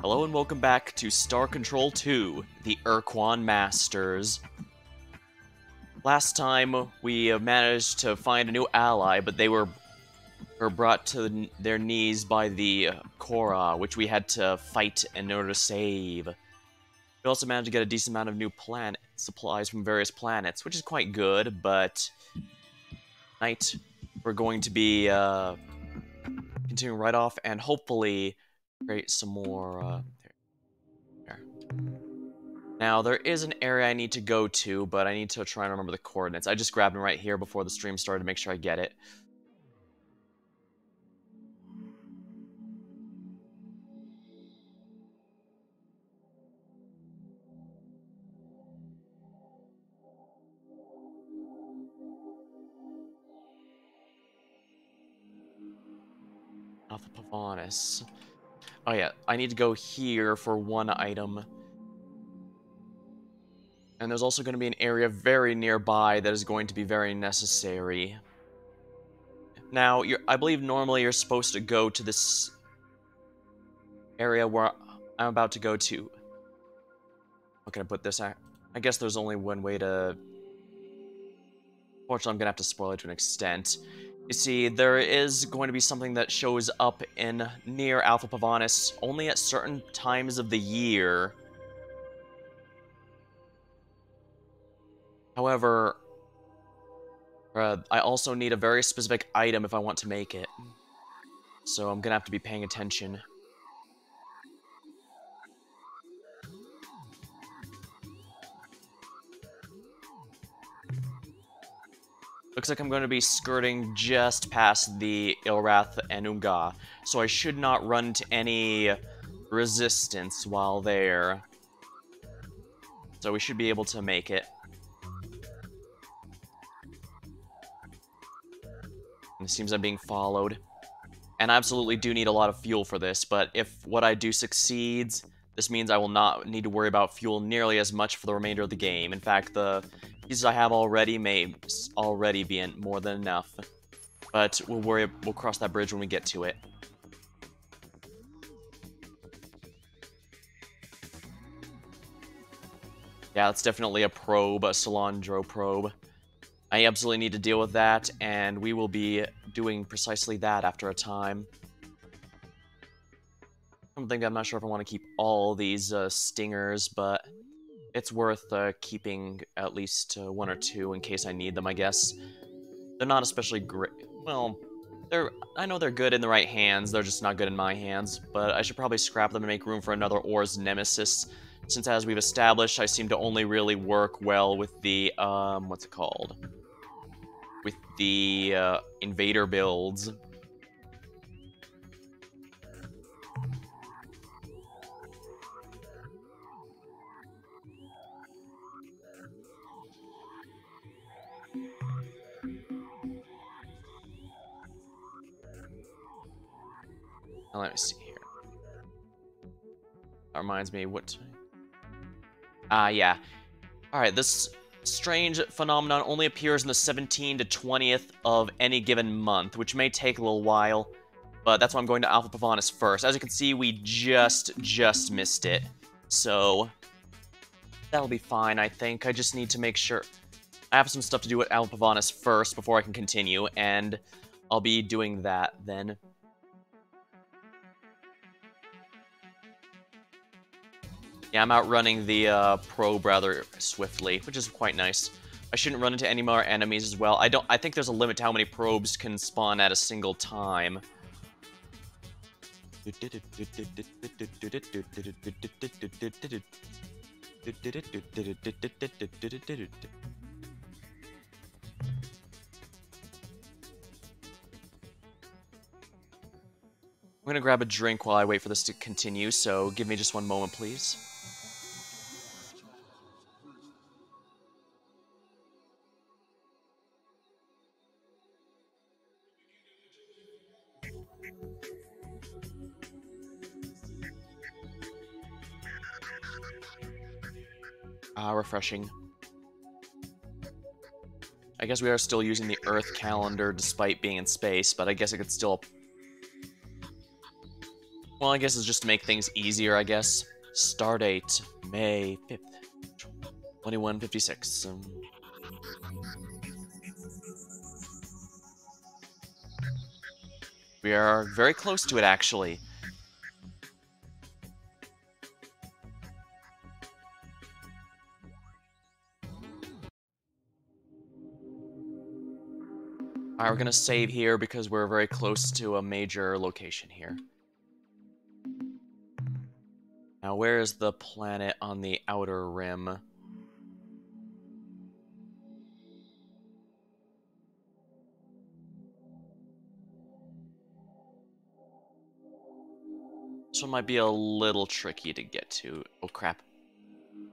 Hello and welcome back to Star Control 2, the Ur-Quan Masters. Last time, we managed to find a new ally, but they were brought to their knees by the Korra, which we had to fight in order to save. We also managed to get a decent amount of new planet supplies from various planets, which is quite good, but tonight we're going to be continuing right off and hopefully create some more there. Now, there is an area I need to go to, but I need to try and remember the coordinates. I just grabbed them right here before the stream started to make sure I get it. Alpha Pavonis. Oh yeah, I need to go here for one item. And there's also going to be an area very nearby that is going to be very necessary. Now, I believe normally you're supposed to go to this area where I'm about to go to. How can I put this? I guess there's only one way to... Fortunately, I'm going to have to spoil it to an extent. You see, there is going to be something that shows up in near Alpha Pavonis only at certain times of the year. However, I also need a very specific item if I want to make it. So I'm gonna have to be paying attention. Looks like I'm going to be skirting just past the Ilrath and Unga, so I should not run into any resistance while there. So we should be able to make it. It seems I'm being followed. And I absolutely do need a lot of fuel for this, but if what I do succeeds, this means I will not need to worry about fuel nearly as much for the remainder of the game. In fact, the pieces I have already may already be more than enough. But we'll cross that bridge when we get to it. Yeah, that's definitely a probe, a Salandro probe. I absolutely need to deal with that, and we will be doing precisely that after a time. I'm not sure if I want to keep all these stingers, but it's worth keeping at least one or two in case I need them, I guess. They're not especially great. Well, I know they're good in the right hands, they're just not good in my hands, but I should probably scrap them and make room for another Or's Nemesis, since as we've established, I seem to only really work well with the, what's it called? With the invader builds. Now, let me see here. That reminds me, what... yeah. Alright, this strange phenomenon only appears in the 17th to 20th of any given month, which may take a little while, but that's why I'm going to Alpha Pavonis first. As you can see, we just missed it, so that'll be fine, I think. I just need to make sure... I have some stuff to do at Alpha Pavonis first before I can continue, and I'll be doing that then. Yeah, I'm outrunning the probe rather swiftly, which is quite nice. I shouldn't run into any more enemies as well. I think there's a limit to how many probes can spawn at a single time. I'm gonna grab a drink while I wait for this to continue, so give me just one moment, please. Refreshing. I guess we are still using the Earth calendar despite being in space, but I guess it could still... Well, I guess it's just to make things easier, I guess. Stardate, May 5th, 2156. We are very close to it, actually. Alright, we're gonna save here because we're very close to a major location here. Now, where is the planet on the outer rim? This one might be a little tricky to get to. Oh, crap.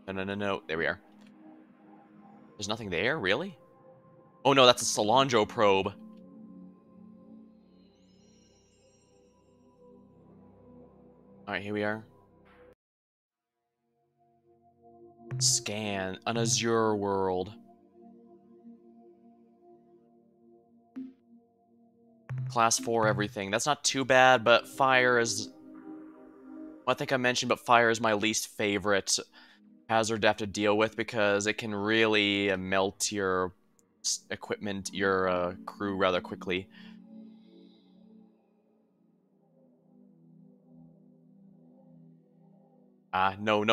No. There we are. There's nothing there? Really? Oh, no, that's a Cilantro probe. Alright, here we are. Scan. An Azure world. Class 4 everything. That's not too bad, but fire is... Well, I think I mentioned, but fire is my least favorite hazard to have to deal with because it can really melt your equipment, your crew rather quickly. No.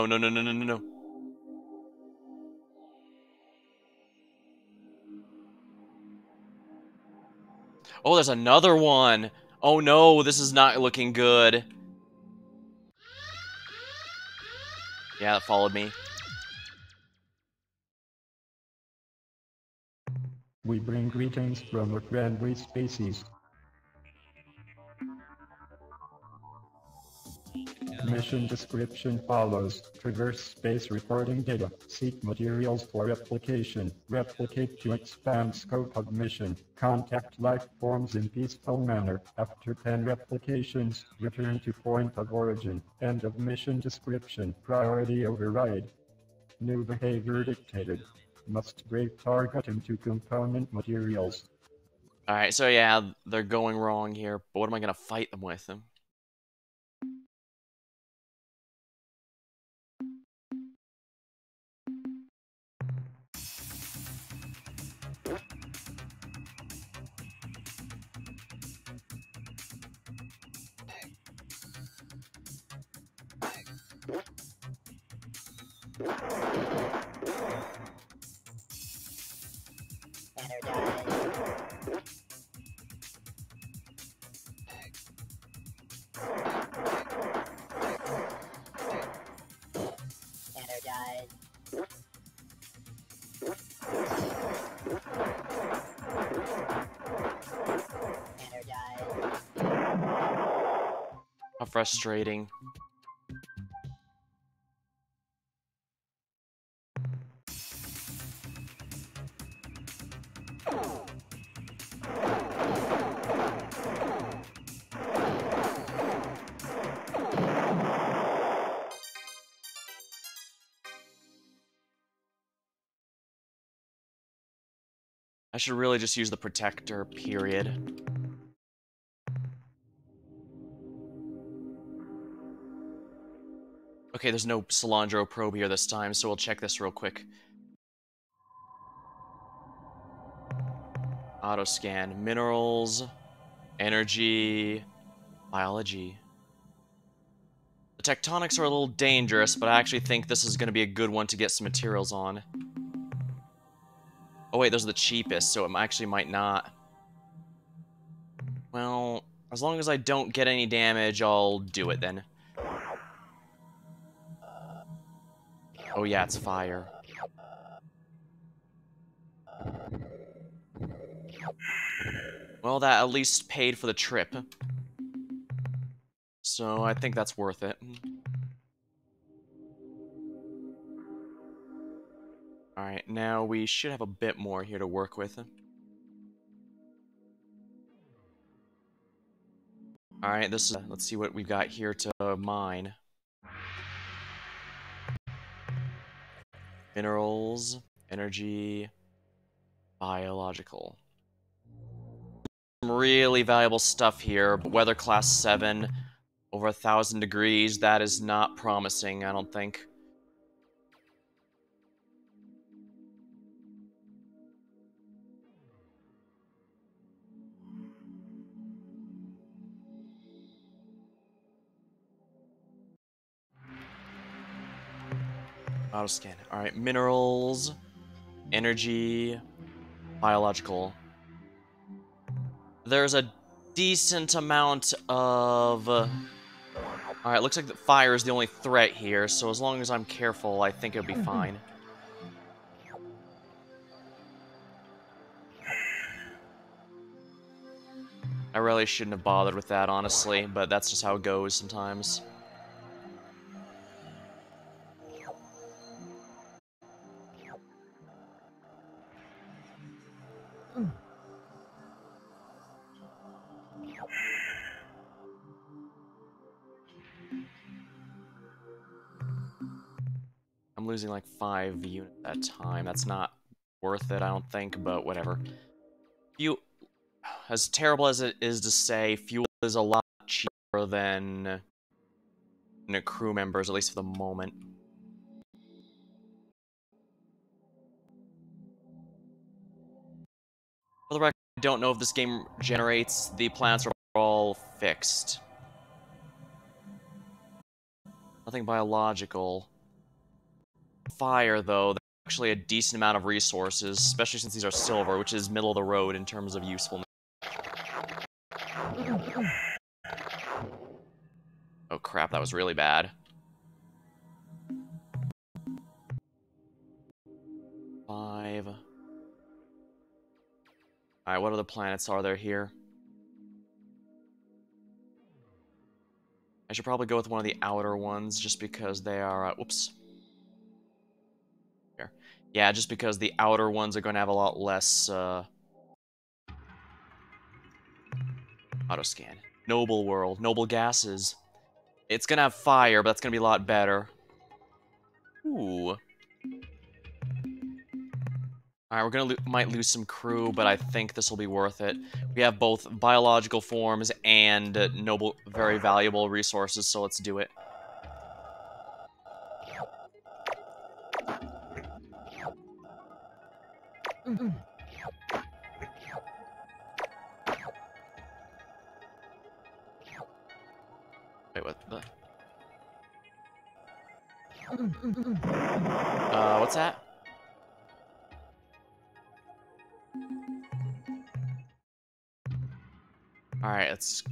Oh, there's another one! Oh no, this is not looking good. Yeah, it followed me. We bring greetings from a friendly species. Mission description follows. Traverse space recording data. Seek materials for replication. Replicate to expand scope of mission. Contact life forms in peaceful manner. After 10 replications, return to point of origin. End of mission description. Priority override. New behavior dictated. Must break target into component materials. Alright, so yeah, they're going wrong here, but what am I gonna fight them with? How frustrating. I should really just use the protector, period. Okay, there's no Cilantro probe here this time, so we'll check this real quick. Auto-scan. Minerals, energy, biology. The tectonics are a little dangerous, but I actually think this is going to be a good one to get some materials on. Oh wait, those are the cheapest, so it actually might not. Well, as long as I don't get any damage, I'll do it then. Oh yeah, it's fire. Well, that at least paid for the trip. So I think that's worth it. Alright, now we should have a bit more here to work with. Alright, this is... let's see what we've got here to mine. Minerals, energy, biological. Some really valuable stuff here, but weather class 7. Over 1,000 degrees, that is not promising, I don't think. Auto scan. Alright, minerals, energy, biological. There's a decent amount of... Alright, looks like the fire is the only threat here, so as long as I'm careful, I think it'll be fine. I really shouldn't have bothered with that, honestly, but that's just how it goes sometimes. I'm losing like 5 units at a time. That's not worth it, I don't think, but whatever. As terrible as it is to say, fuel is a lot cheaper than crew members, at least for the moment. For the record, I don't know if this game generates the planets are all fixed. Nothing biological. Fire, though, there's actually a decent amount of resources, especially since these are silver, which is middle of the road in terms of usefulness. Oh crap, that was really bad. 5. Alright, what other planets are there here? I should probably go with one of the outer ones, just because they are, whoops. Here. Yeah, just because the outer ones are going to have a lot less, Autoscan. Noble world. Noble gases. It's gonna have fire, but that's gonna be a lot better. Ooh. Alright, we're gonna might lose some crew, but I think this will be worth it. We have both biological forms and noble, very valuable resources, so let's do it. Wait, what the... what's that? Alright, let's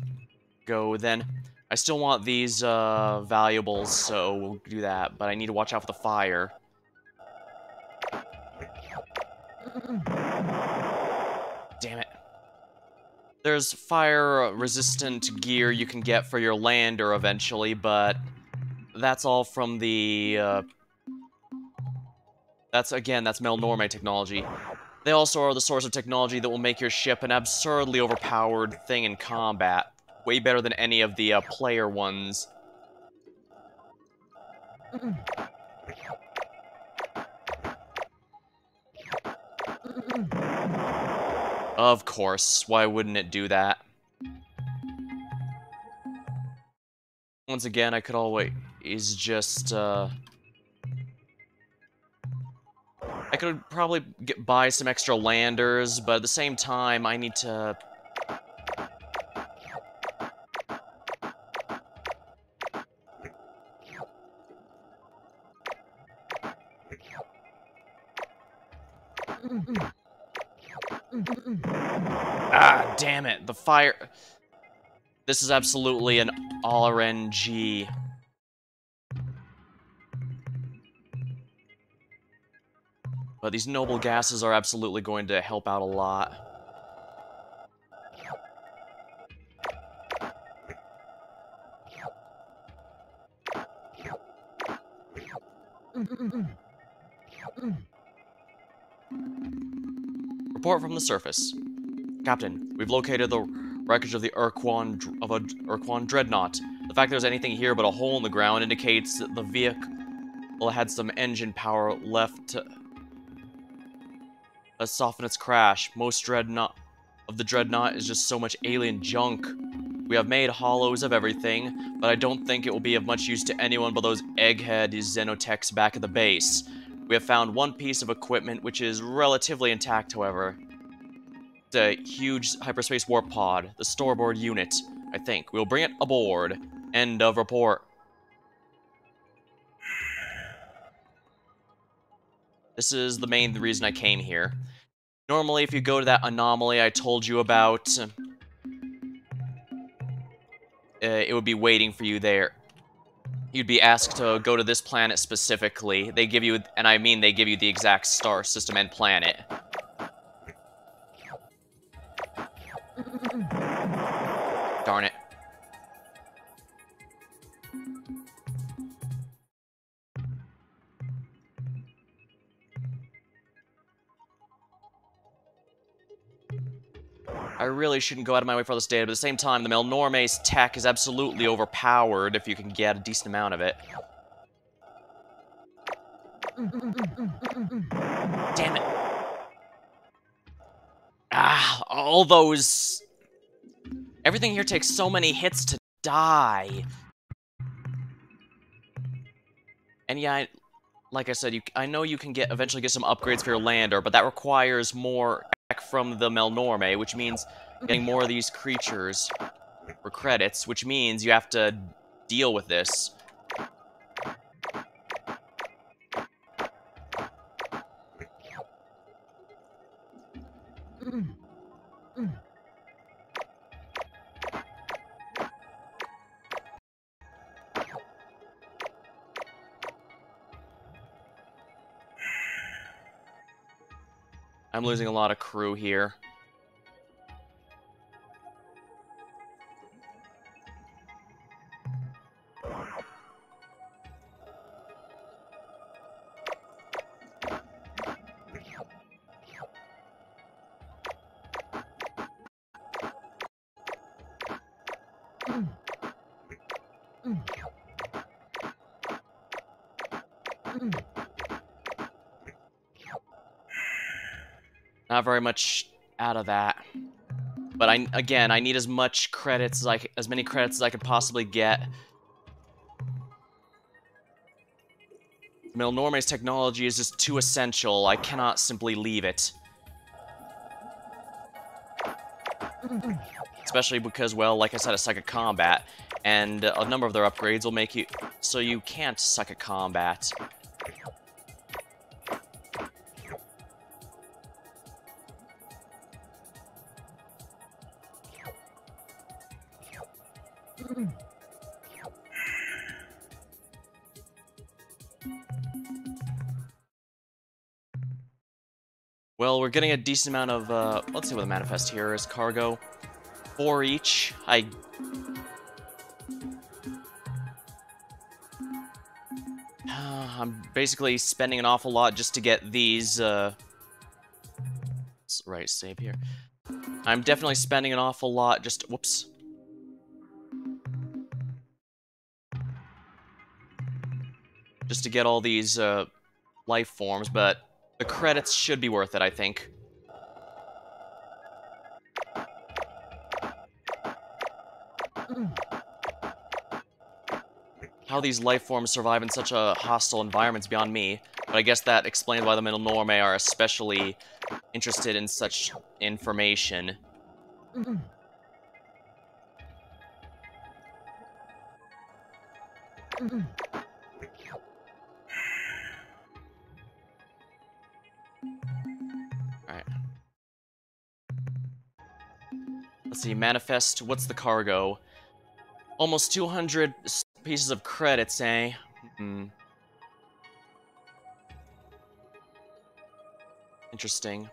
go then. I still want these, valuables, so we'll do that, but I need to watch out for the fire. Damn it. There's fire-resistant gear you can get for your lander eventually, but that's all from the, that's Melnorme technology. They also are the source of technology that will make your ship an absurdly overpowered thing in combat. Way better than any of the, player ones. Of course, why wouldn't it do that? Once again, I could always just, I could probably buy some extra landers, but at the same time, I need to... Ah, damn it, the fire... This is absolutely an RNG. But these noble gases are absolutely going to help out a lot. Report from the surface. Captain, we've located the wreckage of the Ur-Quan dreadnought. The fact there's anything here but a hole in the ground indicates that the vehicle had some engine power left to soften its crash. Most of the dreadnought is just so much alien junk. We have made hollows of everything, but I don't think it will be of much use to anyone but those egghead xenotechs back at the base. We have found one piece of equipment which is relatively intact, however. It's a huge hyperspace warp pod, the starboard unit, I think. We'll bring it aboard. End of report. This is the main reason I came here. Normally, if you go to that anomaly I told you about, it would be waiting for you there. You'd be asked to go to this planet specifically. They give you, and I mean they give you the exact star system and planet. Darn it. I really shouldn't go out of my way for all this data, but at the same time, the Melnorme's tech is absolutely overpowered if you can get a decent amount of it. Damn it. Ah, all those... Everything here takes so many hits to die. And yeah, like I said, I know you can eventually get some upgrades for your lander, but that requires more from the Melnorme, which means getting more of these creatures for credits, which means you have to deal with this. I'm losing a lot of crew here. Not very much out of that. But again, I need as much credits as many credits as I could possibly get. Melnorme's technology is just too essential. I cannot simply leave it. Especially because, well, like I said, a psychic combat, and a number of their upgrades will make you so you can't psychic combat. Well, we're getting a decent amount of, let's see what the manifest here is. Cargo. 4 each. I'm basically spending an awful lot just to get these, right, save here. I'm definitely spending an awful lot just, whoops. Just to get all these, life forms, but the credits should be worth it, I think. How these life forms survive in such a hostile environment is beyond me, but I guess that explains why the Melnorme are especially interested in such information. Alright. Let's see, manifest, what's the cargo? Almost 200 pieces of credits, eh? Interesting.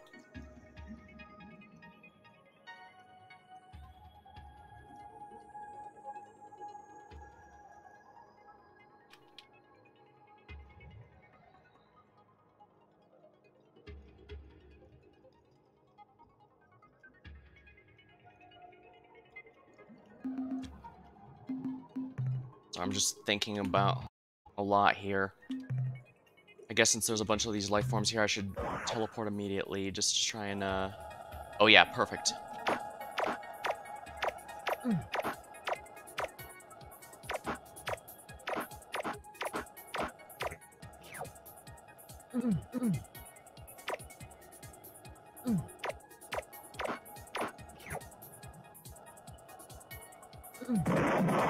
So I'm just thinking about a lot here. I guess since there's a bunch of these life forms here, I should teleport immediately, just to try and, oh yeah, perfect.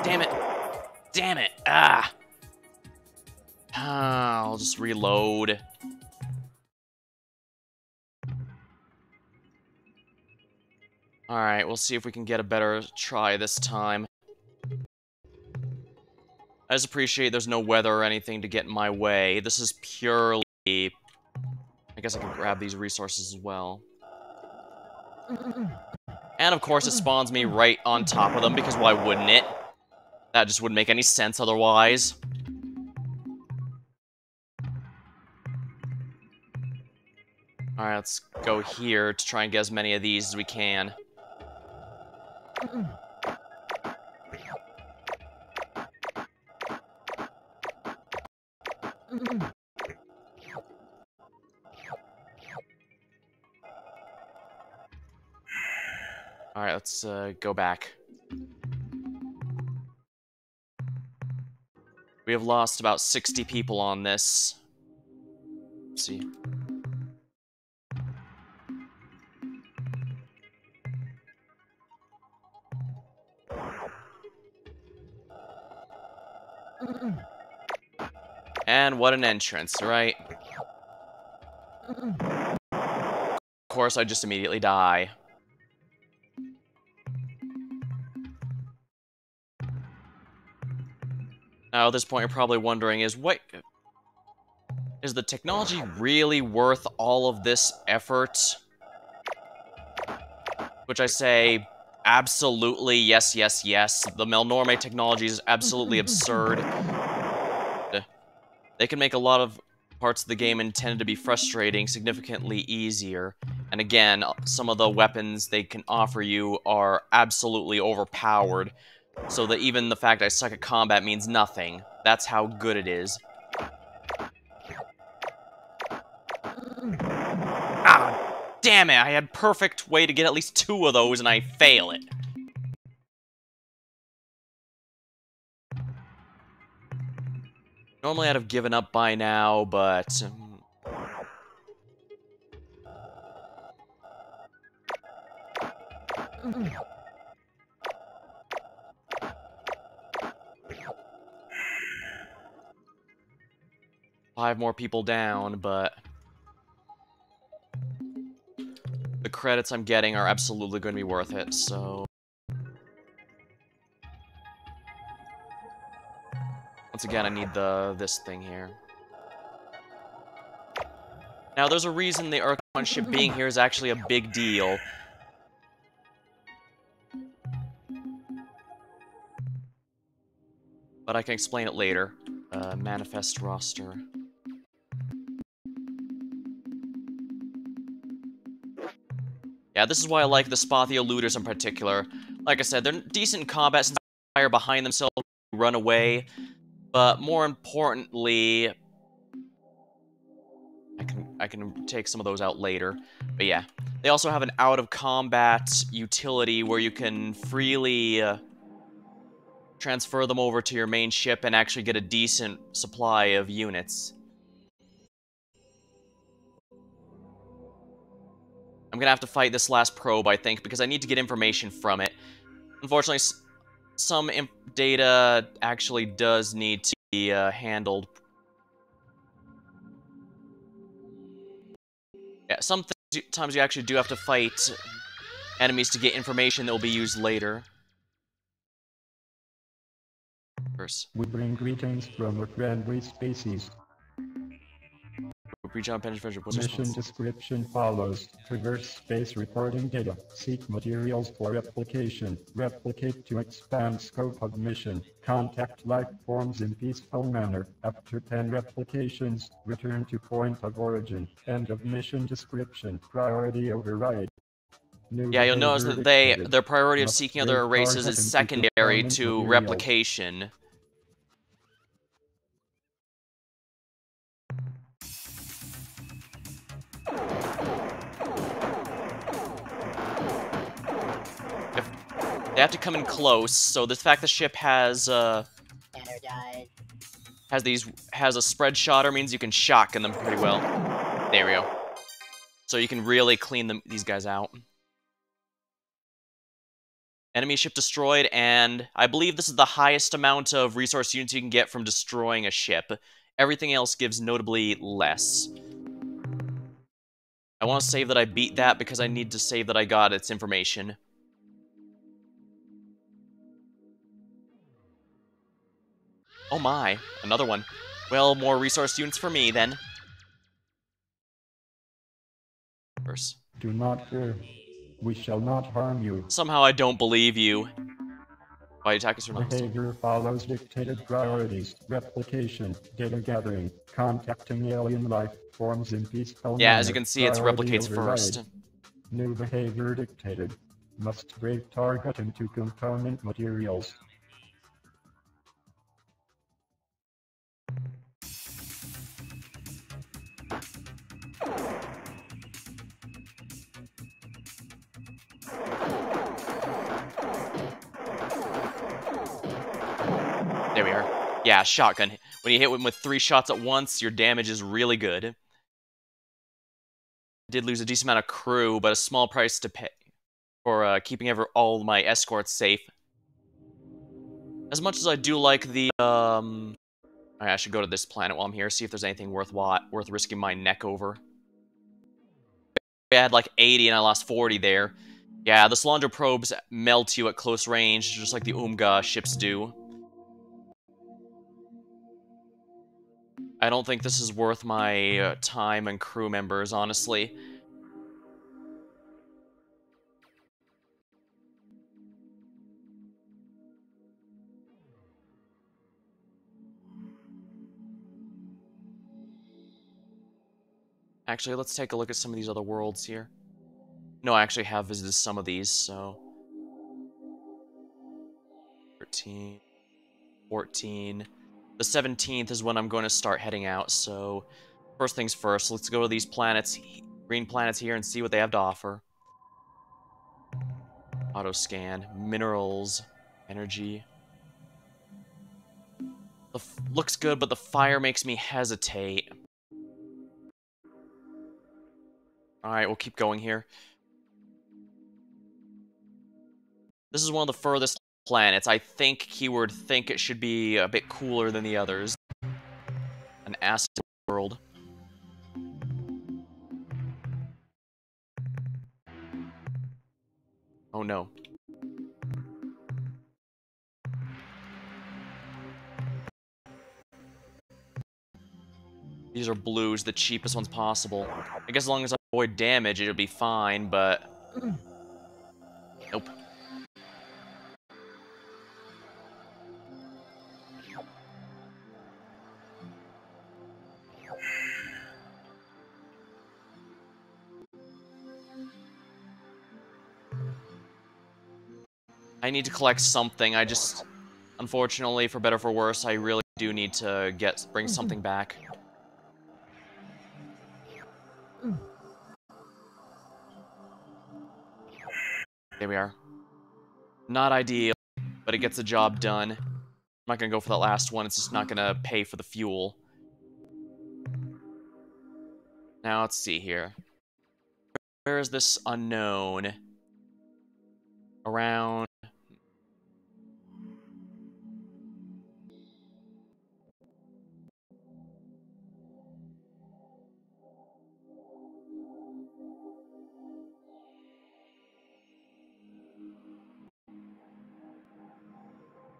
Damn it! Damn it! Ah! I'll just reload. Alright, we'll see if we can get a better try this time. I just appreciate there's no weather or anything to get in my way. This is purely... I guess I can grab these resources as well. And of course it spawns me right on top of them, because why wouldn't it? That just wouldn't make any sense otherwise. Alright, let's go here to try and get as many of these as we can. Alright, let's go back. We have lost about 60 people on this. Let's see. And what an entrance, right? Of course, I just immediately die. Now, at this point, you're probably wondering, is the technology really worth all of this effort? Which I say, absolutely, yes, yes, yes. The Melnorme technology is absolutely absurd. They can make a lot of parts of the game intended to be frustrating significantly easier. And again, some of the weapons they can offer you are absolutely overpowered, so that even the fact I suck at combat means nothing. That's how good it is. Ah, damn it! I had perfect way to get at least 2 of those and I fail it. Normally I'd have given up by now, but... 5 more people down, but... the credits I'm getting are absolutely going to be worth it, so... Once again, I need this thing here. Now, there's a reason the Ur-Quan ship being here is actually a big deal. But I can explain it later. Manifest roster. Yeah, this is why I like the Spathia looters in particular. Like I said, they're decent in combat since they fire behind themselves to run away. But more importantly, I can take some of those out later. But yeah, they also have an out-of-combat utility where you can freely transfer them over to your main ship and actually get a decent supply of units. I'm gonna have to fight this last probe, I think, because I need to get information from it. Unfortunately, some data actually does need to be handled. Yeah, sometimes you actually do have to fight enemies to get information that will be used later. First. We bring greetings from a friendly species. Mission description follows. Traverse space recording data. Seek materials for replication. Replicate to expand scope of mission. Contact life forms in peaceful manner. After 10 replications, return to point of origin. End of mission description. Priority override. Yeah, you'll notice that their priority of seeking other races is secondary to replication. They have to come in close, so the fact the ship has, Better died. has a spread shotter, means you can shotgun them pretty well. There we go. So you can really clean these guys out. Enemy ship destroyed, and I believe this is the highest amount of resource units you can get from destroying a ship. Everything else gives notably less. I want to save that I beat that because I need to save that I got its information. Oh my, another one. Well, more resource units for me, then. First. Do not fear. We shall not harm you. Somehow I don't believe you. Why attack us from hostile? Behavior follows dictated priorities. Replication, data gathering, contacting alien life forms in peaceful Yeah, manner. as you can see, it's Priority replicates override. first. New behavior dictated. Must break target into component materials. There we are. Yeah, shotgun. When you hit them with 3 shots at once, your damage is really good. Did lose a decent amount of crew, but a small price to pay for keeping all my escorts safe. As much as I do like the, I should go to this planet while I'm here, see if there's anything worth risking my neck over. I had like 80 and I lost 40 there. Yeah, the Solandra probes melt you at close range, just like the Umga ships do. I don't think this is worth my time and crew members, honestly. Actually, let's take a look at some of these other worlds here. No, I actually have visited some of these, so... 13, 14... The 17th is when I'm going to start heading out, so... First things first, let's go to these planets, green planets here, and see what they have to offer. Auto-scan, minerals, energy... Looks good, but the fire makes me hesitate. Alright, we'll keep going here. This is one of the furthest planets. I think he would think it should be a bit cooler than the others. An acid world. Oh no. These are blues, the cheapest ones possible. I guess as long as I avoid damage, it'll be fine, but... Nope. I need to collect something, I just... Unfortunately, for better or for worse, I really do need to bring something back. There we are. Not ideal, but it gets the job done. I'm not gonna go for that last one, it's just not gonna pay for the fuel. Now, let's see here. Where is this unknown? Around...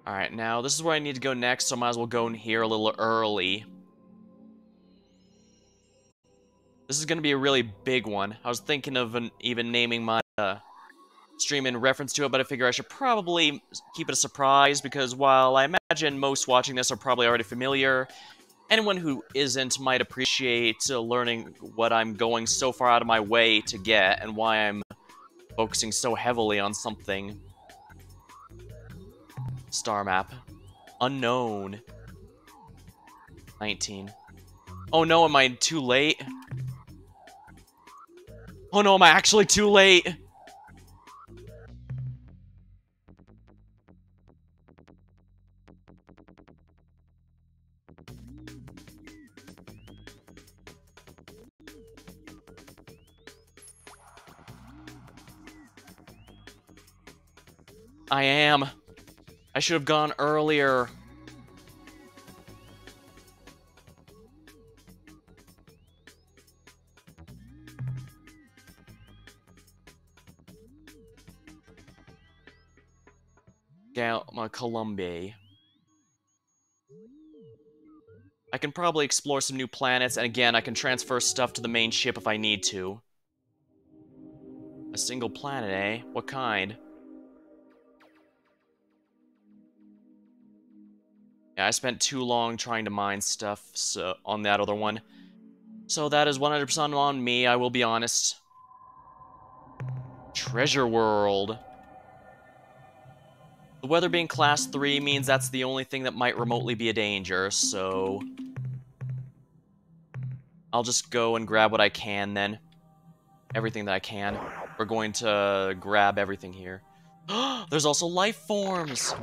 Alright, now this is where I need to go next, so I might as well go in here a little early. This is gonna be a really big one. I was thinking of even naming my stream in reference to it, but I figure I should probably keep it a surprise, because while I imagine most watching this are probably already familiar, anyone who isn't might appreciate learning what I'm going so far out of my way to get, and why I'm focusing so heavily on something. Star map. Unknown. 19. Oh no, am I too late? Oh no, am I actually too late? I am. I should have gone earlier. Columbi. I can probably explore some new planets, and again, I can transfer stuff to the main ship if I need to. A single planet, eh? What kind? Yeah, I spent too long trying to mine stuff on that other one. So that is 100% on me, I will be honest. Treasure World. The weather being class 3 means that's the only thing that might remotely be a danger, so... I'll just go and grab what I can then. Everything that I can. We're going to grab everything here. There's also life forms!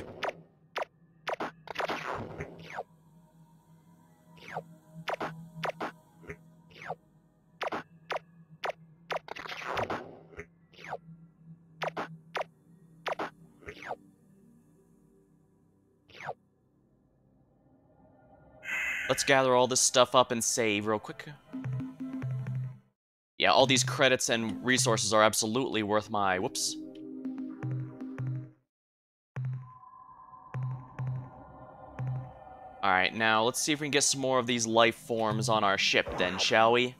Let's gather all this stuff up and save real quick. Yeah, all these credits and resources are absolutely worth my... Whoops. Alright, now let's see if we can get some more of these life forms on our ship then, shall we?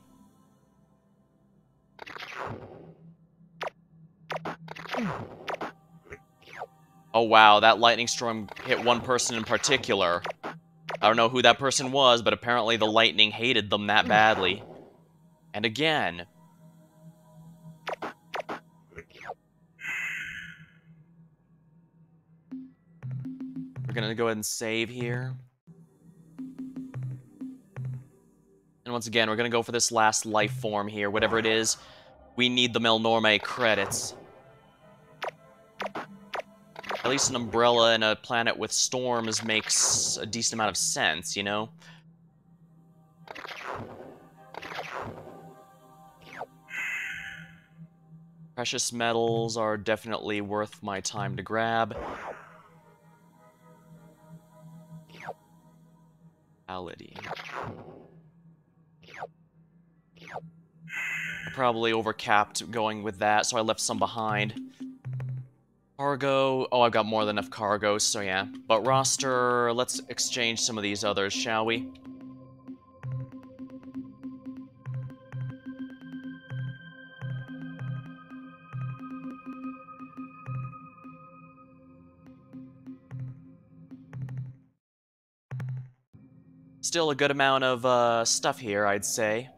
Oh wow, that lightning storm hit one person in particular. I don't know who that person was, but apparently the lightning hated them that badly. And again. We're gonna go ahead and save here. And once again, we're gonna go for this last life form here, whatever it is. We need the Melnorme credits. At least an umbrella and a planet with storms makes a decent amount of sense, you know? Precious metals are definitely worth my time to grab. Ality. I probably overcapped going with that, so I left some behind. Cargo. Oh, I've got more than enough cargo, so yeah. But roster, let's exchange some of these others, shall we? Still a good amount of stuff here, I'd say.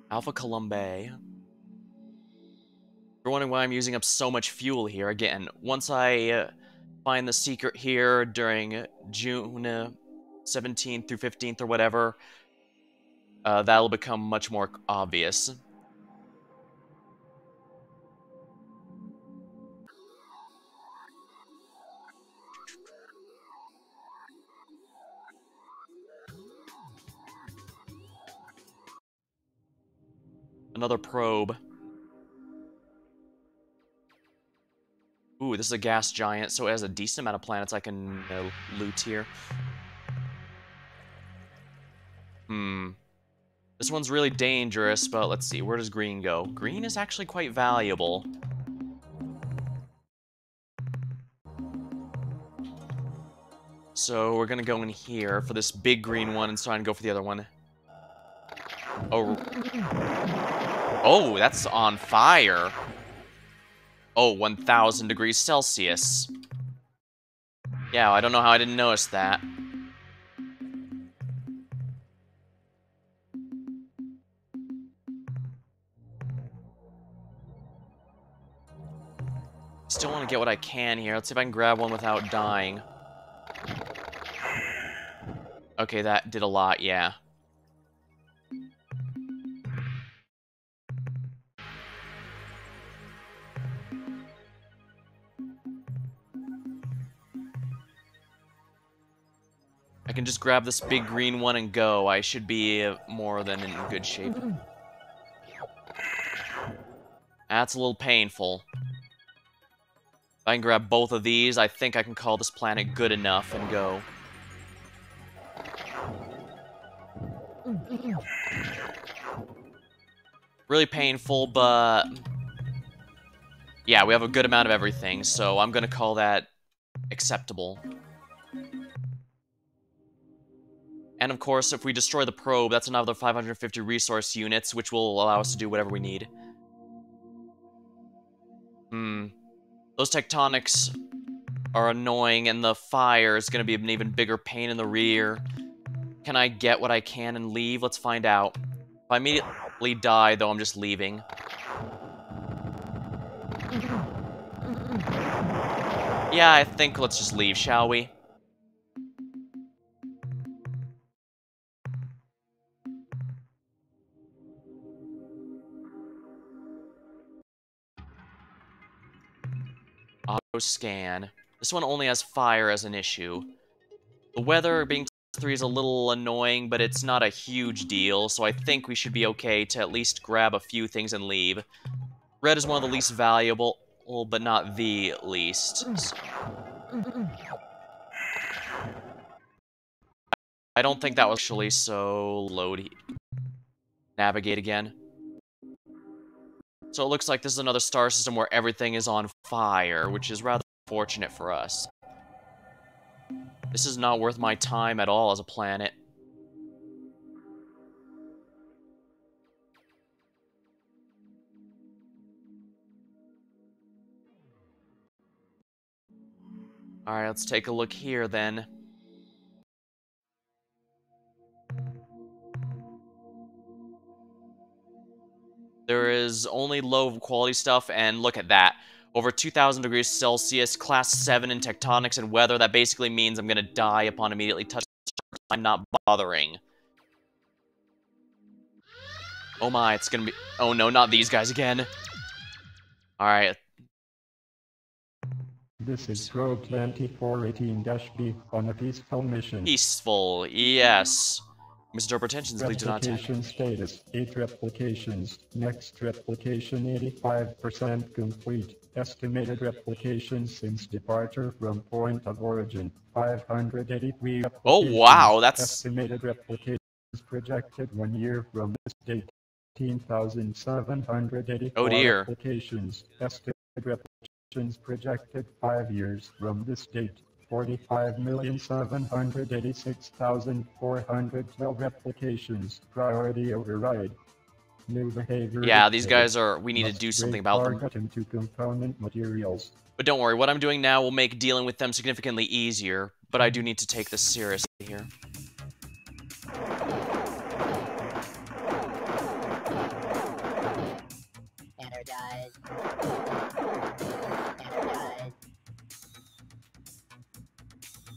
Alpha Columbae. You're wondering why I'm using up so much fuel here. Again, once I find the secret here during June 17th through 15th or whatever, that'll become much more obvious. Another probe. Ooh, this is a gas giant, so it has a decent amount of planets I can loot here. This one's really dangerous, but let's see, where does green go? Green is actually quite valuable. So we're gonna go in here for this big green one and try and go for the other one. Oh. Oh, that's on fire. Oh, 1,000 degrees Celsius. Yeah, I don't know how I didn't notice that. Still want to get what I can here. Let's see if I can grab one without dying. Okay, that did a lot, yeah. can just grab this big green one and go, I should be more than in good shape. That's a little painful. If I can grab both of these, I think I can call this planet good enough and go. Really painful, but... yeah, we have a good amount of everything, so I'm gonna call that acceptable. And of course, if we destroy the probe, that's another 550 resource units, which will allow us to do whatever we need. Those tectonics are annoying, and the fire is going to be an even bigger pain in the rear. Can I get what I can and leave? Let's find out. If I immediately die, though, I'm just leaving. Yeah, I think let's just leave, shall we? Auto scan. This one only has fire as an issue. The weather being 3 is a little annoying, but it's not a huge deal, so I think we should be okay to at least grab a few things and leave. Red is one of the least valuable, but not the least. I don't think that was actually so load. Navigate again. So it looks like this is another star system where everything is on fire, which is rather fortunate for us. This is not worth my time at all as a planet. Alright, let's take a look here then. There is only low quality stuff, and look at that. Over 2,000 degrees Celsius, class 7 in tectonics and weather. That basically means I'm gonna die upon immediately touching. I'm not bothering. Oh my, it's gonna be... oh no, not these guys again. Alright. This is Probe 2418-B on a peaceful mission. Peaceful, yes. Mr. Pretensions, please do not attack. Replication status, 8 replications. Next replication 85% complete. Estimated replication since departure from point of origin, 583 replications. Oh wow, that's... Estimated replications projected 1 year from this date, 15,784 oh dear. replications. Estimated replications projected 5 years from this date. 45,786,412 replications. Priority override. New behavior. Yeah, these guys are... we need to do something about them. Into component materials. But don't worry, what I'm doing now will make dealing with them significantly easier. But I do need to take this seriously here. Energize.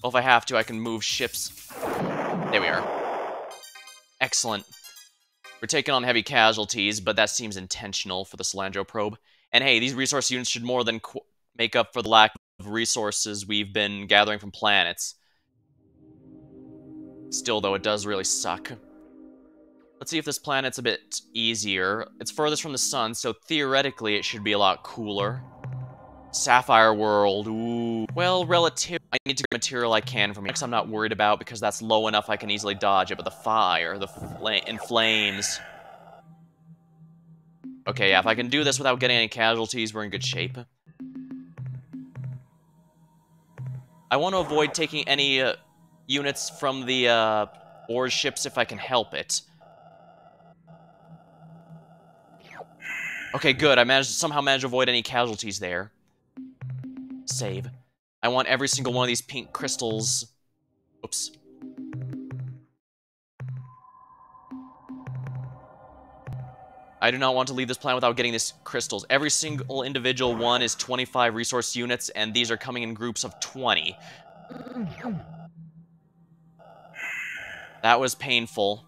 Well, if I have to, I can move ships. There we are. Excellent. We're taking on heavy casualties, but that seems intentional for the Solandro probe. And hey, these resource units should more than make up for the lack of resources we've been gathering from planets. Still, though, it does really suck. Let's see if this planet's a bit easier. It's furthest from the sun, so theoretically it should be a lot cooler. Sapphire World, ooh. Well, relative. I need to get material I can from here, because I'm not worried about, because that's low enough I can easily dodge it, but the fire, in flames. Okay, yeah, if I can do this without getting any casualties, we're in good shape. I want to avoid taking any units from the ore ships if I can help it. Okay, good. I somehow managed to avoid any casualties there. Save. I want every single one of these pink crystals. Oops. I do not want to leave this planet without getting these crystals. Every single individual one is 25 resource units, and these are coming in groups of 20. That was painful.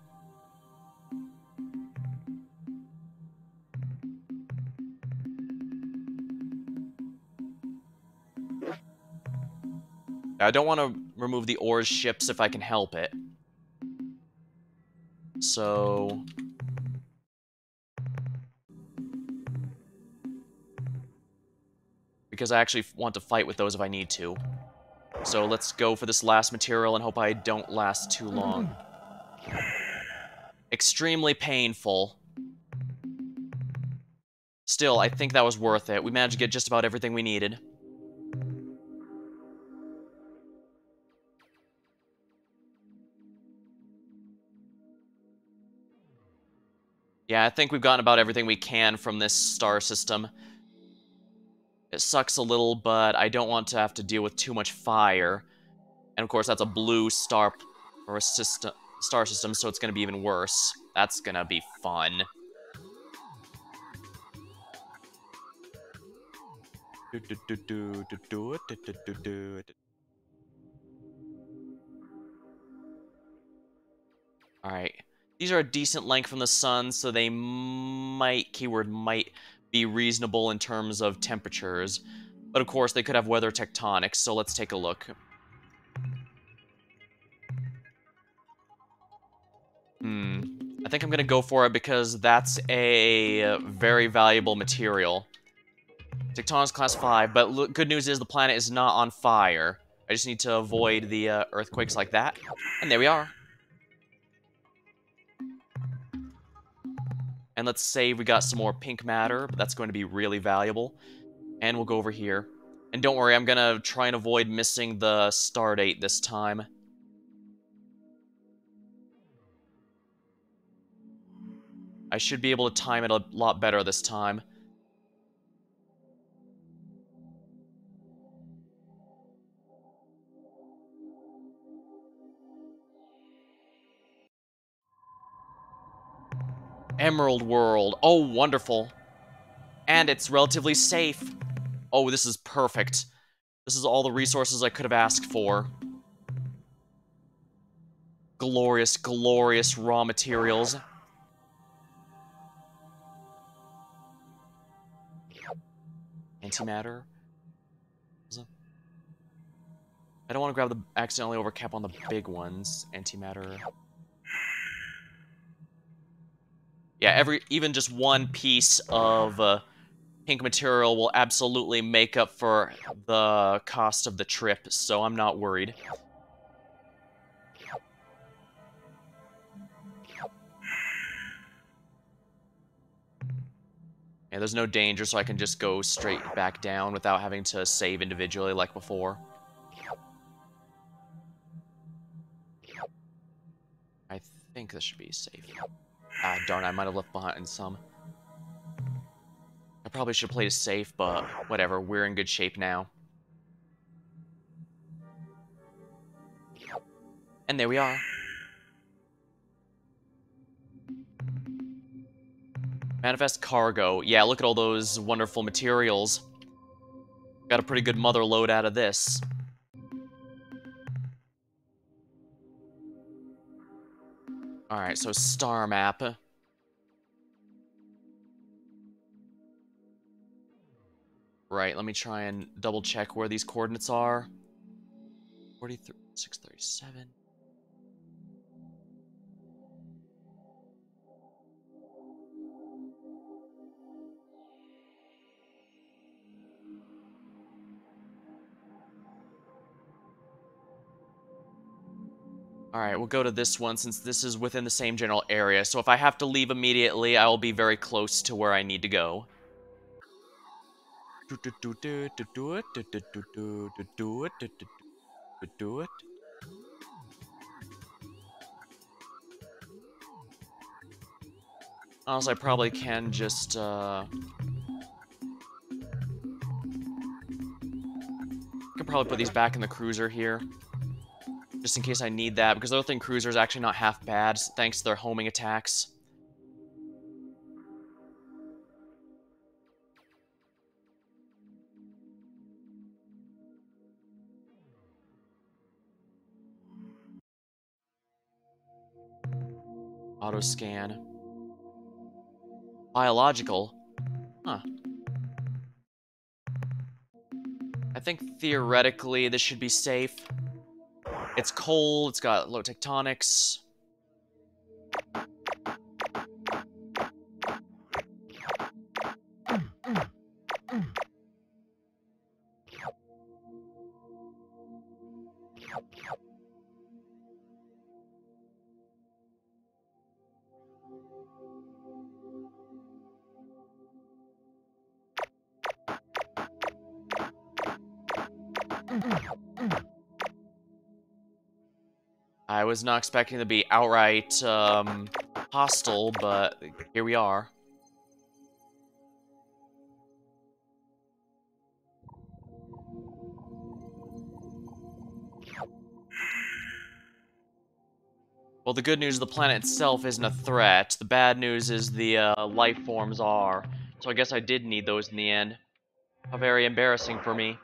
I don't want to remove the ores ships if I can help it. So... because I actually want to fight with those if I need to. So let's go for this last material and hope I don't last too long. Extremely painful. Still, I think that was worth it. We managed to get just about everything we needed. Yeah, I think we've gotten about everything we can from this star system. It sucks a little, but I don't want to have to deal with too much fire. And of course, that's a blue star or a star system, so it's going to be even worse. That's going to be fun. Alright. These are a decent length from the sun, so they might, keyword might, be reasonable in terms of temperatures. But of course, they could have weather tectonics, so let's take a look. I think I'm gonna go for it because that's a very valuable material. Tectonics class 5, but good news is the planet is not on fire. I just need to avoid the earthquakes like that. And there we are. And let's say we got some more pink matter, but that's going to be really valuable. And we'll go over here. And don't worry, I'm gonna try and avoid missing the star date this time. I should be able to time it a lot better this time. Emerald World. Oh, wonderful. And it's relatively safe. Oh, this is perfect. This is all the resources I could have asked for. Glorious, glorious raw materials. Antimatter. I don't want to grab the accidentally overcap on the big ones. Antimatter. Yeah, even just one piece of pink material will absolutely make up for the cost of the trip, so I'm not worried. Yeah, there's no danger, so I can just go straight back down without having to save individually like before. I think this should be safe. Ah, darn, I might have left behind some. I probably should have played it safe, but whatever, we're in good shape now. And there we are. Manifest cargo. Yeah, look at all those wonderful materials. Got a pretty good mother load out of this. Alright, so star map. Right, let me try and double check where these coordinates are. 43, 637. Alright, we'll go to this one since this is within the same general area. So if I have to leave immediately, I will be very close to where I need to go. Honestly, I probably can just, I could probably put these back in the cruiser here. Just in case I need that, because the other thing cruiser is actually not half bad, thanks to their homing attacks. Auto scan. Biological. Huh. I think theoretically this should be safe. It's cold, it's got low tectonics. I was not expecting to be outright, hostile, but here we are. Well, the good news is the planet itself isn't a threat. The bad news is the, life forms are. So I guess I did need those in the end. How very embarrassing for me.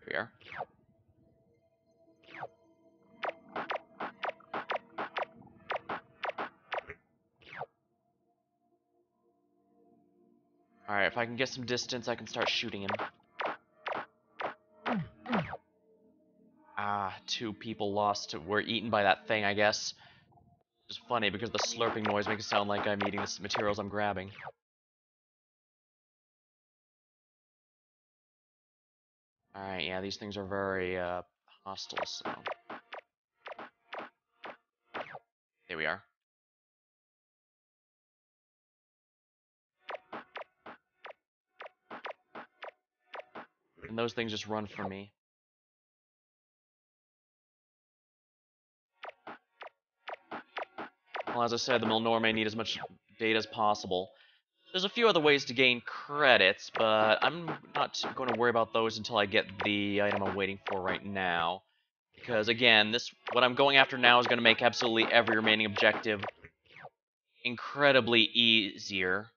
Here we are. Alright, if I can get some distance, I can start shooting him. Ah, 2 people were eaten by that thing, I guess. It's funny, because the slurping noise makes it sound like I'm eating the materials I'm grabbing. Alright, yeah, these things are very, hostile, so... There we are. And those things just run from me. Well, as I said, the Milnor may need as much data as possible. There's a few other ways to gain credits, but I'm not going to worry about those until I get the item I'm waiting for right now. Because, again, what I'm going after now is going to make absolutely every remaining objective incredibly easier.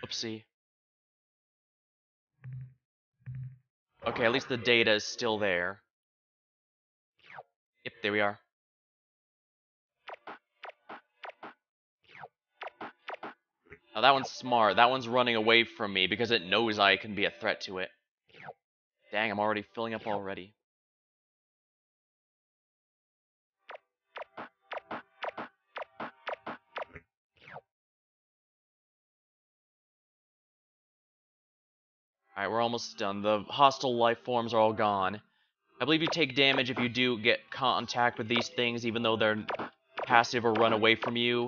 Oopsie. Okay, at least the data is still there. Yep, there we are. Now that one's smart. That one's running away from me because it knows I can be a threat to it. Dang, I'm already filling up already. Alright, we're almost done. The hostile life forms are all gone. I believe you take damage if you do get contact with these things, even though they're passive or run away from you.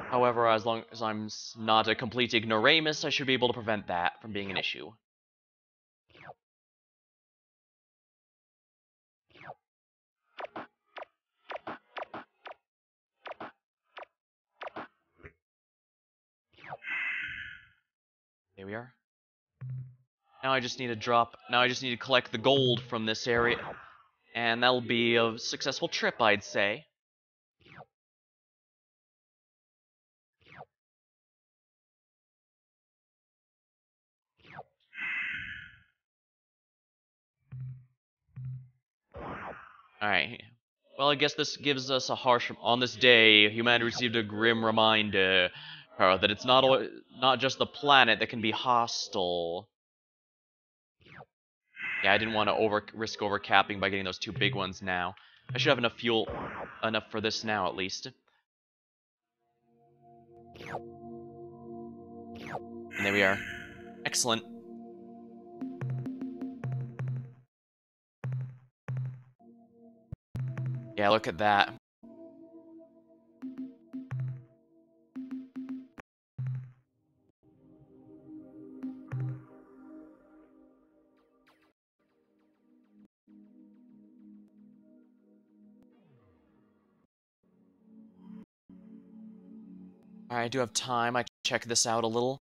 However, as long as I'm not a complete ignoramus, I should be able to prevent that from being an issue. There we are. Now I just need to collect the gold from this area, and that'll be a successful trip, I'd say. Alright. Well, I guess this gives us a harsh... On this day, humanity received a grim reminder that it's not just the planet that can be hostile. Yeah, I didn't want to risk overcapping by getting those 2 big ones now. I should have enough fuel... enough for this now, at least. And there we are. Excellent. Yeah, look at that. Alright, I do have time. I can check this out a little.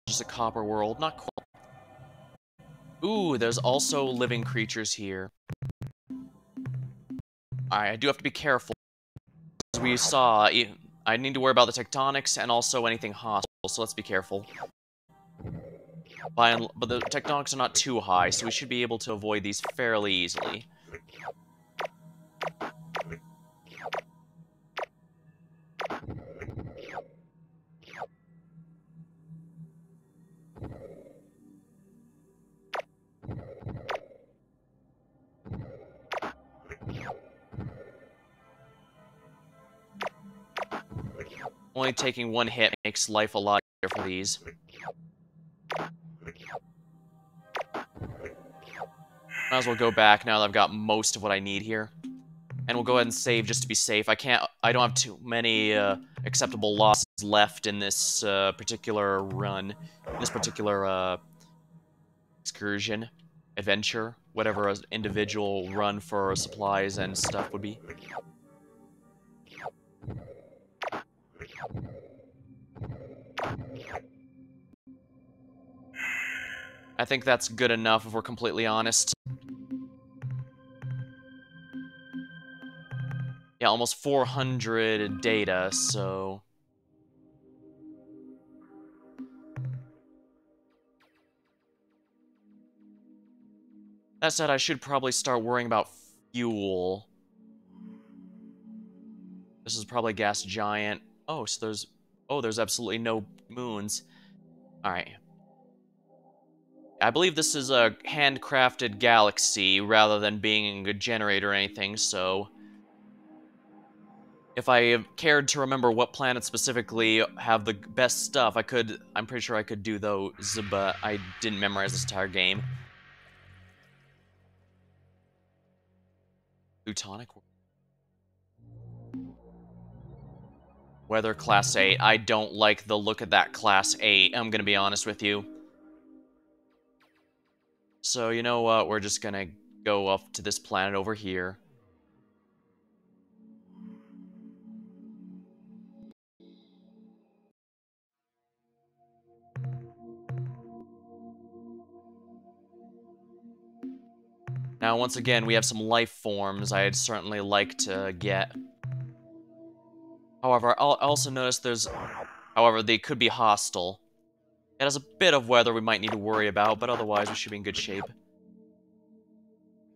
Just a copper world. Not quite. Ooh, there's also living creatures here. I do have to be careful. As we saw, I need to worry about the tectonics and also anything hostile, so let's be careful. But the tectonics are not too high, so we should be able to avoid these fairly easily. Only taking one hit makes life a lot easier for these. Might as well go back now that I've got most of what I need here. And we'll go ahead and save just to be safe. I don't have too many acceptable losses left in this particular run. In this particular excursion, adventure, whatever an individual run for supplies and stuff would be. I think that's good enough if we're completely honest. Yeah, almost 400 data, so... That said, I should probably start worrying about fuel. This is probably gas giant. Oh, so there's... Oh, there's absolutely no moons. Alright. I believe this is a handcrafted galaxy rather than being a generator or anything, so... If I cared to remember what planets specifically have the best stuff, I'm pretty sure I could do those, but I didn't memorize this entire game. Plutonic? Weather Class 8. I don't like the look of that Class 8, I'm gonna be honest with you. So, you know what? We're just gonna go up to this planet over here. Now, once again, we have some life forms I'd certainly like to get. However, I'll also notice however, they could be hostile. It has a bit of weather we might need to worry about, but otherwise we should be in good shape.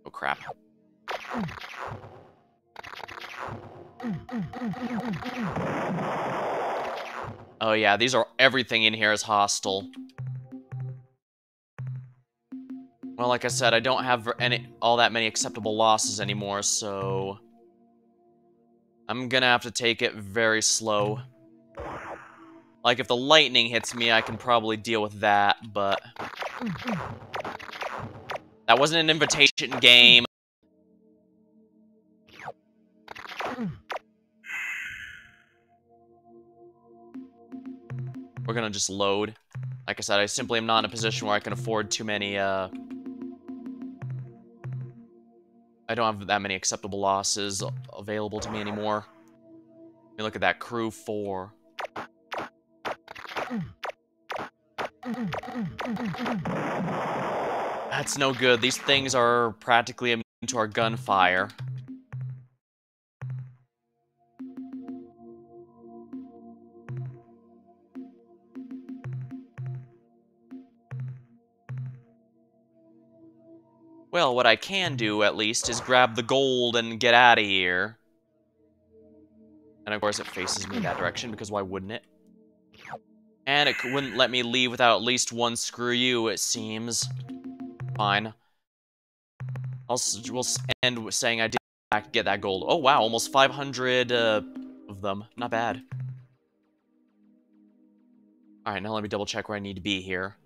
Oh, crap. Oh yeah, everything in here is hostile. Well, like I said, I don't have all that many acceptable losses anymore, so... I'm gonna have to take it very slow. Like, if the lightning hits me, I can probably deal with that, but... That wasn't an invitation game! We're gonna just load. Like I said, I simply am not in a position where I can afford too many, I don't have that many acceptable losses available to me anymore. Let me look at that crew 4. That's no good. These things are practically immune to our gunfire. Well, what I can do, at least, is grab the gold and get out of here. And of course it faces me in that direction, because why wouldn't it? And it wouldn't let me leave without at least one screw you, it seems. Fine. We'll end with saying I did get that gold. Oh wow, almost 500 of them. Not bad. Alright, now let me double check where I need to be here.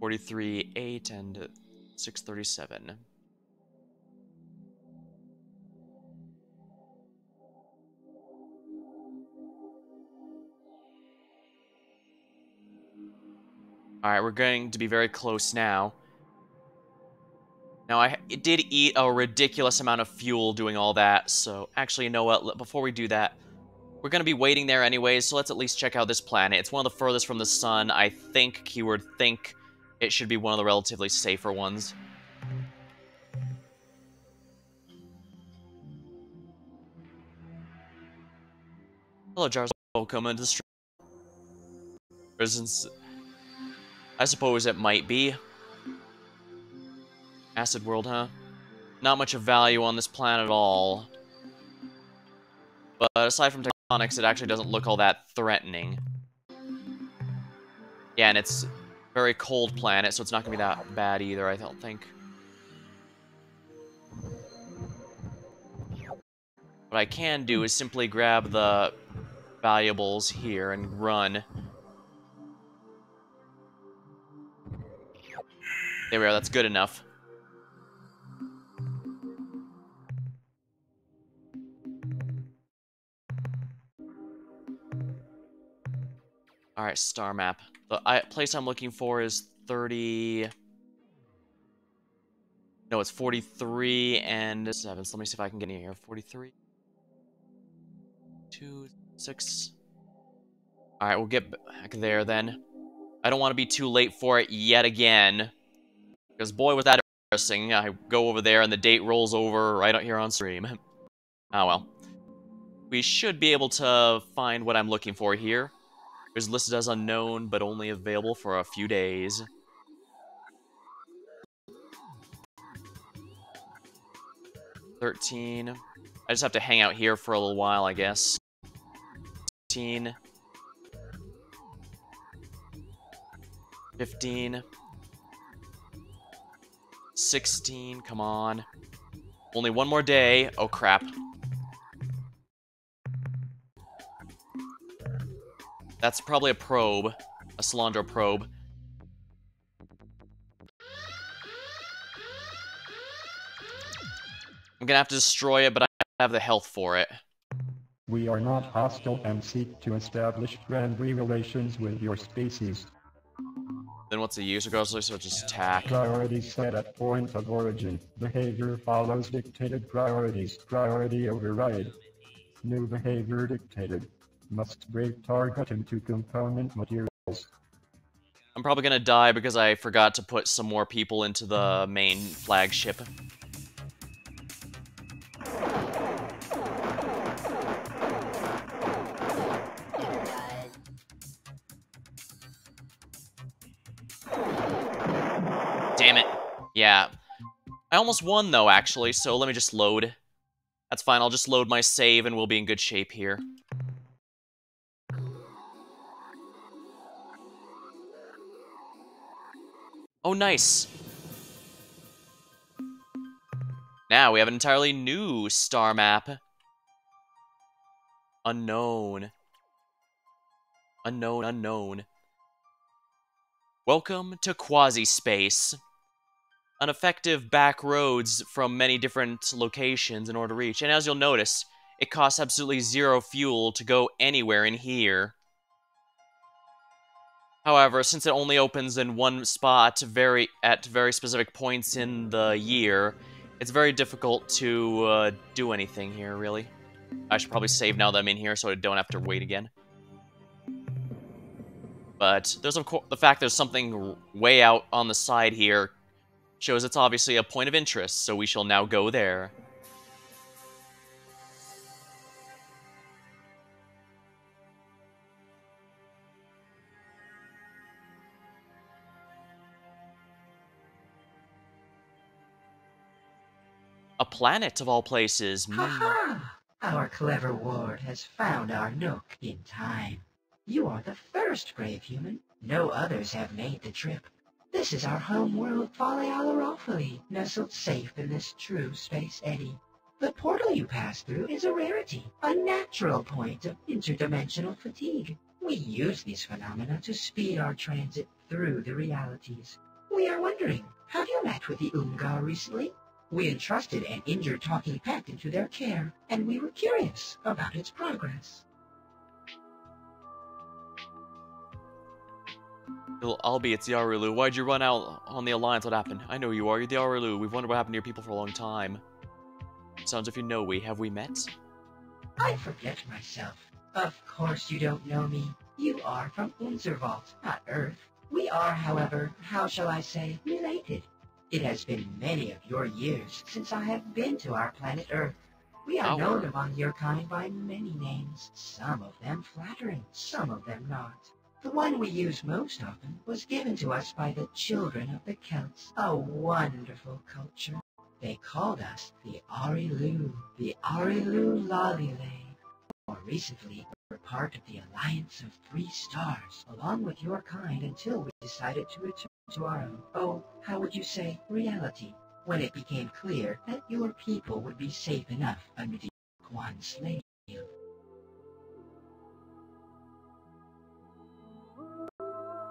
43, 8, and 637. Alright, we're going to be very close now. Now, it did eat a ridiculous amount of fuel doing all that, so... Actually, you know what? Before we do that, we're going to be waiting there anyways, so let's at least check out this planet. It's one of the furthest from the sun. I think, keyword think, it should be one of the relatively safer ones. Hello, Jars. Welcome into the stream. Prisons. I suppose it might be. Acid world, huh? Not much of value on this planet at all. But aside from tectonics, it actually doesn't look all that threatening. Yeah, and it's a very cold planet, so it's not gonna be that bad either, I don't think. What I can do is simply grab the valuables here and run. There we are, that's good enough. Alright, star map. The place I'm looking for is 30... No, it's 43 and 7. So let me see if I can get in here. 43. 2, 6. Alright, we'll get back there then. I don't want to be too late for it yet again. Because boy, was that embarrassing. I go over there and the date rolls over right out here on stream. Oh well. We should be able to find what I'm looking for here. It was listed as unknown, but only available for a few days. 13. I just have to hang out here for a little while, I guess. 15. 15. 16. Come on. Only one more day. Oh, crap. That's probably a probe. A Solandro probe. I'm gonna have to destroy it, but I have the health for it. We are not hostile and seek to establish friendly relations with your species. Then what's the use? Regardless, so just attack. Priorities set at point of origin. Behavior follows dictated priorities. Priority override. New behavior dictated. Must break target into component materials. I'm probably gonna die because I forgot to put some more people into the main flagship. Damn it. Yeah. I almost won, though, actually, so let me just load. That's fine, I'll just load my save and we'll be in good shape here. Oh, nice. Now we have an entirely new star map. Unknown. Unknown, unknown. Welcome to Quasi-Space. Ineffective back roads from many different locations in order to reach. And as you'll notice, it costs absolutely zero fuel to go anywhere in here. However, since it only opens in one spot at very specific points in the year, it's very difficult to do anything here, really. I should probably save now that I'm in here so I don't have to wait again. But there's of course the fact there's something way out on the side here shows it's obviously a point of interest, so we shall now go there. A planet, of all places. Ha-ha! Our clever ward has found our nook in time. You are the first brave human. No others have made the trip. This is our home world, Polyalerophily, nestled safe in this true space eddy. The portal you pass through is a rarity, a natural point of interdimensional fatigue. We use these phenomena to speed our transit through the realities. We are wondering, have you met with the Umgar recently? We entrusted an injured talking pet into their care, and we were curious about its progress. Albie, it's the Arulu. Why'd you run out on the Alliance? What happened? I know you are. You're the Arulu. We've wondered what happened to your people for a long time. Sounds if you know we. Have we met? I forget myself. Of course you don't know me. You are from Unzervault, not Earth. We are, however, how shall I say, related. It has been many of your years since I have been to our planet Earth. We are Our? known among your kind by many names, some of them flattering, some of them not. The one we use most often was given to us by the children of the Celts, a wonderful culture. They called us the Arilu Lalile. More recently, we were part of the Alliance of Three Stars, along with your kind until we decided to return to our own, how would you say, reality, when it became clear that your people would be safe enough under the Ur-Quan slave.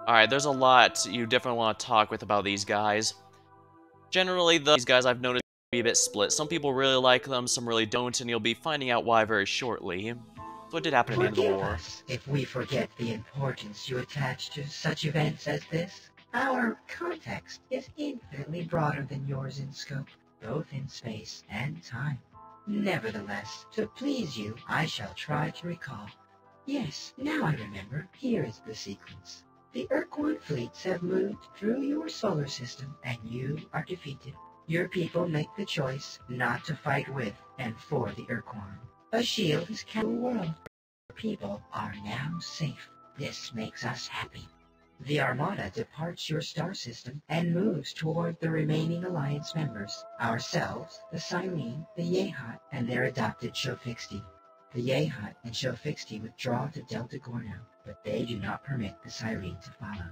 Alright, there's a lot you definitely want to talk with about these guys. Generally, these guys I've noticed be a bit split. Some people really like them, some really don't, and you'll be finding out why very shortly. So it did happen at the end of the Forgive war. us if we forget the importance you attach to such events as this. Our context is infinitely broader than yours in scope, both in space and time. Nevertheless, to please you, I shall try to recall. Yes, now I remember. Here is the sequence. The Ur-Quan fleets have moved through your solar system, and you are defeated. Your people make the choice not to fight with and for the Ur-Quan. A shield is kept in the world. Your people are now safe. This makes us happy. The Armada departs your star system and moves toward the remaining Alliance members, ourselves, the Cyrene, the Yehat, and their adopted Shofixti. The Yehat and Shofixti withdraw to Delta Gorno, but they do not permit the Cyrene to follow.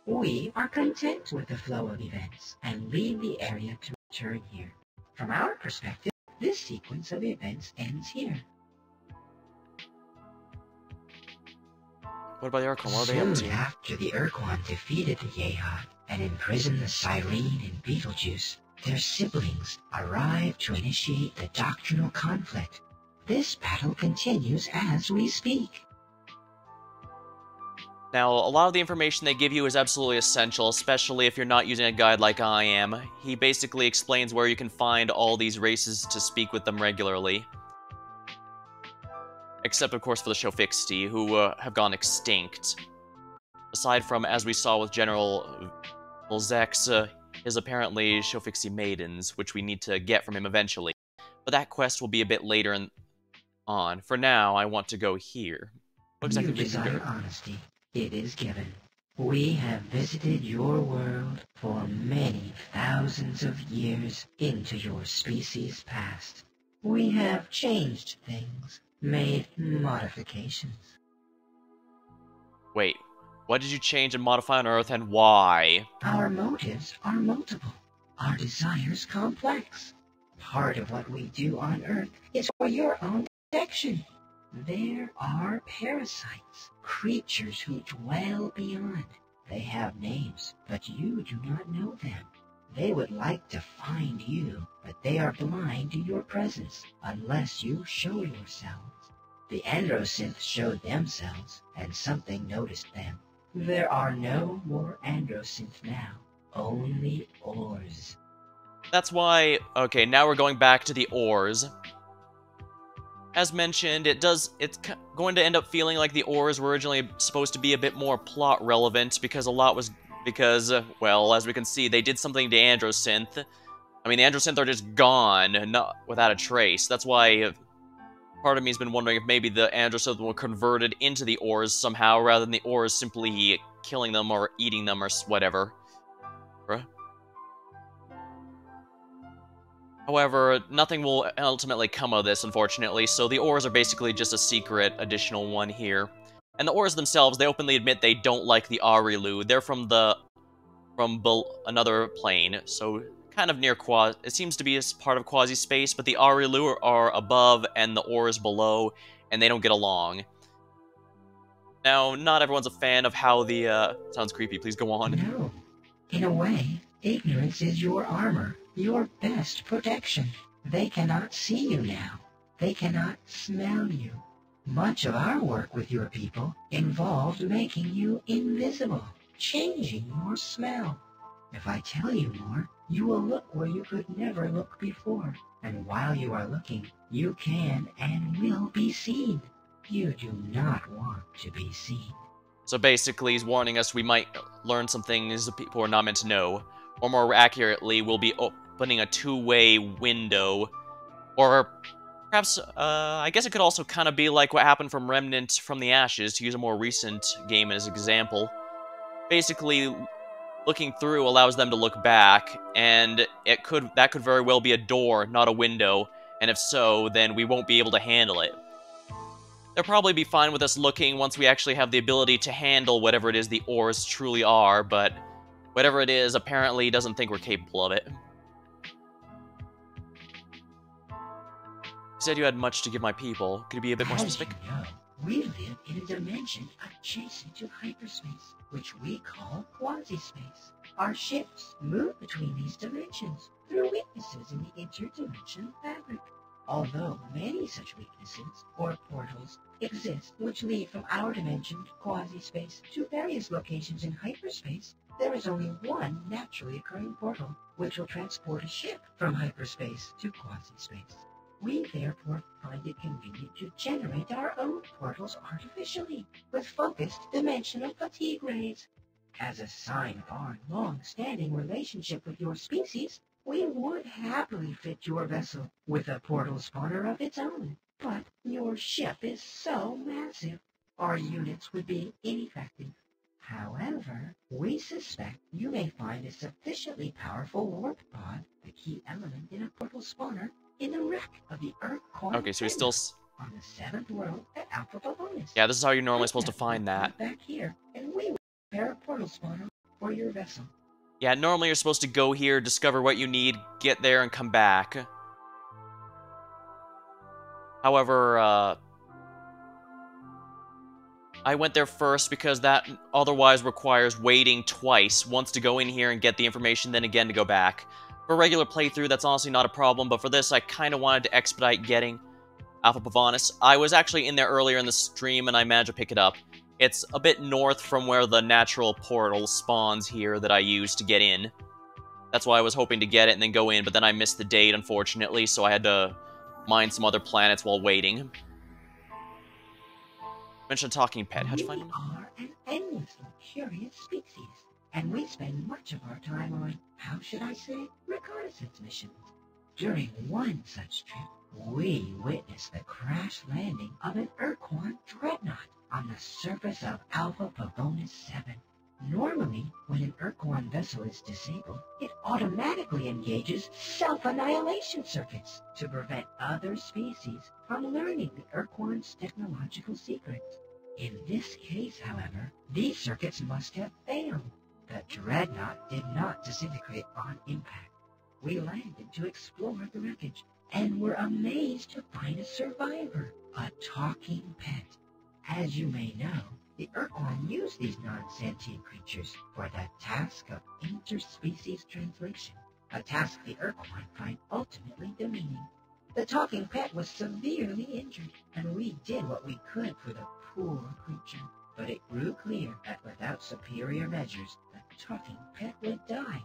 We are content with the flow of events and leave the area to return here. From our perspective, this sequence of events ends here. What about the Ur-Quan? What are they up Soon to? after the Ur-Quan defeated the Yehat and imprisoned the Cyrene and Beetlejuice, their siblings arrived to initiate the doctrinal conflict. This battle continues as we speak. Now, a lot of the information they give you is absolutely essential, especially if you're not using a guide like I am. He basically explains where you can find all these races to speak with them regularly. Except, of course, for the Shofixti, who have gone extinct. Aside from, as we saw with General Zex, his apparently Shofixti maidens, which we need to get from him eventually. But that quest will be a bit later on. For now, I want to go here. What exactly You do we can desire go? honesty. It is given. We have visited your world for many thousands of years into your species' past. We have changed things, made modifications. Wait, what did you change and modify on Earth, and why? Our motives are multiple, our desires complex. Part of what we do on Earth is for your own protection. There are parasites, creatures who dwell beyond. They have names, but you do not know them. They would like to find you, but they are blind to your presence unless you show yourselves. The Androsynths showed themselves, and something noticed them. There are no more Androsynths now, only ores. That's why... Okay, now we're going back to the ores. As mentioned, it's going to end up feeling like the ores were originally supposed to be a bit more plot relevant, because well, as we can see, they did something to Androsynth. I mean, the Androsynth are just gone, not without a trace. That's why part of me has been wondering if maybe the Androsynth were converted into the ores somehow, rather than the ores simply killing them or eating them or whatever. However, nothing will ultimately come of this, unfortunately, so the ores are basically just a secret additional one here. And the ores themselves, they openly admit they don't like the Arilu. They're from another plane, so kind of near it seems to be part of quasi-space, but the Arilu are above and the ores below, and they don't get along. Now, not everyone's a fan of how the, sounds creepy, please go on. No. In a way, ignorance is your armor, your best protection. They cannot see you now. They cannot smell you. Much of our work with your people involved making you invisible, changing your smell. If I tell you more, you will look where you could never look before. And while you are looking, you can and will be seen. You do not want to be seen. So basically, he's warning us we might learn some things that people are not meant to know. Or more accurately, we'll be opening a two-way window. Or Perhaps, I guess it could also kind of be like what happened from Remnant from the Ashes, to use a more recent game as an example. Basically, looking through allows them to look back, and that could very well be a door, not a window, and if so, then we won't be able to handle it. They'll probably be fine with us looking once we actually have the ability to handle whatever it is the ores truly are, but whatever it is apparently doesn't think we're capable of it. You said you had much to give my people. Could you be a bit more specific? As you know, we live in a dimension adjacent to hyperspace, which we call quasi-space. Our ships move between these dimensions through weaknesses in the interdimensional fabric. Although many such weaknesses, or portals, exist which lead from our dimension, quasi-space, to various locations in hyperspace, there is only one naturally occurring portal, which will transport a ship from hyperspace to quasi-space. We therefore find it convenient to generate our own portals artificially, with focused dimensional fatigue rays. As a sign of our long-standing relationship with your species, we would happily fit your vessel with a portal spawner of its own, but your ship is so massive, our units would be ineffective. However, we suspect you may find a sufficiently powerful warp pod, the key element in a portal spawner, in the wreck of the Ur-Quan Okay, so he's still... on the 7th world at Alpha Bonus. Yeah, this is how you're normally supposed to find that. Back here, and we will prepare a portal spawner for your vessel. Yeah, normally you're supposed to go here, discover what you need, get there, and come back. However, I went there first because that otherwise requires waiting twice, once to go in here and get the information, then again to go back. For a regular playthrough, that's honestly not a problem, but for this, I kind of wanted to expedite getting Alpha Pavonis. I was actually in there earlier in the stream, and I managed to pick it up. It's a bit north from where the natural portal spawns here that I used to get in. That's why I was hoping to get it and then go in, but then I missed the date, unfortunately, so I had to mine some other planets while waiting. Mention a talking pet. How'd you find him? We are an endlessly curious species, and we spend much of our time on, how should I say, reconnaissance missions. During one such trip, we witnessed the crash landing of an Ur-Quan dreadnought on the surface of Alpha Pavonis 7. Normally, when an Ur-Quan vessel is disabled, it automatically engages self-annihilation circuits to prevent other species from learning the Ur-Quan's technological secrets. In this case, however, these circuits must have failed. The dreadnought did not disintegrate on impact. We landed to explore the wreckage, and were amazed to find a survivor, a talking pet. As you may know, the Ur-Quan use these non-sentient creatures for the task of interspecies translation, a task the Ur-Quan find ultimately demeaning. The talking pet was severely injured, and we did what we could for the poor creature, but it grew clear that without superior measures, the talking pet would die.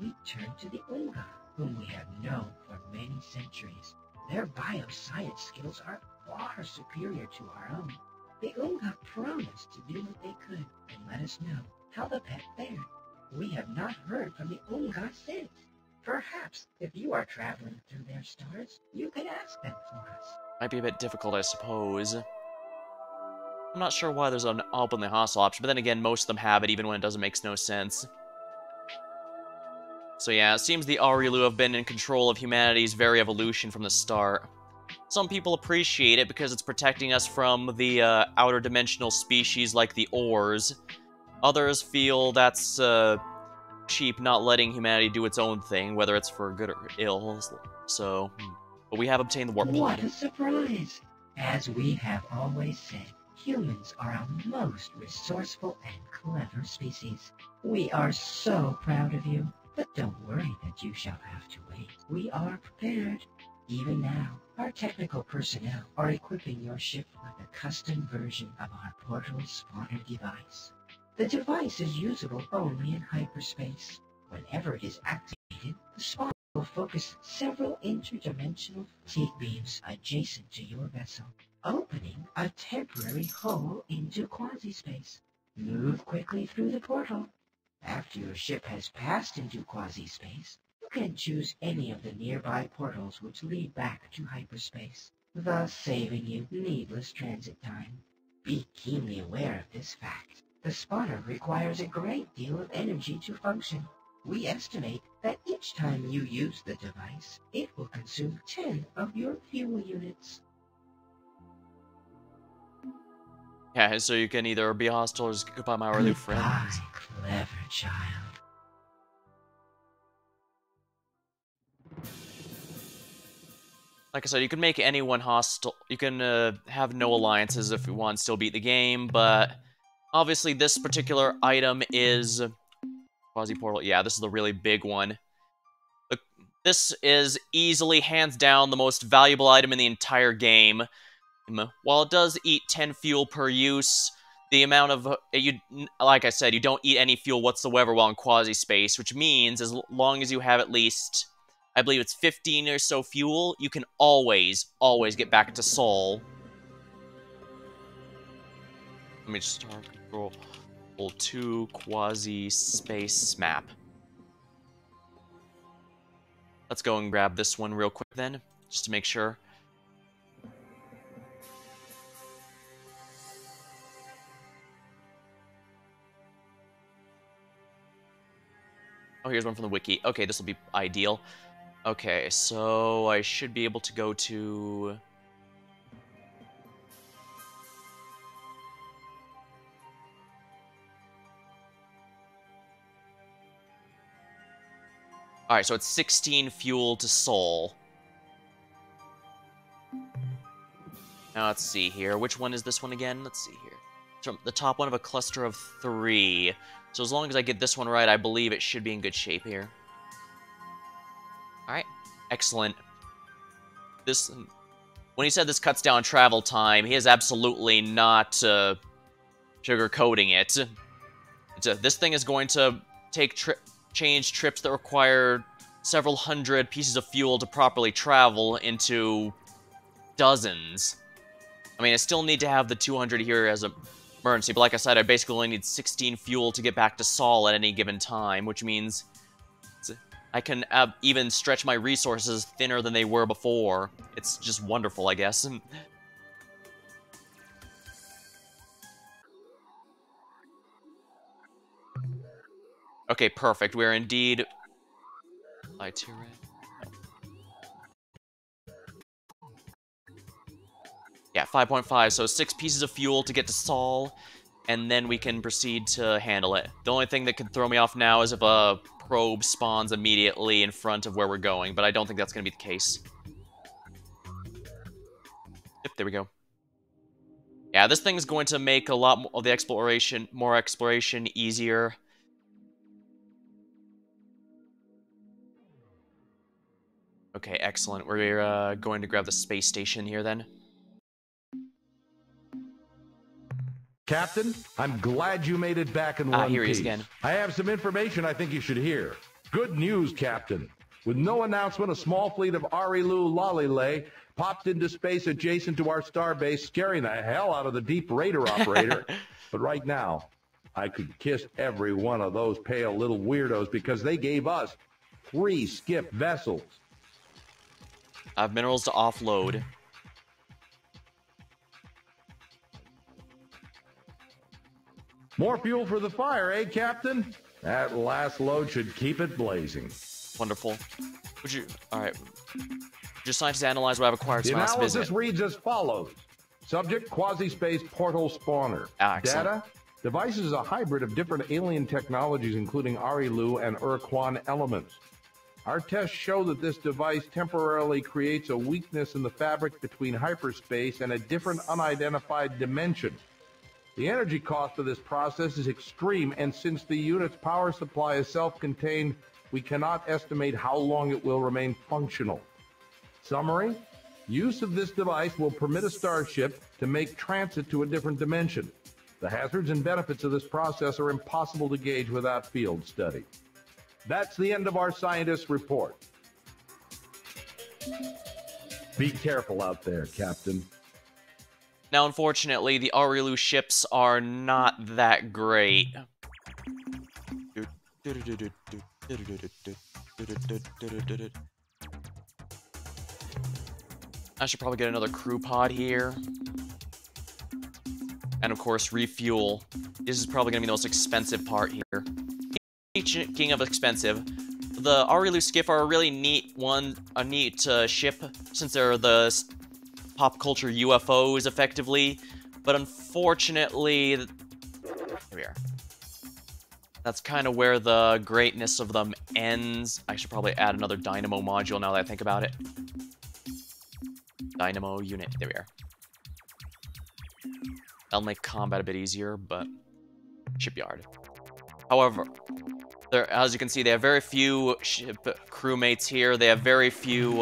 We turned to the Unga, whom we have known for many centuries. Their bioscience skills are far superior to our own. The Unga promised to do what they could and let us know how the pet fared. We have not heard from the Unga since. Perhaps, if you are traveling through their stars, you could ask them for us. Might be a bit difficult, I suppose. I'm not sure why there's an openly hostile option, but then again, most of them have it, even when it doesn't make no sense. So yeah, it seems the Arilu have been in control of humanity's very evolution from the start. Some people appreciate it because it's protecting us from the outer dimensional species like the ores. Others feel that's cheap, not letting humanity do its own thing, whether it's for good or ill. So, but we have obtained the warp What pod. a surprise! As we have always said, humans are a most resourceful and clever species. We are so proud of you, but don't worry that you shall have to wait. We are prepared. Even now, our technical personnel are equipping your ship with a custom version of our portal spawner device. The device is usable only in hyperspace. Whenever it is activated, the spawner will focus several interdimensional fatigue beams adjacent to your vessel, opening a temporary hole into quasi-space. Move quickly through the portal. After your ship has passed into quasi-space, you can choose any of the nearby portals which lead back to hyperspace. thus saving you needless transit time. Be keenly aware of this fact. The spotter requires a great deal of energy to function. We estimate that each time you use the device, it will consume 10 of your fuel units. Yeah, so you can either be hostile or just goodbye, my early friends. Clever child. Like I said, you can make anyone hostile. You can have no alliances if you want to still beat the game, but obviously this particular item is quasi-portal. Yeah, this is the really big one. This is easily, hands down, the most valuable item in the entire game. While it does eat 10 fuel per use, the amount of like I said, you don't eat any fuel whatsoever while in quasi-space, which means as long as you have at least, I believe it's 15 or so fuel, you can always get back to Sol. Let me just start control 2 quasi-space map. Let's go and grab this one real quick then, just to make sure. Oh, here's one from the wiki. Okay, this will be ideal. Okay, so I should be able to go to... Alright, so it's 16 fuel to Sol. Now let's see here. Which one is this one again? Let's see here. So the top one of a cluster of 3. So as long as I get this one right, I believe it should be in good shape here. Alright, excellent. When he said this cuts down travel time, he is absolutely not sugarcoating it. This thing is going to change trips that require several hundred pieces of fuel to properly travel into dozens. I mean, I still need to have the 200 here as an emergency, but like I said, I basically only need 16 fuel to get back to Sol at any given time, which means I can even stretch my resources thinner than they were before. It's just wonderful, I guess. Okay, perfect. We're indeed... Yeah, 5.5, so 6 pieces of fuel to get to Sol, and then we can proceed to handle it. The only thing that could throw me off now is if a probe spawns immediately in front of where we're going, but I don't think that's going to be the case. Yep, there we go. Yeah, this thing is going to make a lot of the exploration easier. Okay, excellent. We're going to grab the space station here then. Captain, I'm glad you made it back in one piece. Here he is again. I have some information I think you should hear. Good news, Captain. With no announcement, a small fleet of Arilu Lalile popped into space adjacent to our starbase, scaring the hell out of the deep raider operator. But right now, I could kiss every one of those pale little weirdos because they gave us 3 skip vessels. I have minerals to offload. More fuel for the fire, eh, Captain? That last load should keep it blazing. Wonderful. Alright. Just scientists analyze what I've acquired. The analysis reads as follows. Subject, quasi-space portal spawner. Data, device is a hybrid of different alien technologies, including Arilu and Ur-Quan elements. Our tests show that this device temporarily creates a weakness in the fabric between hyperspace and a different unidentified dimension. The energy cost of this process is extreme, and since the unit's power supply is self-contained, we cannot estimate how long it will remain functional. Summary: use of this device will permit a starship to make transit to a different dimension. The hazards and benefits of this process are impossible to gauge without field study. That's the end of our scientist's report. Be careful out there, Captain. Now, unfortunately, the Arilu ships are not that great. I should probably get another crew pod here. And of course, refuel. This is probably going to be the most expensive part here. Speaking of expensive, the Arilu Skiff are a really neat a neat ship, since they're the pop culture UFOs, effectively. But unfortunately, here we are. That's kind of where the greatness of them ends. I should probably add another dynamo module now that I think about it. Dynamo unit, there we are. That'll make combat a bit easier, but shipyard. However, as you can see, they have very few ship crewmates here. They have very few,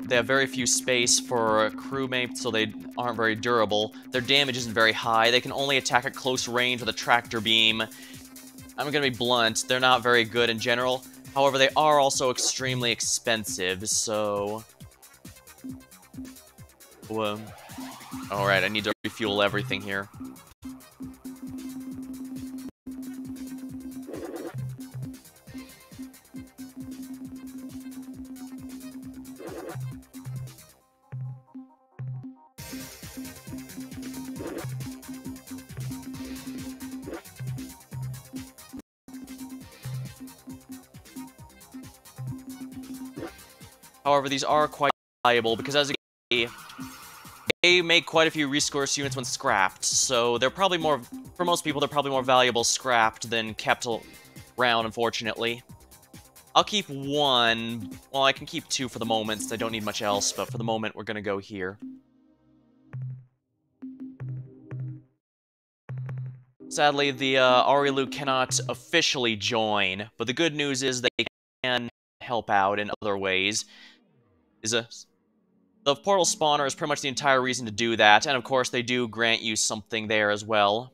they have very few space for crewmates, so they aren't very durable. Their damage isn't very high. They can only attack at close range with a tractor beam. I'm gonna be blunt, they're not very good in general. However, they are also extremely expensive, so... Alright, I need to refuel everything here. However, these are quite valuable because, as you can see, they make quite a few resource units when scrapped, so they're probably more, for most people, they're probably more valuable scrapped than kept around, unfortunately. I'll keep one, well, I can keep two for the moment, since I don't need much else, but for the moment, we're gonna go here. Sadly, the Arilu cannot officially join, but the good news is they can help out in other ways. The portal spawner is pretty much the entire reason to do that, and of course they do grant you something there as well.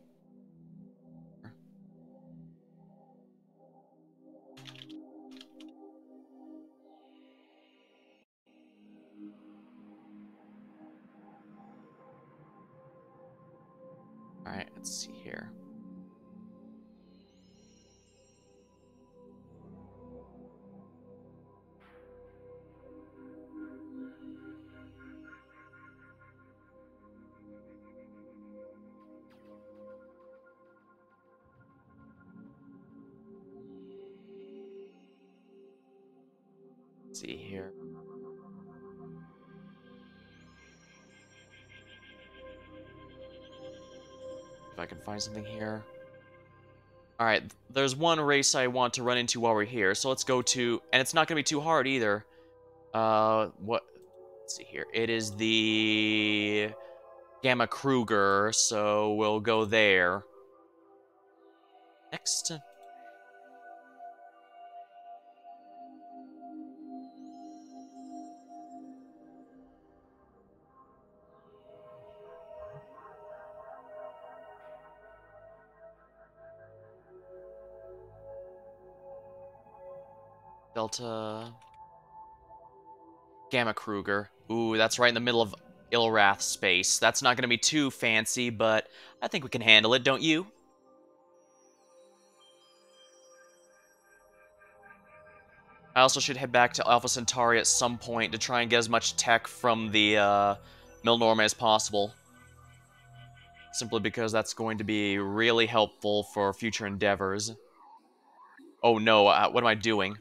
Alright, let's see here. See here. If I can find something here. Alright, there's one race I want to run into while we're here, so let's go to... And it's not going to be too hard either. Let's see here. It is the... Gamma Kruger, so we'll go there. Next. Delta... Gamma Kruger. Ooh, that's right in the middle of Ilrath space. That's not going to be too fancy, but I think we can handle it, don't you? I also should head back to Alpha Centauri at some point to try and get as much tech from the Milnorm as possible. Simply because that's going to be really helpful for future endeavors. Oh no, what am I doing?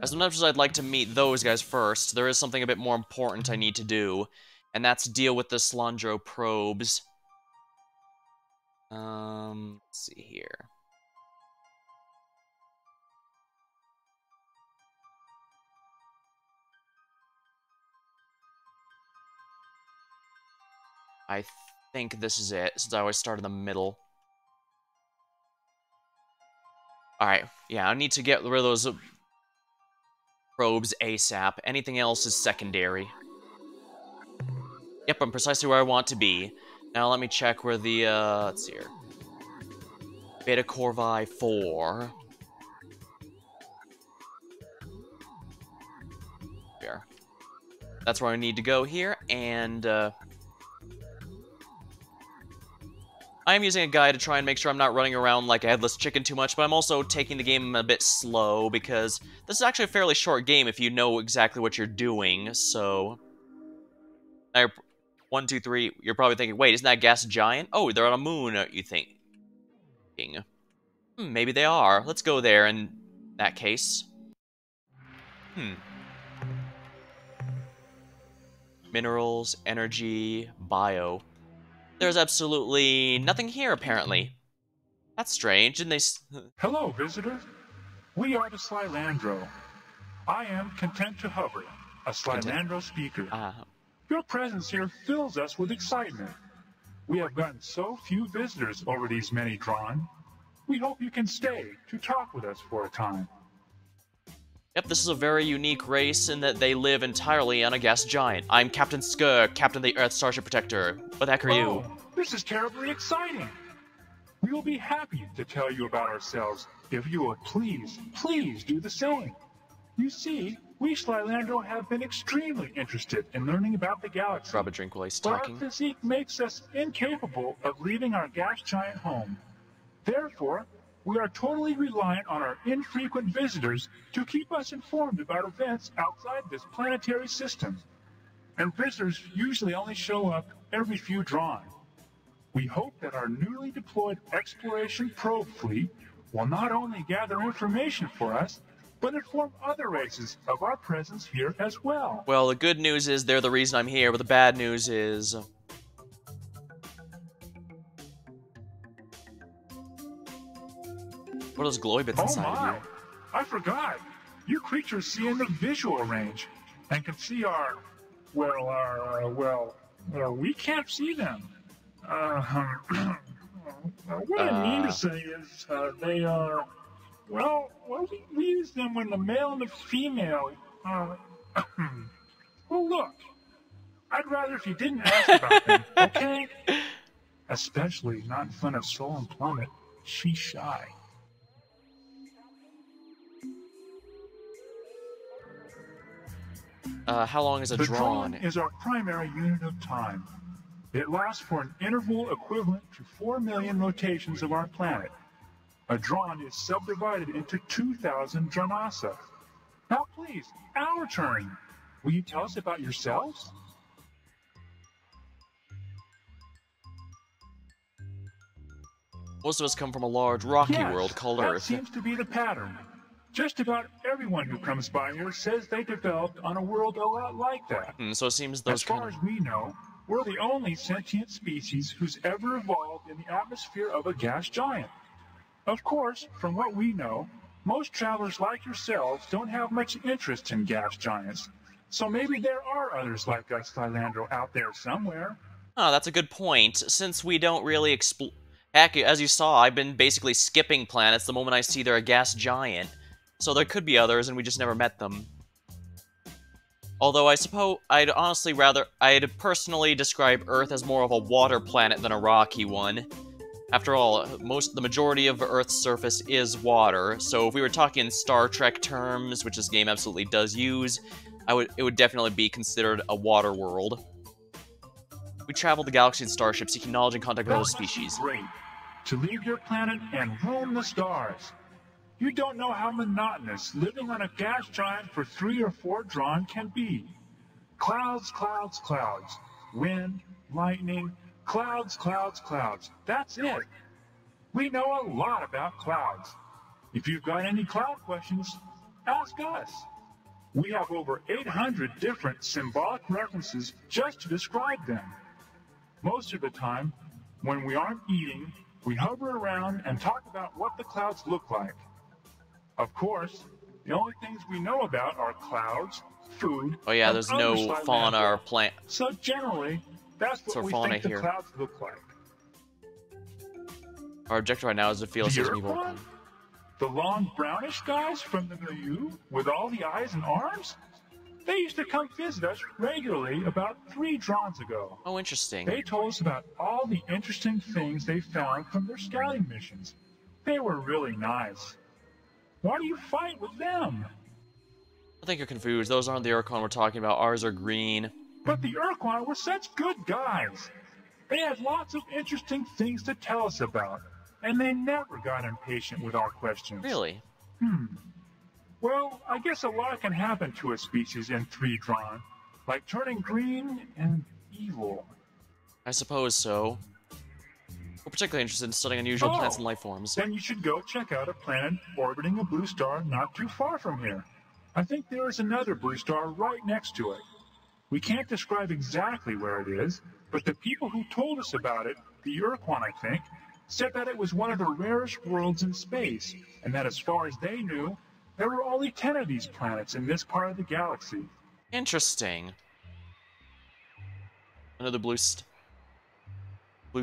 As much as I'd like to meet those guys first, there is something a bit more important I need to do, and that's deal with the Slandro probes. Let's see here. I think this is it, since I always start in the middle. Alright, yeah, I need to get rid of those probes ASAP. Anything else is secondary. Yep, I'm precisely where I want to be. Now let me check where the, let's see here. Beta Corvi 4. Here. That's where I need to go here, and, I'm using a guide to try and make sure I'm not running around like a headless chicken too much, but I'm also taking the game a bit slow, because this is actually a fairly short game if you know exactly what you're doing, so... 1, 2, 3, you're probably thinking, wait, isn't that gas giant? Oh, they're on a moon, you think. Maybe they are. Let's go there in that case. Minerals, energy, bio. There's absolutely nothing here, apparently. That's strange, and they... Hello, visitor. We are the Slylandro. I am content to hover, a Slylandro speaker. Your presence here fills us with excitement. We have gotten so few visitors over these many drawn. We hope you can stay to talk with us for a time. Yep, this is a very unique race in that they live entirely on a gas giant. I'm Captain Skur, Captain of the Earth Starship Protector. What the heck are you? This is terribly exciting. We will be happy to tell you about ourselves if you would please do the same. You see, we Slylandro have been extremely interested in learning about the galaxy. Grab a drink while he's but talking. Our physique makes us incapable of leaving our gas giant home. Therefore, we are totally reliant on our infrequent visitors to keep us informed about events outside this planetary system. And visitors usually only show up every few drawn. We hope that our newly deployed exploration probe fleet will not only gather information for us, but inform other races of our presence here as well. Well, the good news is they're the reason I'm here, but the bad news is... What are those glowy bits inside of you? I forgot. You creatures see in the visual range and can see our... well, we can't see them. What I mean to say is, they are... Well, we use them when the male and the female... Well, look. I'd rather if you didn't ask about them, okay? Especially not in front of Soul and Plummet. She's shy. How long is a drawn? The drawn is our primary unit of time. It lasts for an interval equivalent to 4 million rotations of our planet. A drawn is subdivided into 2,000 dranasa. Now please, our turn. Will you tell us about yourselves? Most of us come from a large rocky world called Earth. That seems to be the pattern. Just about everyone who comes by here says they developed on a world a lot like that. So it seems those as far as we know, we're the only sentient species who's ever evolved in the atmosphere of a gas giant. Of course, from what we know, most travelers like yourselves don't have much interest in gas giants. So maybe there are others like us, Slylandro, out there somewhere. Oh, that's a good point. Since we don't really explore... Heck, as you saw, I've been basically skipping planets the moment I see they're a gas giant. So there could be others, and we just never met them. Although I suppose I'd personally describe Earth as more of a water planet than a rocky one. After all, the majority of Earth's surface is water, so if we were talking in Star Trek terms, which this game absolutely does use, it would definitely be considered a water world. We travel the galaxy in starships, seeking knowledge and contact with other species. Great. To leave your planet and roam the stars. You don't know how monotonous living on a gas giant for 3 or 4 drawn can be. Clouds, clouds, clouds. Wind, lightning, clouds, clouds, clouds. That's it. We know a lot about clouds. If you've got any cloud questions, ask us. We have over 800 different symbolic references just to describe them. Most of the time, when we aren't eating, we hover around and talk about what the clouds look like. Of course, the only things we know about are clouds, food, oh yeah, there's no fauna or plant. So generally, that's what we think the clouds look like. Our objective right now is to feel such an evil. The long brownish guys from the milieu with all the eyes and arms? They used to come visit us regularly about 3 drawns ago. Oh, interesting. They told us about all the interesting things they found from their scouting missions. They were really nice. Why do you fight with them? I think you're confused. Those aren't the Ur-Quan we're talking about. Ours are green. But the Ur-Quan were such good guys. They had lots of interesting things to tell us about, and they never got impatient with our questions. Really? Well, I guess a lot can happen to a species in 3 drawn, like turning green and evil. I suppose so. We're particularly interested in studying unusual planets and life forms. Then you should go check out a planet orbiting a blue star not too far from here. I think there is another blue star right next to it. We can't describe exactly where it is, but the people who told us about it, the Ur-Quan I think, said that it was one of the rarest worlds in space, and that as far as they knew, there were only 10 of these planets in this part of the galaxy. Interesting. Another blue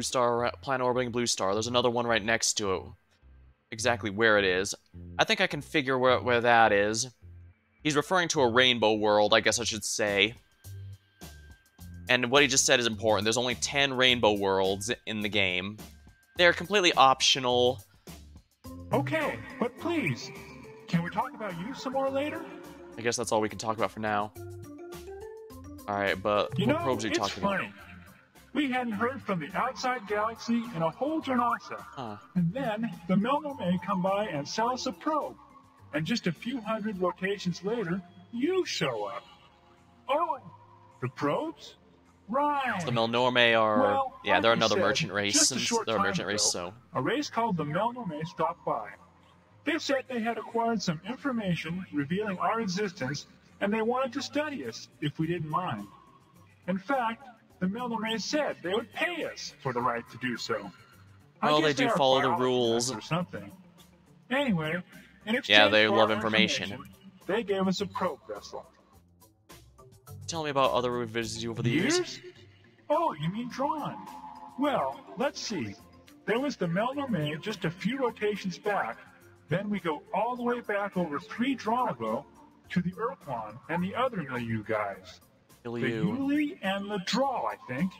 star, planet orbiting blue star. There's another one right next to it. Exactly where it is. I think I can figure where that is. He's referring to a rainbow world, I guess I should say. And what he just said is important. There's only 10 rainbow worlds in the game. They're completely optional. Okay, but please, can we talk about you some more later? I guess that's all we can talk about for now. Alright, but what probes are you talking about? We hadn't heard from the outside galaxy in a whole Janasa. And then the Melno may come by and sell us a probe. And just a few hundred locations later, you show up. Oh, the probes? Right. The Melnorme are... Well, yeah, like they're we another said, merchant race, just a since short they're a time merchant race, ago, so... A race called the Melnorme stopped by. They said they had acquired some information revealing our existence, and they wanted to study us, if we didn't mind. In fact, the Melnorme said they would pay us for the right to do so. Well, they do follow the rules. Or something. Anyway, in exchange yeah, they for love our information. They gave us a probe vessel. Tell me about other visits over the years. Oh, you mean drawn. Well, let's see. There was the Melnorme just a few rotations back. Then we go all the way back over 3 drawn ago to the Ur-Quan and the other Milieu guys. Milieu. The Yuli and the Draw, I think.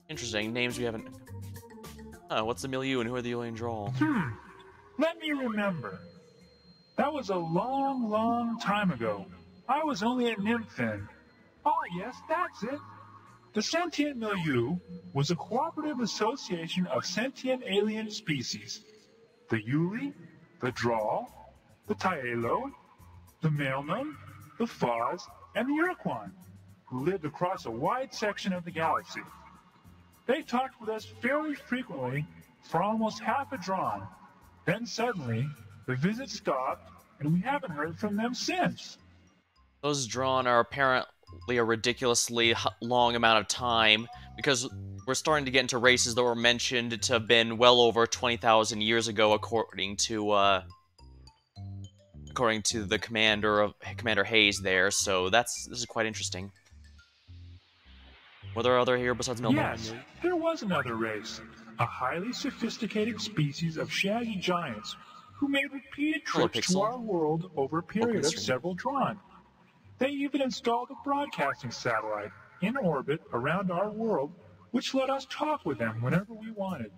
Interesting. Names we haven't... what's the Milieu and who are the Yuli and Draw? Let me remember. That was a long, long time ago. I was only a nymph then. Oh, yes, that's it. The Sentient Milieu was a cooperative association of sentient alien species. The Yuli, the Draw, the Taelo, the Melnon, the Faz, and the Ur-Quan, who lived across a wide section of the galaxy. They talked with us fairly frequently for almost half a drawn. Then suddenly, the visit stopped, and we haven't heard from them since. Those drawn are apparently a ridiculously long amount of time, because we're starting to get into races that were mentioned to have been well over 20,000 years ago, according to the Commander Hayes there. So this is quite interesting. Were there other here besides Melbourne? Yes, there was another race, a highly sophisticated species of shaggy giants who made repeated trips to our world over a period of several drawn. They even installed a broadcasting satellite in orbit around our world, which let us talk with them whenever we wanted.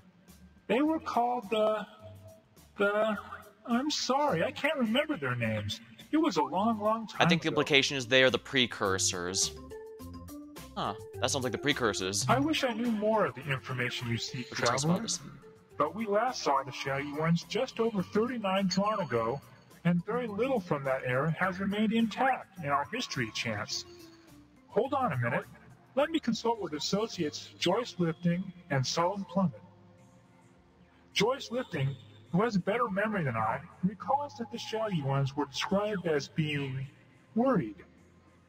They were called I'm sorry, I can't remember their names. It was a long, long time I think the ago. implication is they are the precursors. Huh, that sounds like the precursors. I wish I knew more of the information you seek, Traveler. But we last saw the shaggy ones just over 39 drawn ago, and very little from that era has remained intact in our history chants. Hold on a minute. Let me consult with Associates Joyce Lifting and Solid Plummet. Joyce Lifting, who has a better memory than I, recalls that the shaggy ones were described as being worried.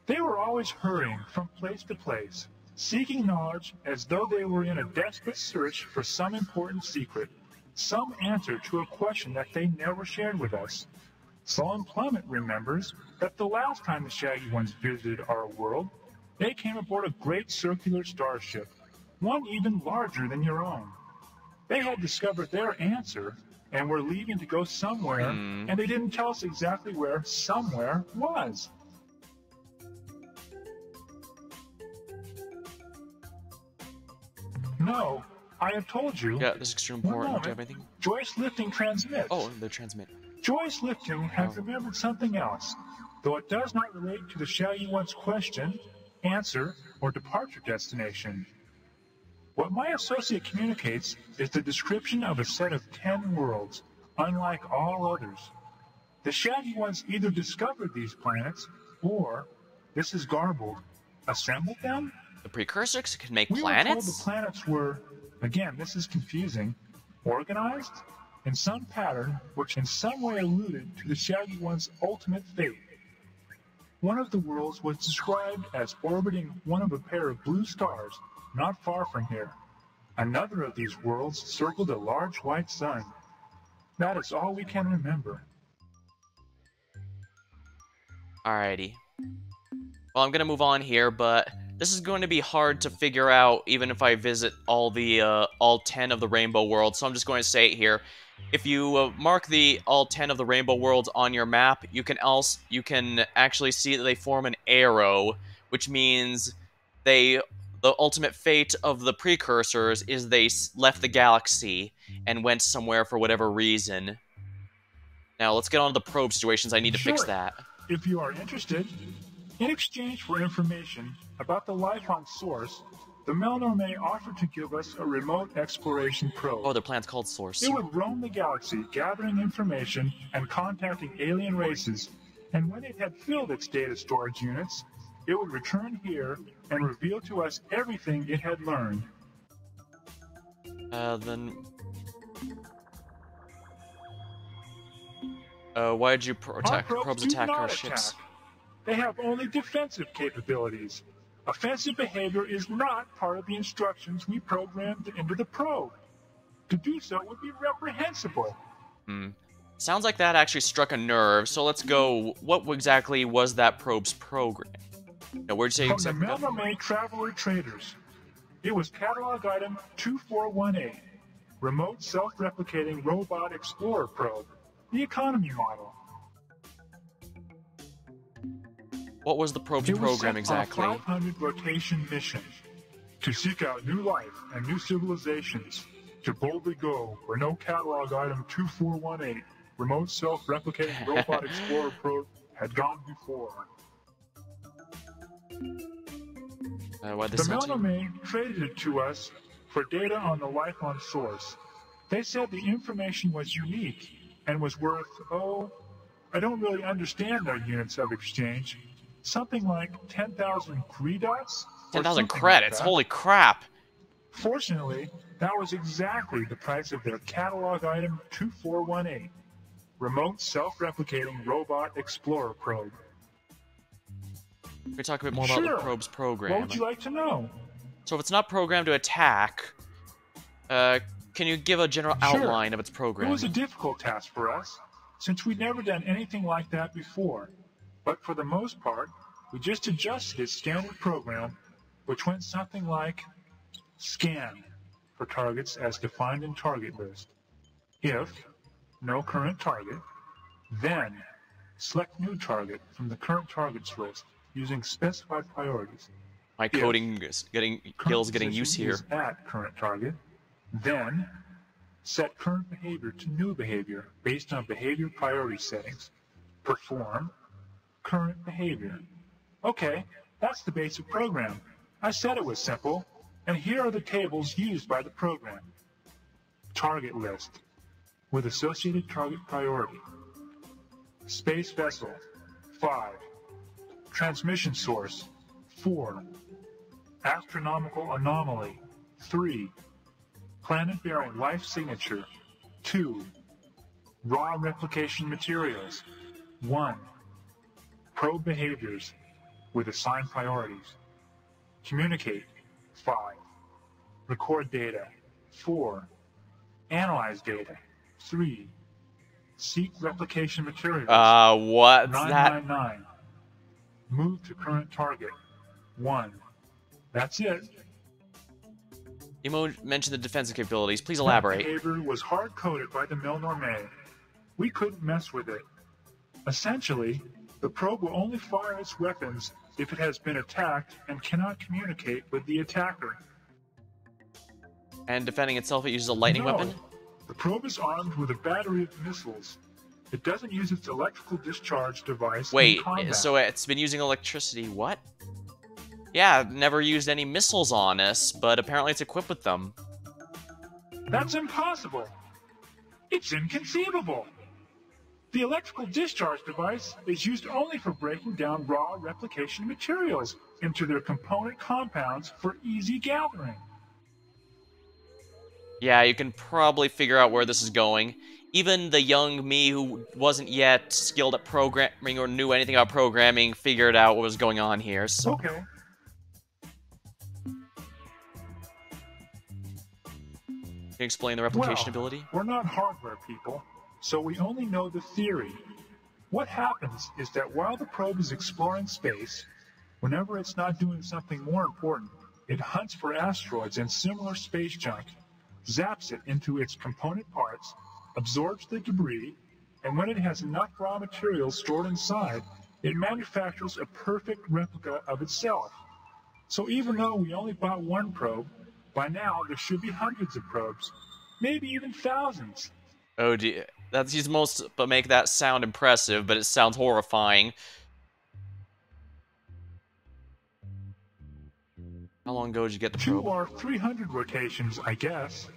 They were always hurrying from place to place, seeking knowledge as though they were in a desperate search for some important secret, some answer to a question that they never shared with us. Solon Plummet remembers that the last time the shaggy ones visited our world, they came aboard a great circular starship, one even larger than your own. They had discovered their answer and were leaving to go somewhere, and they didn't tell us exactly where somewhere was. No, I have told you. Yeah, this is extremely important. Do you have anything? Joyce Lifting transmits. Oh, they transmit. Joyce Lifting has remembered something else, though it does not relate to the shaggy one's question, answer, or departure destination. What my associate communicates is the description of a set of 10 worlds, unlike all others. The Shaggy ones either discovered these planets, or, this is garbled, assembled them? The precursors can make We planets? were told the planets were, again, this is confusing, organized in some pattern which in some way alluded to the Shaggy one's ultimate fate. One of the worlds was described as orbiting one of a pair of blue stars not far from here. Another of these worlds circled a large white sun. That is all we can remember. Alrighty. Well, I'm gonna move on here, but this is going to be hard to figure out even if I visit all 10 of the Rainbow Worlds, so I'm just going to say it here. If you mark all 10 of the Rainbow Worlds on your map, you can actually see that they form an arrow, which means the ultimate fate of the precursors is they left the galaxy and went somewhere for whatever reason. Now, let's get on to the probe situations. I need to fix that. If you are interested, in exchange for information about the life on Source, the Melnorme offered to give us a remote exploration probe. Oh, their plan's called Source. It would roam the galaxy, gathering information and contacting alien races, and when it had filled its data storage units, it would return here and reveal to us everything it had learned. Why did you probes attack our ships? They have only defensive capabilities. Offensive behavior is not part of the instructions we programmed into the probe. To do so would be reprehensible. Sounds like that actually struck a nerve, so let's go. What exactly was that probe's program? Now, where'd you say From the Melnorme Traveler Traders. It was catalog item 2418, Remote Self-Replicating Robot Explorer Probe, the economy model. What was the probe's program exactly? It was sent on a 500 rotation mission to seek out new life and new civilizations, to boldly go where no catalog item 2418, Remote Self-Replicating Robot Explorer Probe, had gone before. The Melnorme traded it to us for data on the life on Source. They said the information was unique and was worth, I don't really understand their units of exchange. Something like 10,000 Greedots? 10,000 credits, holy crap! Fortunately, that was exactly the price of their catalog item 2418, Remote Self-Replicating Robot Explorer Probe. Can we talk a bit more about the probe's program? What would you like to know? So if it's not programmed to attack, can you give a general outline of its program? It was a difficult task for us, since we'd never done anything like that before. But for the most part, we just adjusted its standard program, which went something like scan for targets as defined in target list. If no current target, then select new target from the current targets list using specified priorities. My coding skills getting used here. Is at current target, then set current behavior to new behavior based on behavior priority settings. Perform current behavior. Okay, that's the basic program. I said it was simple, and here are the tables used by the program. Target list with associated target priority. Space vessel 5. Transmission source 4. Astronomical anomaly 3. Planet-bearing life signature 2. Raw replication materials 1. Probe behaviors with assigned priorities. Communicate 5. Record data 4. Analyze data 3. Seek replication materials. What's 999. Move to current target 1. That's it. You mentioned the defensive capabilities. Please elaborate. That behavior was hard-coded by the Melnorme. We couldn't mess with it. Essentially, the probe will only fire its weapons if it has been attacked and cannot communicate with the attacker. And defending itself, it uses a lightning weapon? The probe is armed with a battery of missiles. It doesn't use its electrical discharge device in combat. So it's been using electricity, what? Yeah, never used any missiles on us, but apparently it's equipped with them. That's impossible. It's inconceivable. The electrical discharge device is used only for breaking down raw replication materials into their component compounds for easy gathering. Yeah, you can probably figure out where this is going. Even the young me who wasn't yet skilled at programming or knew anything about programming figured out what was going on here, so... Okay. Can you explain the replication ability? We're not hardware people, so we only know the theory. What happens is that while the probe is exploring space, whenever it's not doing something more important, it hunts for asteroids and similar space junk, zaps it into its component parts, absorbs the debris, and when it has enough raw materials stored inside, it manufactures a perfect replica of itself. So even though we only bought one probe, by now there should be hundreds of probes, maybe even thousands. Oh dear. That's he's most but make that sound impressive, but it sounds horrifying. How long ago did you get the probe? 2 or 300 rotations, I guess.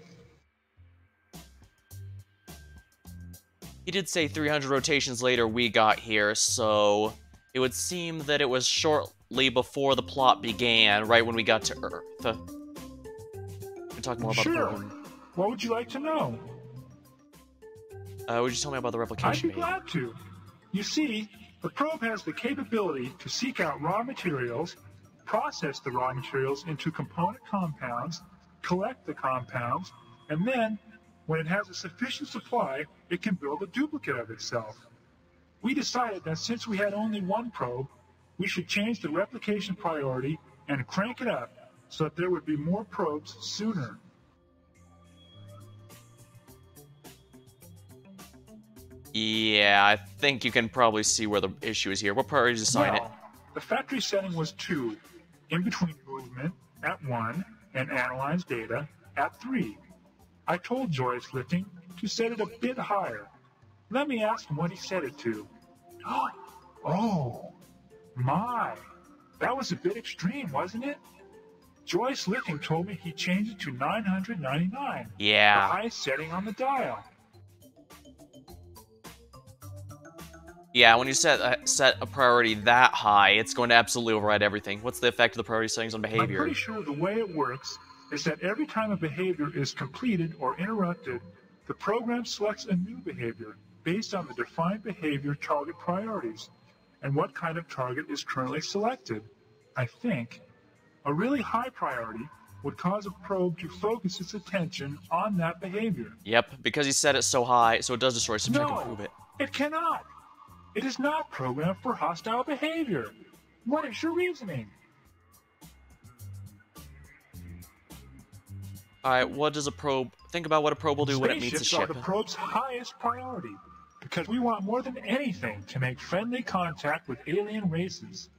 He did say 300 rotations later we got here, so it would seem that it was shortly before the plot began, right when we got to Earth. We can talk more about the program. What would you like to know? Would you tell me about the replication? I'd be glad to. You see, the probe has the capability to seek out raw materials, process the raw materials into component compounds, collect the compounds, and then, when it has a sufficient supply, it can build a duplicate of itself. We decided that since we had only one probe, we should change the replication priority and crank it up so that there would be more probes sooner. Yeah, I think you can probably see where the issue is here. What priority to assign it? The factory setting was 2, in between movement at 1, and analyze data at 3. I told Joyce Lifting to set it a bit higher. Let me ask him what he set it to. Oh, my. That was a bit extreme, wasn't it? Joyce Lifting told me he changed it to 999. Yeah. The highest setting on the dial. Yeah, when you set a priority that high, it's going to absolutely override everything. What's the effect of the priority settings on behavior? I'm pretty sure the way it works is that every time a behavior is completed or interrupted, the program selects a new behavior based on the defined behavior target priorities and what kind of target is currently selected. I think a really high priority would cause a probe to focus its attention on that behavior. Yep, because he set it so high, so it does destroy subject and prove it. It cannot. It is not programmed for hostile behavior. What is your reasoning? Alright, what does a probe... Think about what a probe will do when it meets a ship. Spaceships are the probe's highest priority, because we want more than anything to make friendly contact with alien races.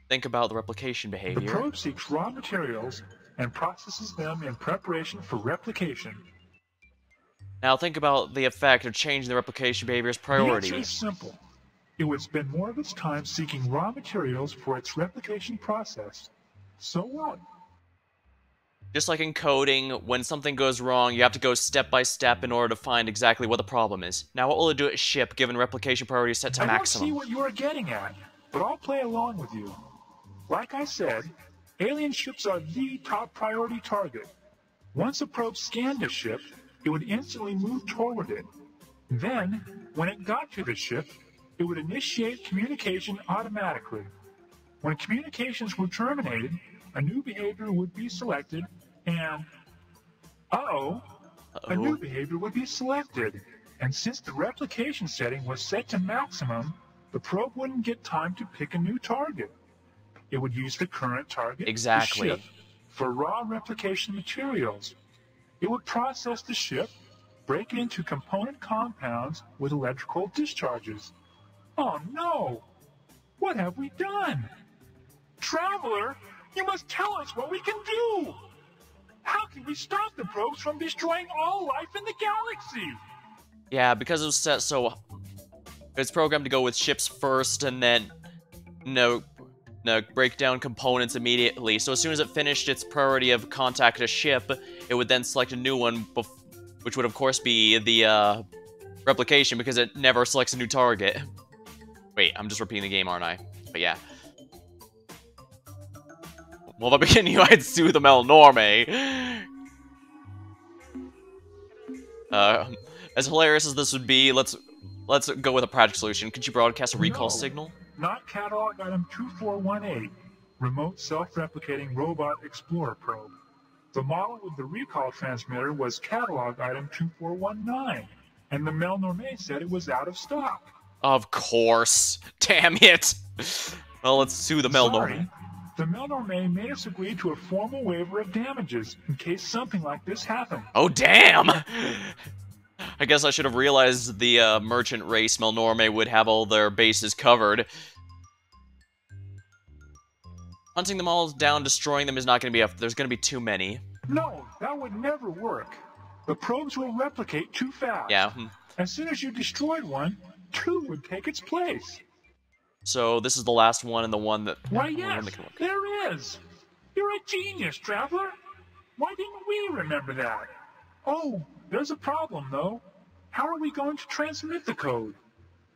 Think about the replication behavior. The probe seeks raw materials and processes them in preparation for replication. Now think about the effect of changing the replication behavior's priority. The answer is simple. It would spend more of its time seeking raw materials for its replication process. So what? Just like in coding, when something goes wrong, you have to go step by step in order to find exactly what the problem is. Now what will it do at ship, given replication priority set to maximum? I don't see what you are getting at, but I'll play along with you. Like I said, alien ships are the top priority target. Once a probe scanned a ship, it would instantly move toward it. Then, when it got to the ship, it would initiate communication automatically. When communications were terminated, a new behavior would be selected, and... a new behavior would be selected. And since the replication setting was set to maximum, the probe wouldn't get time to pick a new target. It would use the current target, exactly, the ship, for raw replication materials. It would process the ship, break it into component compounds with electrical discharges. Oh no! What have we done? Traveler, you must tell us what we can do! How can we stop the probes from destroying all life in the galaxy? Yeah, because it was set so... It's programmed to go with ships first, and then... No... break down components immediately. So as soon as it finished its priority of contact a ship, it would then select a new one, which would of course be the replication, because it never selects a new target. Wait, I'm just repeating the game, aren't I? But yeah. Well, at the beginning, I'd sue the Melnorme. As hilarious as this would be, let's go with a practical solution. Could you broadcast a recall signal? Not catalog item 2418, remote self-replicating robot explorer probe. The model with the recall transmitter was catalog item 2419, and the Melnorme said it was out of stock. Of course. Damn it. Well, let's sue the Melnorme. Sorry, the Melnorme made us agree to a formal waiver of damages in case something like this happened. Oh, damn! I guess I should have realized the merchant race Melnorme would have all their bases covered. Hunting them all down, destroying them is not going to be enough. There's going to be too many. No, that would never work. The probes will replicate too fast. Yeah. As soon as you destroyed one, two would take its place. So this is the last one and the one that... Why, yes, there is. You're a genius, Traveler. Why didn't we remember that? Oh, there's a problem, though. How are we going to transmit the code?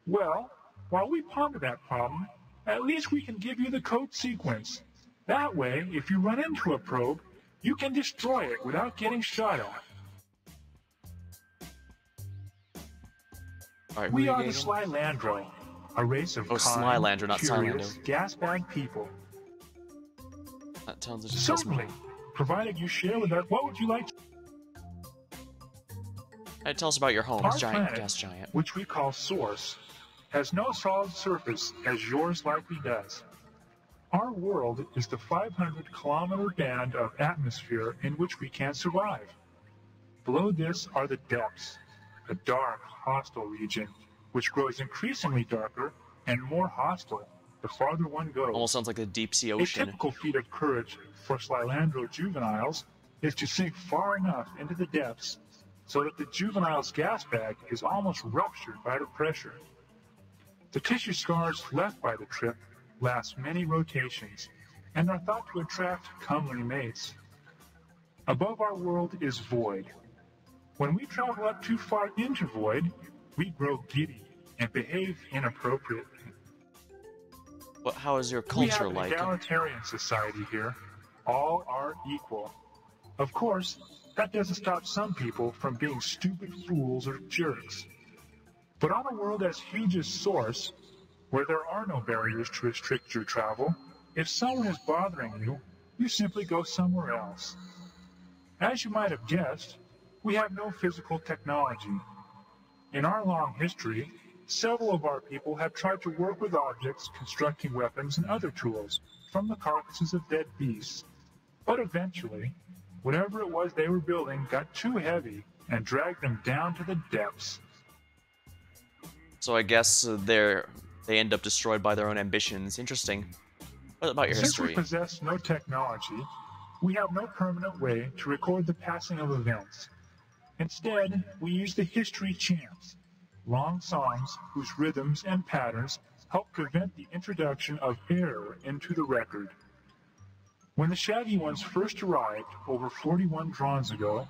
Well, while we ponder that problem, at least we can give you the code sequence. That way, if you run into a probe, you can destroy it without getting shot at. Right, we are the Slylandro, a race of Slylandro, not curious, Slylandro. gas-bag people. That sounds just Certainly, provided you share with us. What would you like to... Tell us about your home, Our giant planet, gas giant. which we call Source, has no solid surface as yours likely does. Our world is the 500-kilometer band of atmosphere in which we can survive. Below this are the depths, a dark, hostile region, which grows increasingly darker and more hostile the farther one goes. Almost sounds like a deep sea A ocean. typical feat of courage for Slylandro juveniles is to sink far enough into the depths so that the juvenile's gas bag is almost ruptured by the pressure. The tissue scars left by the trip last many rotations and are thought to attract comely mates. Above our world is void. When we travel up too far into void, we grow giddy and behave inappropriately. But how is your culture We have like? an egalitarian society here. All are equal. Of course, that doesn't stop some people from being stupid fools or jerks. But on a world as huge as Source, where there are no barriers to restrict your travel, if someone is bothering you, you simply go somewhere else. As you might have guessed, we have no physical technology. In our long history, several of our people have tried to work with objects, constructing weapons and other tools from the carcasses of dead beasts. But eventually, whatever it was they were building got too heavy and dragged them down to the depths. So I guess they end up destroyed by their own ambitions. Interesting. What about your Since we history? possess no technology, we have no permanent way to record the passing of events. Instead, we use the history chants, long songs whose rhythms and patterns help prevent the introduction of error into the record. When the Shaggy Ones first arrived over 41 drons ago,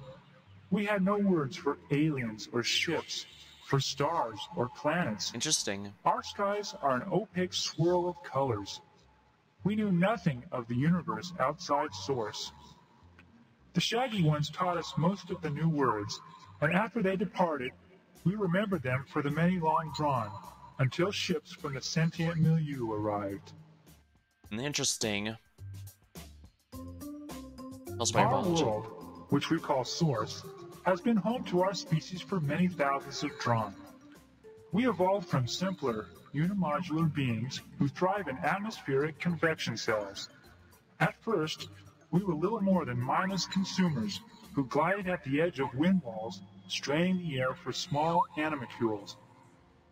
we had no words for aliens or ships, for stars or planets. Interesting. Our skies are an opaque swirl of colors. We knew nothing of the universe outside Source. The Shaggy Ones taught us most of the new words, and after they departed, we remembered them for the many long drawn, until ships from the sentient milieu arrived. Interesting. Tell us about your Our biology. world, which we call Source, has been home to our species for many thousands of drawn. We evolved from simpler, unimodular beings who thrive in atmospheric convection cells. At first, we were little more than mindless consumers who glided at the edge of wind walls, straining the air for small animalcules.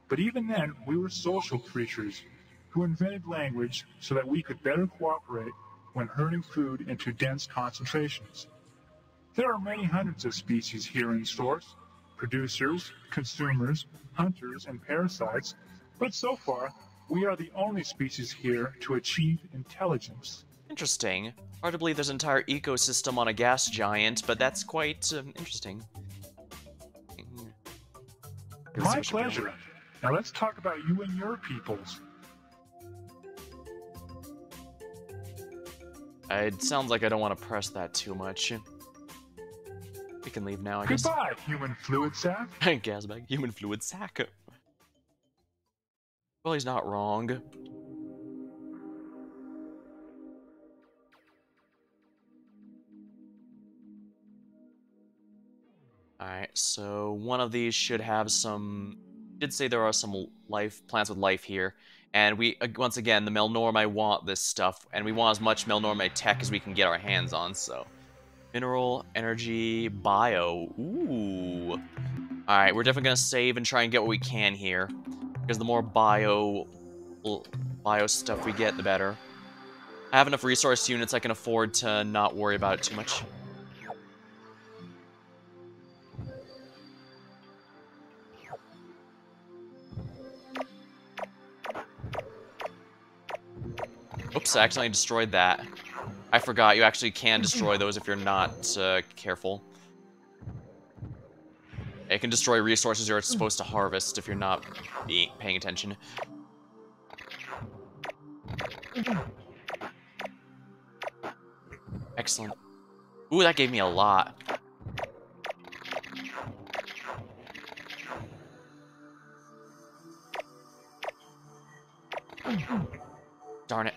But even then, we were social creatures who invented language so that we could better cooperate when herding food into dense concentrations. There are many hundreds of species here in Source, producers, consumers, hunters, and parasites, but so far, We are the only species here to achieve intelligence. Interesting. Hard to believe there's an entire ecosystem on a gas giant, but that's quite interesting. My pleasure. Now let's talk about you and your peoples. It sounds like I don't want to press that too much. We can leave now, I guess. Goodbye, human fluid sac. Gas bag, human fluid sack. Well, he's not wrong. Alright, so one of these should have some... did say there are some plants with life here. And we, once again, the Melnorme want this stuff, and we want as much Melnorme tech as we can get our hands on, so... Mineral, energy, bio. Ooh. Alright, we're definitely gonna save and try and get what we can here. Because the more bio stuff we get, the better. I have enough resource units I can afford to not worry about it too much. Oops, I accidentally destroyed that. I forgot, you actually can destroy those if you're not careful. It can destroy resources you're supposed to harvest if you're not paying attention. Excellent. Ooh, that gave me a lot. Darn it.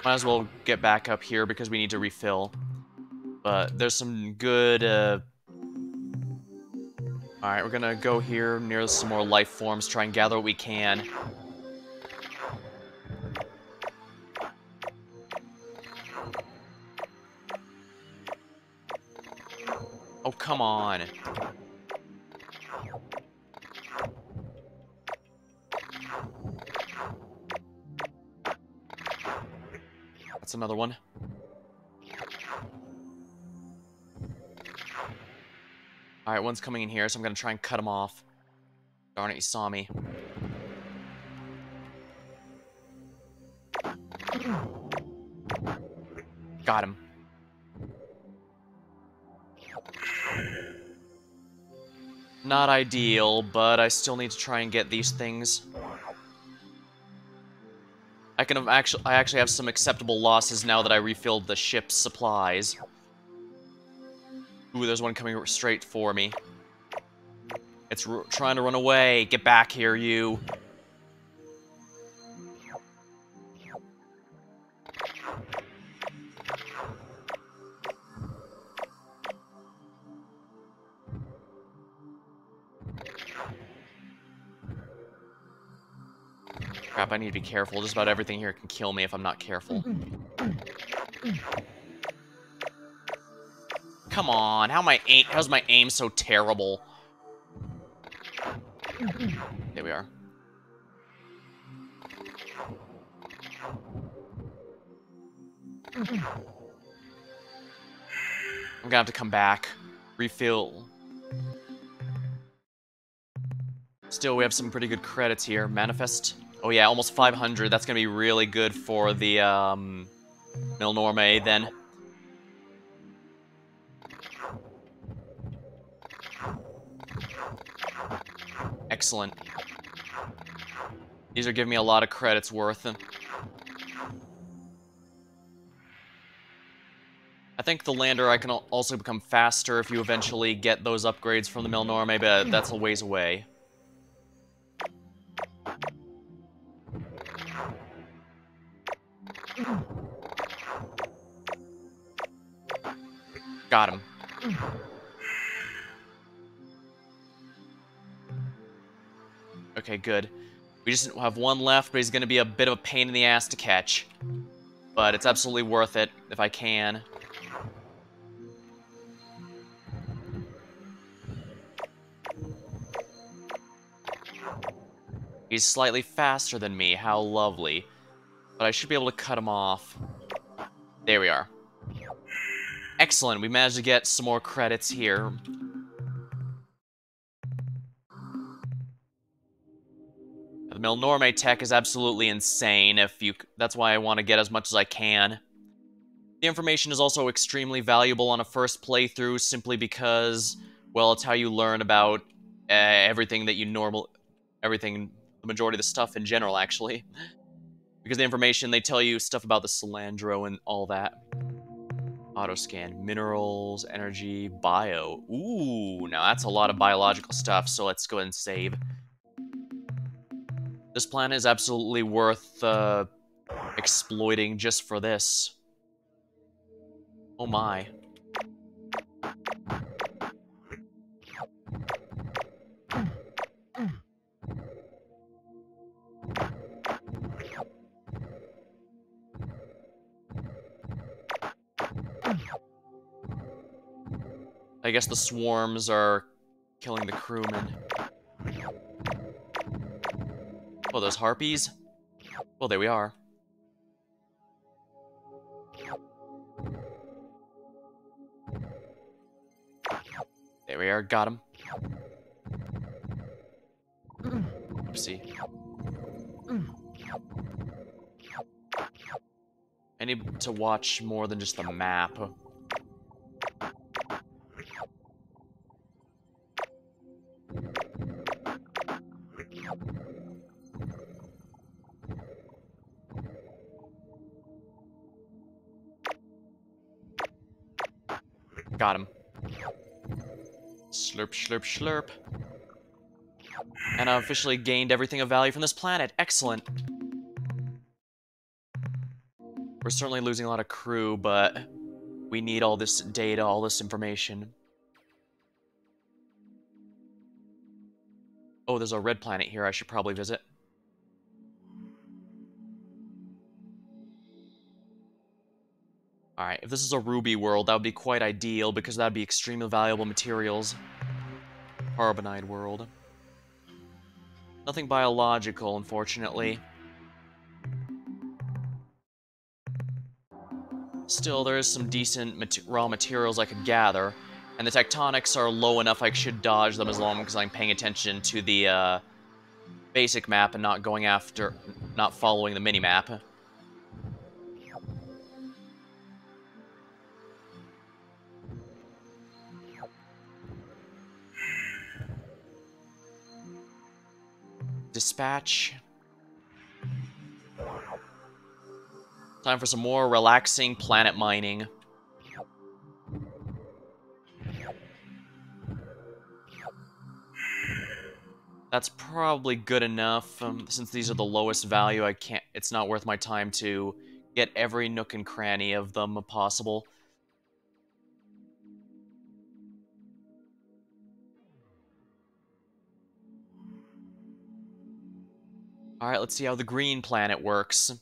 Might as well get back up here because we need to refill. But there's some good, Alright, we're gonna go here near some more life forms, try and gather what we can. Oh, come on. That's another one. Alright, one's coming in here, so I'm gonna try and cut him off. Darn it, he saw me. Got him. Not ideal, but I still need to try and get these things. I actually have some acceptable losses now that I refilled the ship's supplies. Ooh, there's one coming straight for me. It's trying to run away. Get back here, you. Crap, I need to be careful. Just about everything here can kill me if I'm not careful. Come on, how's my aim so terrible? There we are. I'm gonna have to come back. Refill. Still, we have some pretty good credits here. Manifest. Oh yeah, almost 500. That's gonna be really good for the, Melnorme, then. Excellent. These are giving me a lot of credits worth. I think the lander I can also become faster if you eventually get those upgrades from the Melnorme, but that's a ways away. Got him. Okay, good. We just have one left, but he's gonna be a bit of a pain in the ass to catch. But it's absolutely worth it, if I can. He's slightly faster than me, how lovely. But I should be able to cut him off. There we are. Excellent, we managed to get some more credits here. Melnorme tech is absolutely insane. That's why I want to get as much as I can. The information is also extremely valuable on a first playthrough, simply because, well, it's how you learn about everything that the majority of the stuff in general, actually. Because the information, they tell you stuff about the Salandro and all that. Autoscan, minerals, energy, bio. Ooh, now that's a lot of biological stuff, so let's go ahead and save. This planet is absolutely worth exploiting just for this. Oh my. I guess the swarms are killing the crewmen. Oh, those harpies? Well, there we are. There we are, got him. Oopsie. I need to watch more than just the map. Got him. Slurp, slurp, slurp. And I've officially gained everything of value from this planet. Excellent. We're certainly losing a lot of crew, but we need all this data, all this information. Oh, there's a red planet here I should probably visit. Alright, if this is a ruby world, that would be quite ideal, because that would be extremely valuable materials. Carbonide world. Nothing biological, unfortunately. Still, there is some decent raw materials I could gather, and the tectonics are low enough I should dodge them as long as I'm paying attention to the basic map and not following the mini-map. Dispatch. Time for some more relaxing planet mining. That's probably good enough. Since these are the lowest value, it's not worth my time to get every nook and cranny of them possible. Alright, let's see how the green planet works.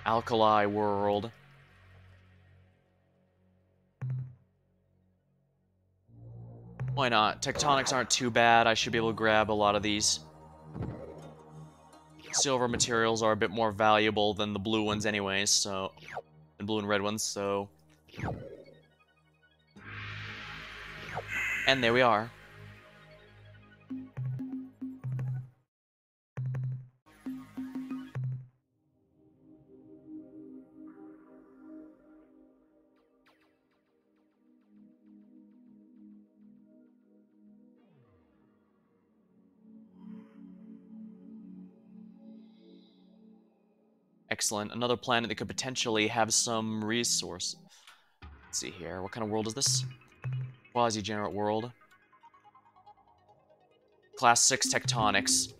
Alkali world. Why not? Tectonics aren't too bad. I should be able to grab a lot of these. Silver materials are a bit more valuable than the blue ones anyways, so... the blue and red ones, so... And there we are. Excellent. Another planet that could potentially have some resource. Let's see here. What kind of world is this? Quasi-generate world. Class 6 tectonics.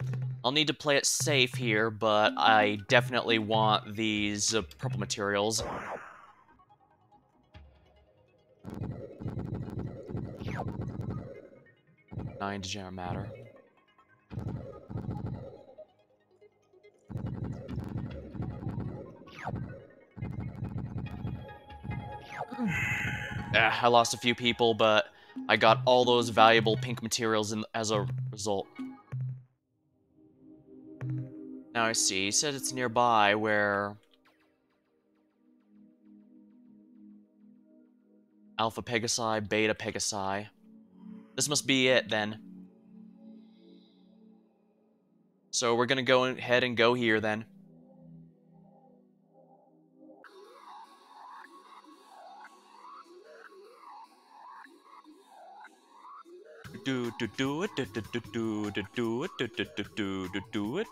I'll need to play it safe here, but I definitely want these purple materials. Nine degenerate matter. I lost a few people, but I got all those valuable pink materials as a result. Now I see. He said it's nearby where... Alpha Pegasi, Beta Pegasi. This must be it, then. So we're gonna go ahead and go here then. Do do do it do do do do do do it do do do do do do it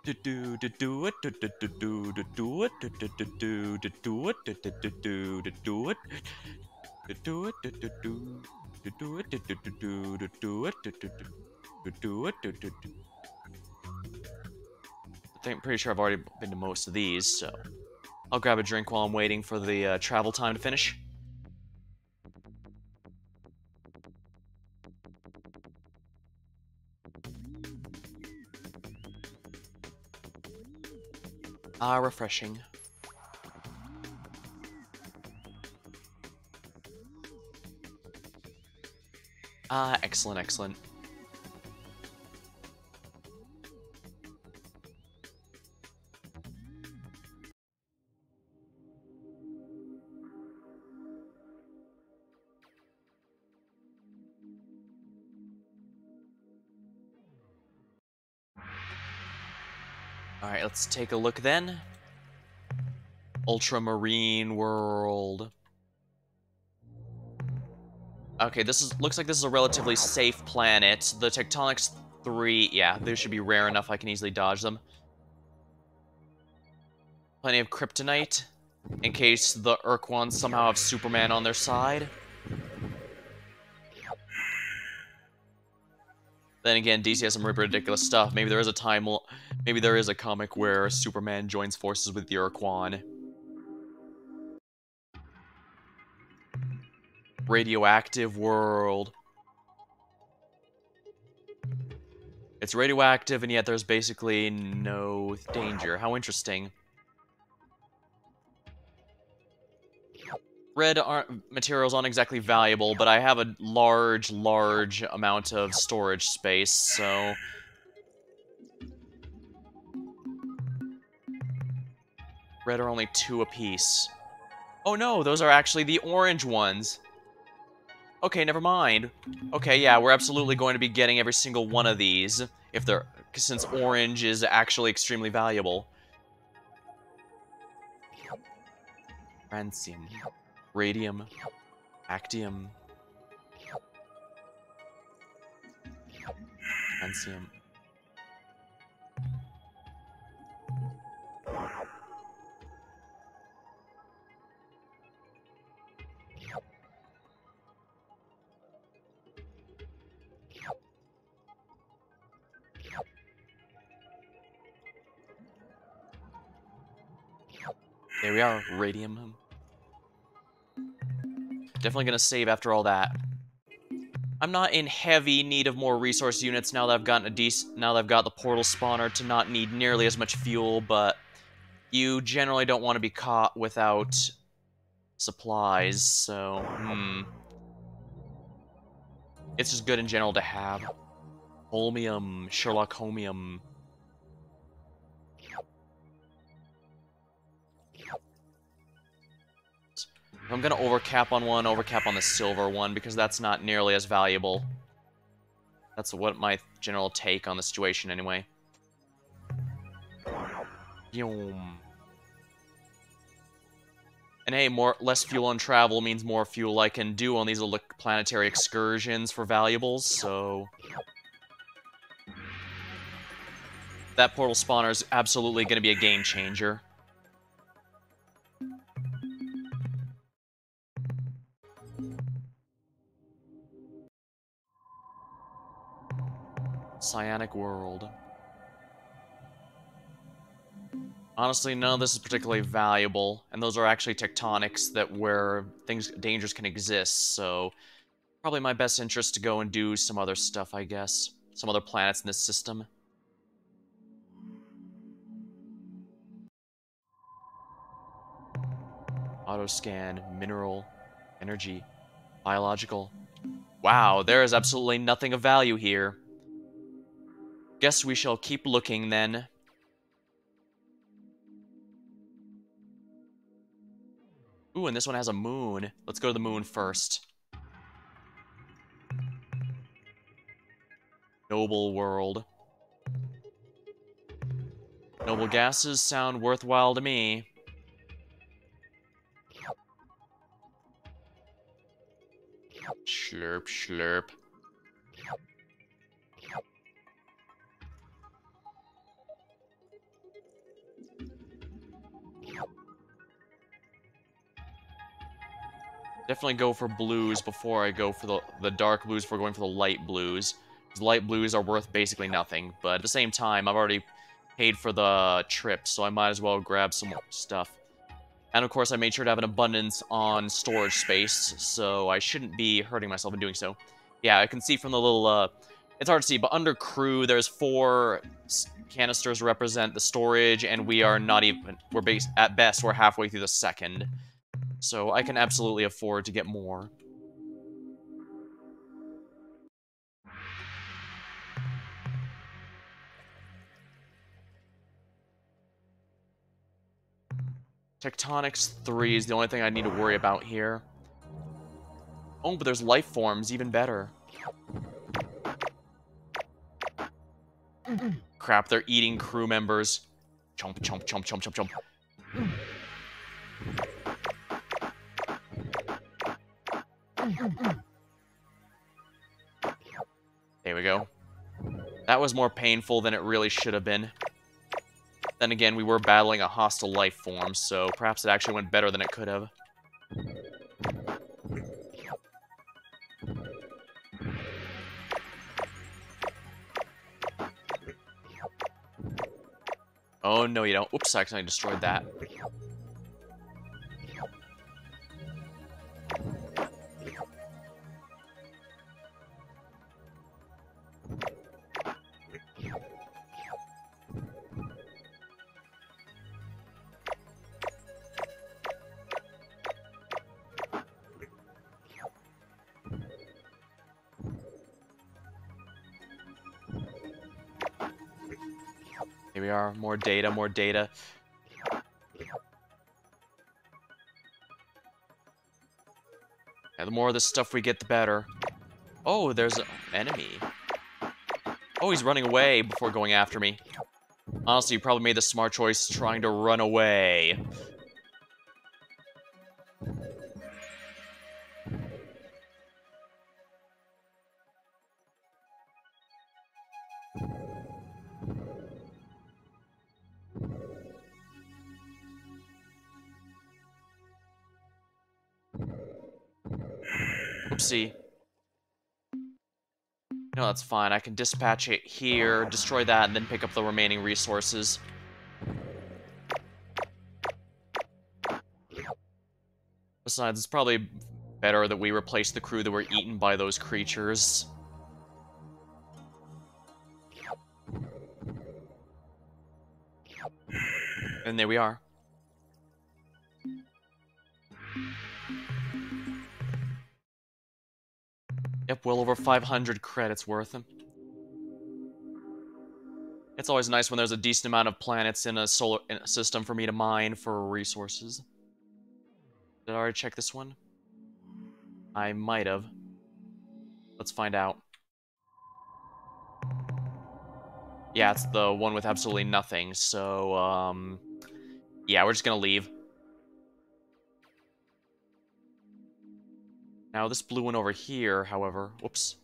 do do do do it do do do do do do it do do do do do do it do do do do do do it do it do do do do it do do do do do it do do do it do do. I'm pretty sure I've already been to most of these, so I'll grab a drink while I'm waiting for the travel time to finish. Ah, refreshing. Ah, excellent, excellent. Alright, let's take a look then. Ultramarine world. Okay, looks like this is a relatively safe planet. The Tectonics 3, yeah, they should be rare enough I can easily dodge them. Plenty of kryptonite, in case the Ur-Quans somehow have Superman on their side. Then again, DC has some ridiculous stuff. Maybe there is a comic where Superman joins forces with the Ur-Quan. Radioactive world. It's radioactive, and yet there's basically no danger. How interesting. Red materials aren't exactly valuable, but I have a large amount of storage space, so... Red are only 2 apiece. Oh no, those are actually the orange ones! Okay, never mind. Okay, yeah, we're absolutely going to be getting every single one of these, since orange is actually extremely valuable. Francium. Radium. Actium. Francium. There we are, radium. Definitely gonna save after all that. I'm not in heavy need of more resource units now that I've gotten now that I've got the portal spawner to not need nearly as much fuel, but you generally don't want to be caught without supplies, so it's just good in general to have. Holmium, Sherlock Holmium. I'm gonna overcap on the silver one, because that's not nearly as valuable. That's what my general take on the situation, anyway. Yum. And hey, less fuel on travel means more fuel I can do on these little planetary excursions for valuables, so... That portal spawner is absolutely gonna be a game changer. Cyanic world. Honestly, none of this is particularly valuable, and those are actually tectonics where dangers can exist, so probably my best interest to go and do some other stuff, I guess. Some other planets in this system. Autoscan, mineral, energy, biological. Wow, there is absolutely nothing of value here. Guess we shall keep looking then. Ooh, and this one has a moon. Let's go to the moon first. Noble world. Noble gases sound worthwhile to me. Slurp, slurp. Definitely go for blues before I go for the dark blues before going for the light blues. Because light blues are worth basically nothing, but at the same time, I've already paid for the trip, so I might as well grab some more stuff. And of course, I made sure to have an abundance on storage space, so I shouldn't be hurting myself in doing so. Yeah, I can see from the little, it's hard to see, but under crew, there's 4 canisters represent the storage, and we are not even, at best, we're halfway through the second. So I can absolutely afford to get more. Tectonics 3 is the only thing I need to worry about here. Oh, but there's life forms, even better. Crap, they're eating crew members. Chomp, chomp, chomp, chomp, chomp, chomp. There we go. That was more painful than it really should have been. Then again, we were battling a hostile life form, so perhaps it actually went better than it could have. Oh, no, you don't. Oops, I accidentally destroyed that. Here we are. More data, more data. Yeah, the more of this stuff we get, the better. Oh, there's an enemy. Oh, he's running away before going after me. Honestly, you probably made the smart choice trying to run away. Oopsie. No, that's fine. I can dispatch it here, destroy that, and then pick up the remaining resources. Besides, it's probably better that we replace the crew that were eaten by those creatures. And there we are. Yep, well over 500 credits worth. It's always nice when there's a decent amount of planets in a system for me to mine for resources. Did I already check this one? I might have. Let's find out. Yeah, it's the one with absolutely nothing, so, yeah, we're just gonna leave. Now, this blue one over here, however... Whoops.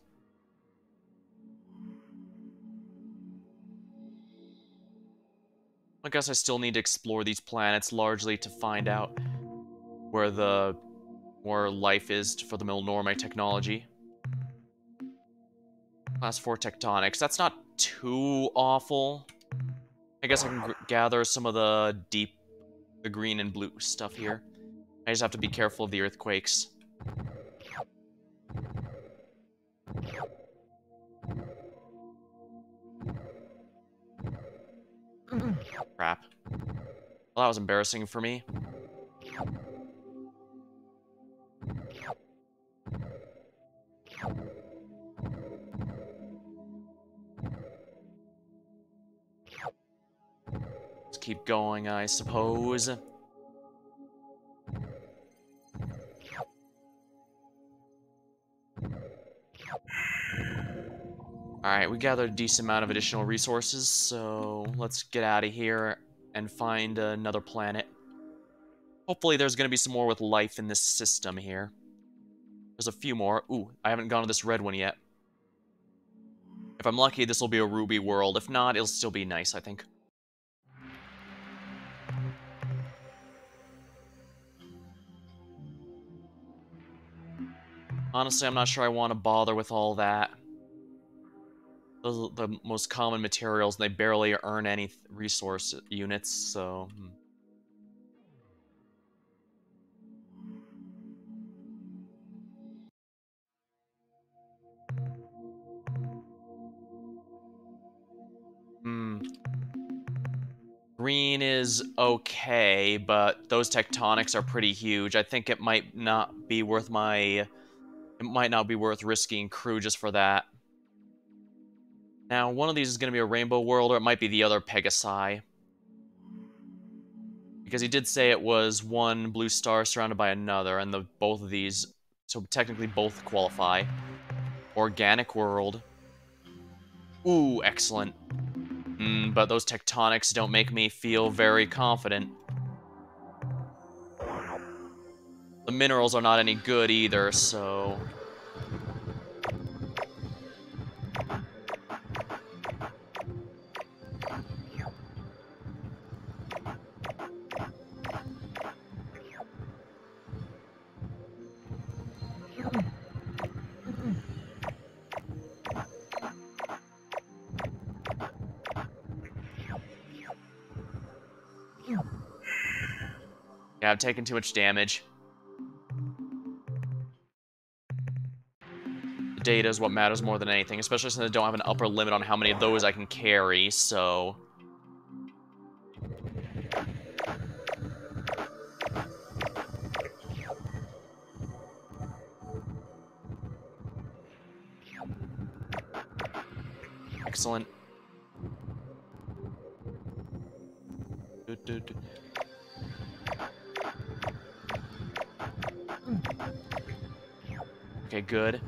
I guess I still need to explore these planets, largely to find out where the more life is for the Milnorme technology. Class 4 tectonics. That's not too awful. I guess I can gather some of the green and blue stuff here. I just have to be careful of the earthquakes. Crap. Well, that was embarrassing for me. Let's keep going, I suppose. Alright, we gathered a decent amount of additional resources, so let's get out of here and find another planet. Hopefully there's going to be some more with life in this system here. There's a few more. Ooh, I haven't gone to this red one yet. If I'm lucky, this will be a ruby world. If not, it'll still be nice, I think. Honestly, I'm not sure I want to bother with all that. Those are the most common materials, and they barely earn any resource units, so... Green is okay, but those tectonics are pretty huge. I think it might not be worth It might not be worth risking crew just for that. Now, one of these is going to be a rainbow world, or it might be the other Pegasi. Because he did say it was one blue star surrounded by another, and both of these, so technically both qualify. Organic world. Ooh, excellent. But those tectonics don't make me feel very confident. The minerals are not any good either, so... Yeah, I've taken too much damage. The data is what matters more than anything, especially since I don't have an upper limit on how many of those I can carry, so... Excellent. Okay, good.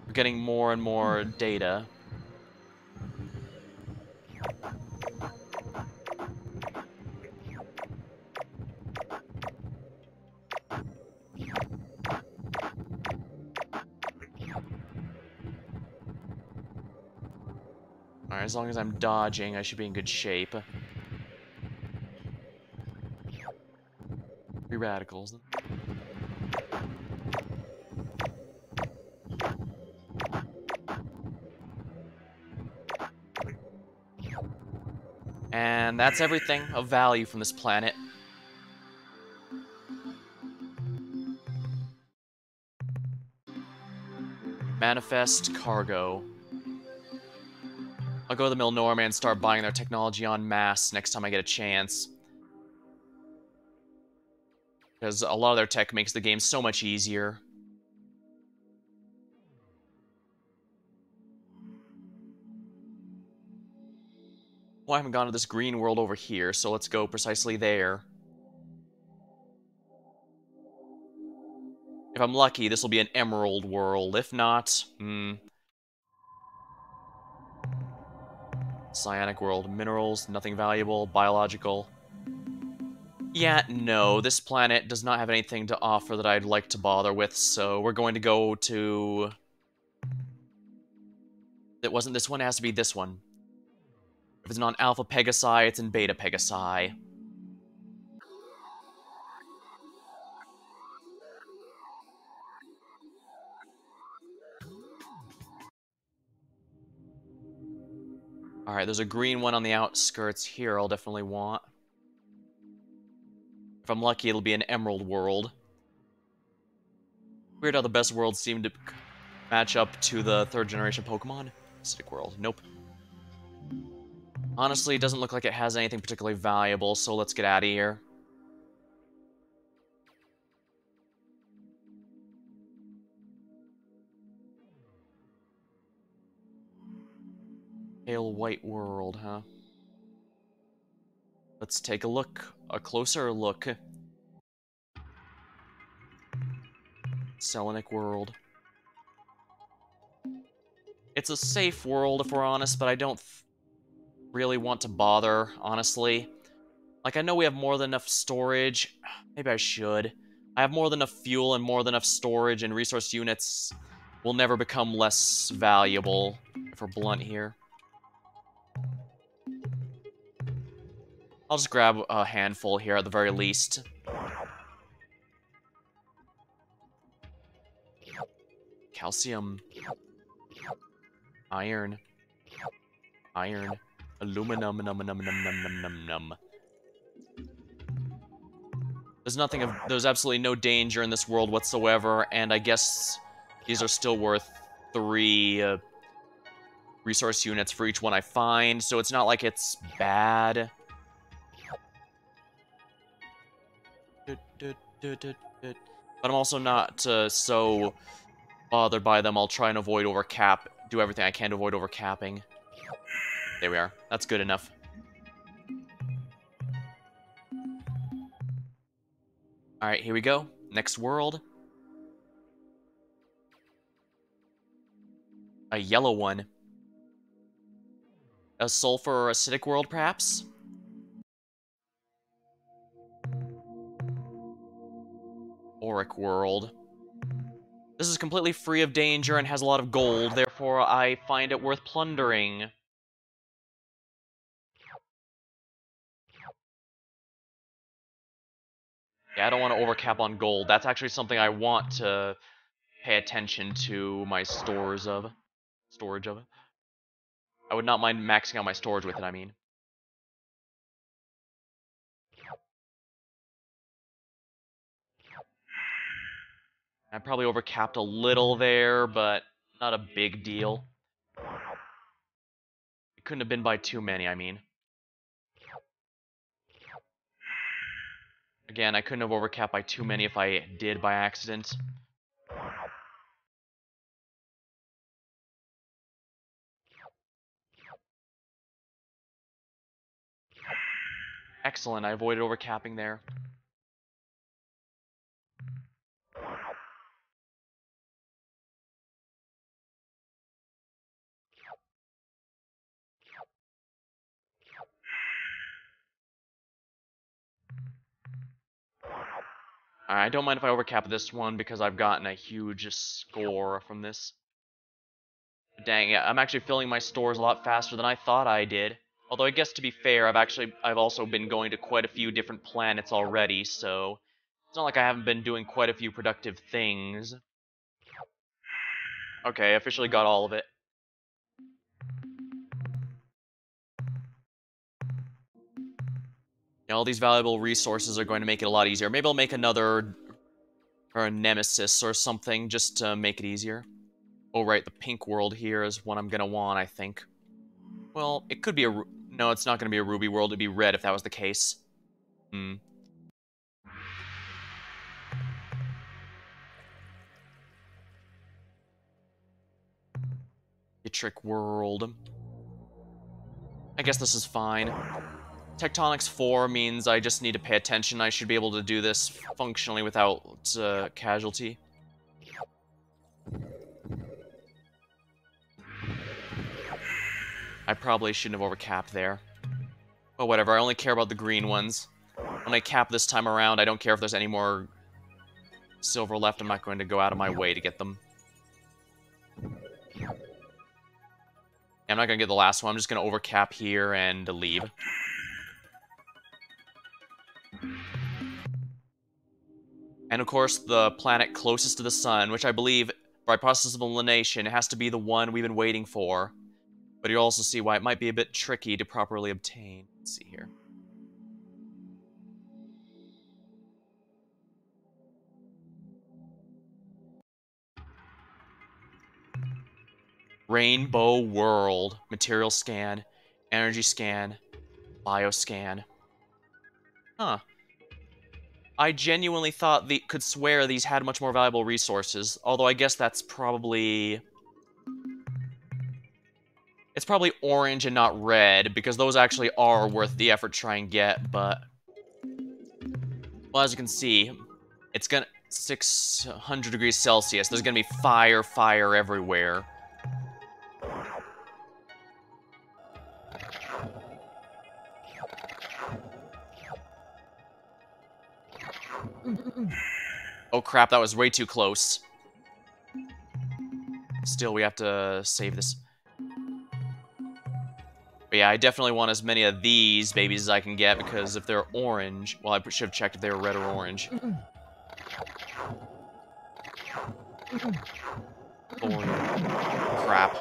We're getting more and more data. Alright, as long as I'm dodging, I should be in good shape. Free radicals. And that's everything of value from this planet. Manifest cargo. I'll go to the Milnorm and start buying their technology en masse next time I get a chance. Because a lot of their tech makes the game so much easier. Well, I haven't gone to this green world over here, so let's go precisely there. If I'm lucky, this will be an emerald world. If not, Cyanic world. Minerals, nothing valuable. Biological. Yeah, no, this planet does not have anything to offer that I'd like to bother with, so we're going to go to... It wasn't this one, it has to be this one. If it's not Alpha Pegasi, it's in Beta Pegasi. Alright, there's a green one on the outskirts here I'll definitely want. If I'm lucky, it'll be an emerald world. Weird how the best worlds seem to match up to the third generation Pokemon. Acidic world, nope. Honestly, it doesn't look like it has anything particularly valuable, so let's get out of here. Pale white world, huh? Let's take a look. A closer look. Selenic world. It's a safe world, if we're honest, but I don't really want to bother, honestly. Like, I know we have more than enough storage. Maybe I should. I have more than enough fuel and more than enough storage, and resource units will never become less valuable, if we're blunt here. I'll just grab a handful here at the very least. Calcium. Iron. Iron. Aluminum. Num. There's absolutely no danger in this world whatsoever, and I guess these are still worth 3 resource units for each one I find, so it's not like it's bad. But I'm also not so bothered by them. I'll try and avoid overcap. Do everything I can to avoid overcapping. There we are. That's good enough. Alright, here we go. Next world. A yellow one. A sulfur acidic world, perhaps? Auric world. This is completely free of danger and has a lot of gold, therefore I find it worth plundering. Yeah, I don't want to overcap on gold. That's actually something I want to pay attention to my storage of. I would not mind maxing out my storage with it, I mean. I probably overcapped a little there, but not a big deal. It couldn't have been by too many, I mean. Again, I couldn't have overcapped by too many if I did by accident. Excellent, I avoided overcapping there. I don't mind if I overcap this one because I've gotten a huge score from this. Dang, yeah, I'm actually filling my stores a lot faster than I thought I did. Although I guess to be fair, I've also been going to quite a few different planets already, so it's not like I haven't been doing quite a few productive things. Okay, I officially got all of it. Now, all these valuable resources are going to make it a lot easier. Maybe I'll make another or a nemesis or something just to make it easier. Oh, right, the pink world here is what I'm gonna want, I think. Well, it could be a... No, it's not gonna be a ruby world. It'd be red if that was the case. Trick world. I guess this is fine. Tectonics 4 means I just need to pay attention. I should be able to do this functionally without casualty. I probably shouldn't have overcapped there. But whatever, I only care about the green ones. When I cap this time around, I don't care if there's any more silver left. I'm not going to go out of my way to get them. I'm not going to get the last one. I'm just going to overcap here and leave. And of course, the planet closest to the sun, which I believe, by process of elimination, has to be the one we've been waiting for. But you'll also see why it might be a bit tricky to properly obtain. Let's see here. Rainbow World. Material scan. Energy scan. Bioscan. Huh. I genuinely thought could swear these had much more valuable resources, although I guess that's probably... It's probably orange and not red, because those actually are worth the effort to try and get, but... Well, as you can see, it's gonna... 600 degrees Celsius. There's gonna be fire everywhere. Oh crap, that was way too close. Still, we have to save this. But yeah, I definitely want as many of these babies as I can get, because if they're orange... Well, I should have checked if they were red or orange. Lord. Crap.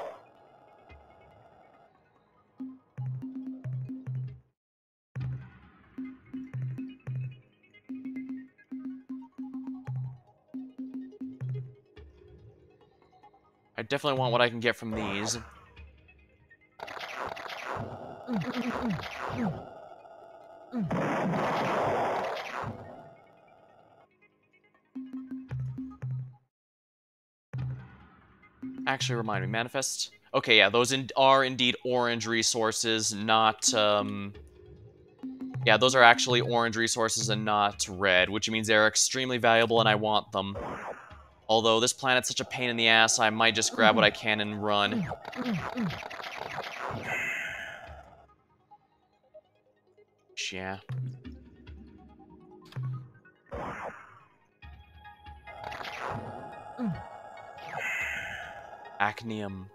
I definitely want what I can get from these. Actually, remind me, manifest? Okay, yeah, those are indeed orange resources, not, Yeah, those are actually orange resources and not red, which means they're extremely valuable and I want them. Although this planet's such a pain in the ass, I might just grab what I can and run. Yeah. Acnium.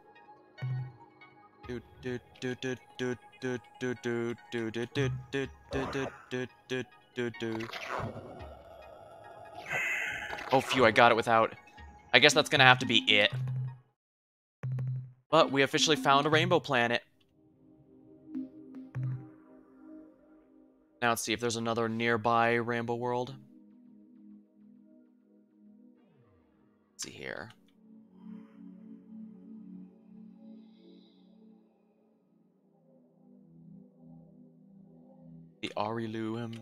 Oh, phew, I got it without... I guess that's gonna have to be it. But we officially found a rainbow planet. Now let's see if there's another nearby rainbow world. Let's see here. The Arilu.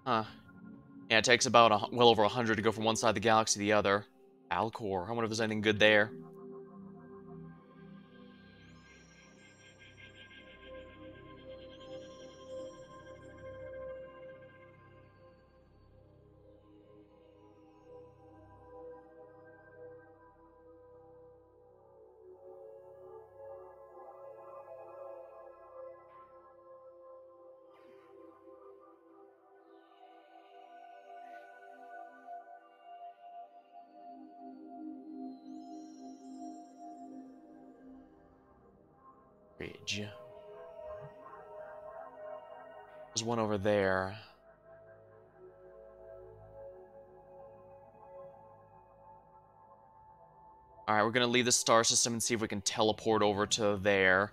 Huh. Yeah, it takes about well over 100 to go from one side of the galaxy to the other. Alcor. I wonder if there's anything good there. Bridge. There's one over there. Alright, we're gonna leave the star system and see if we can teleport over to there.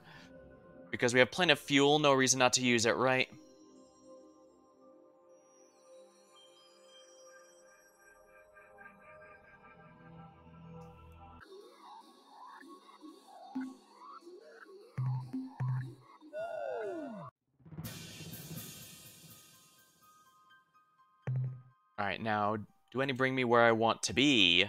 Because we have plenty of fuel, no reason not to use it, right? Alright, now, do any bring me where I want to be?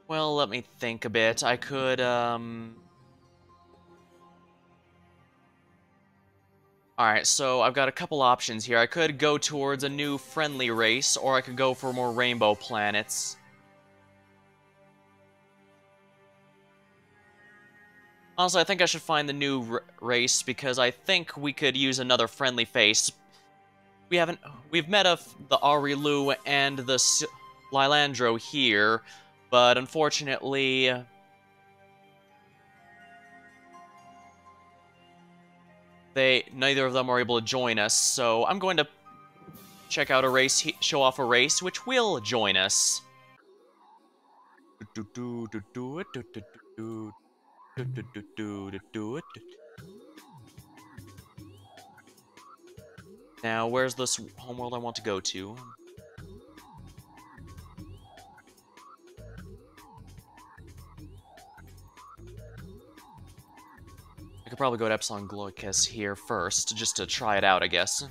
Well, let me think a bit. I could, Alright, so I've got a couple options here. I could go towards a new friendly race, or I could go for more rainbow planets. Also, I think I should find the new race, because I think we could use another friendly face. We've met the Arilu and the Lilandro here, but unfortunately... neither of them are able to join us, so I'm going to check out a race, show off a race, which will join us. Now, where's this homeworld I want to go to? I could probably go to Epsilon Gloicus here first, just to try it out, I guess.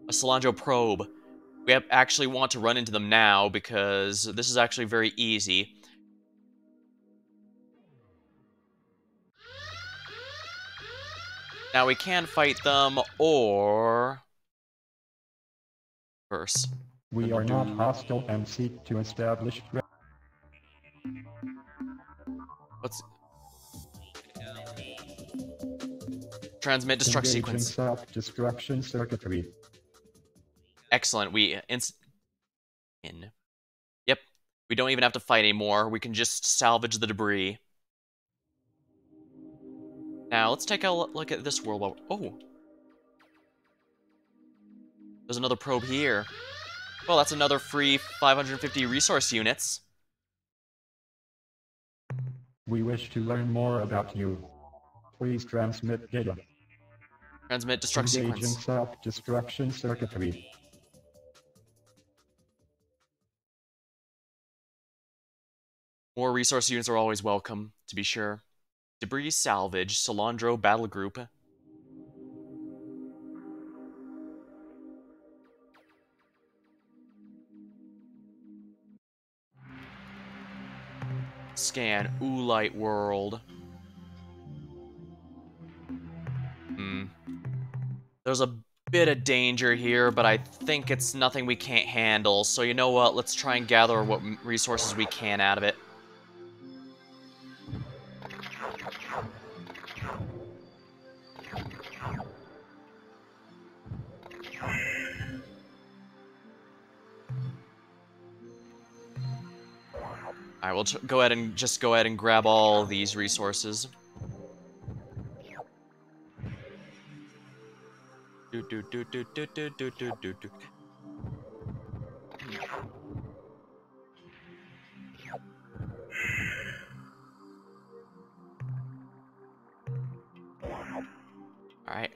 A Solandro probe. We actually want to run into them now because this is actually very easy. Now we can fight them, or... Verse. We are not hostile and seek to establish threat. What's... Transmit destruct Engaging sequence. self-destruction circuitry. Excellent, Yep, we don't even have to fight anymore. We can just salvage the debris. Now, let's take a look at this world. Oh! There's another probe here. Well, that's another free 550 resource units. We wish to learn more about you. Please transmit data. Transmit destruct sequence. Engaging self-destruction circuitry. More resource units are always welcome, to be sure. Debris salvage, Solandro battle group. Scan, Oolite world. There's a bit of danger here, but I think it's nothing we can't handle. So you know what, let's try and gather what resources we can out of it. Alright, we'll go ahead and grab all these resources. Alright.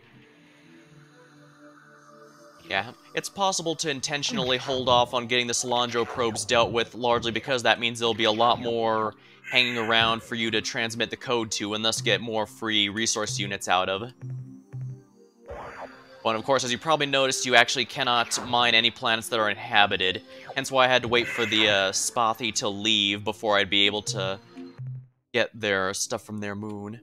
Yeah, it's possible to intentionally hold off on getting the Solandro probes dealt with, largely because that means there'll be a lot more hanging around for you to transmit the code to, and thus get more free resource units out of. But of course, as you probably noticed, you actually cannot mine any planets that are inhabited, hence why I had to wait for the Spathi to leave before I'd be able to get their stuff from their moon.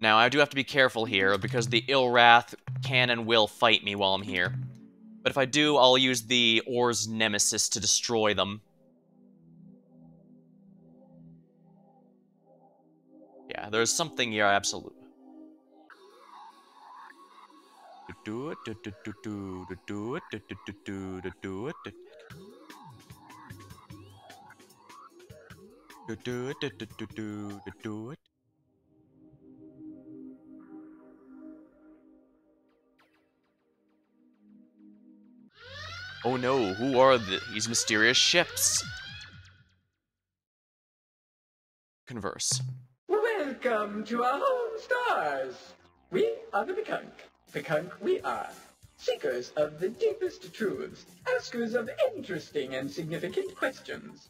Now, I do have to be careful here, because the Ilrath can and will fight me while I'm here. But if I do, I'll use the Or's Nemesis to destroy them. Yeah, there's something here, absolutely. Do it. Oh no, who are these mysterious ships? Converse. Welcome to our home stars. We are the Bekunk. Bekunk we are. Seekers of the deepest truths. Askers of interesting and significant questions.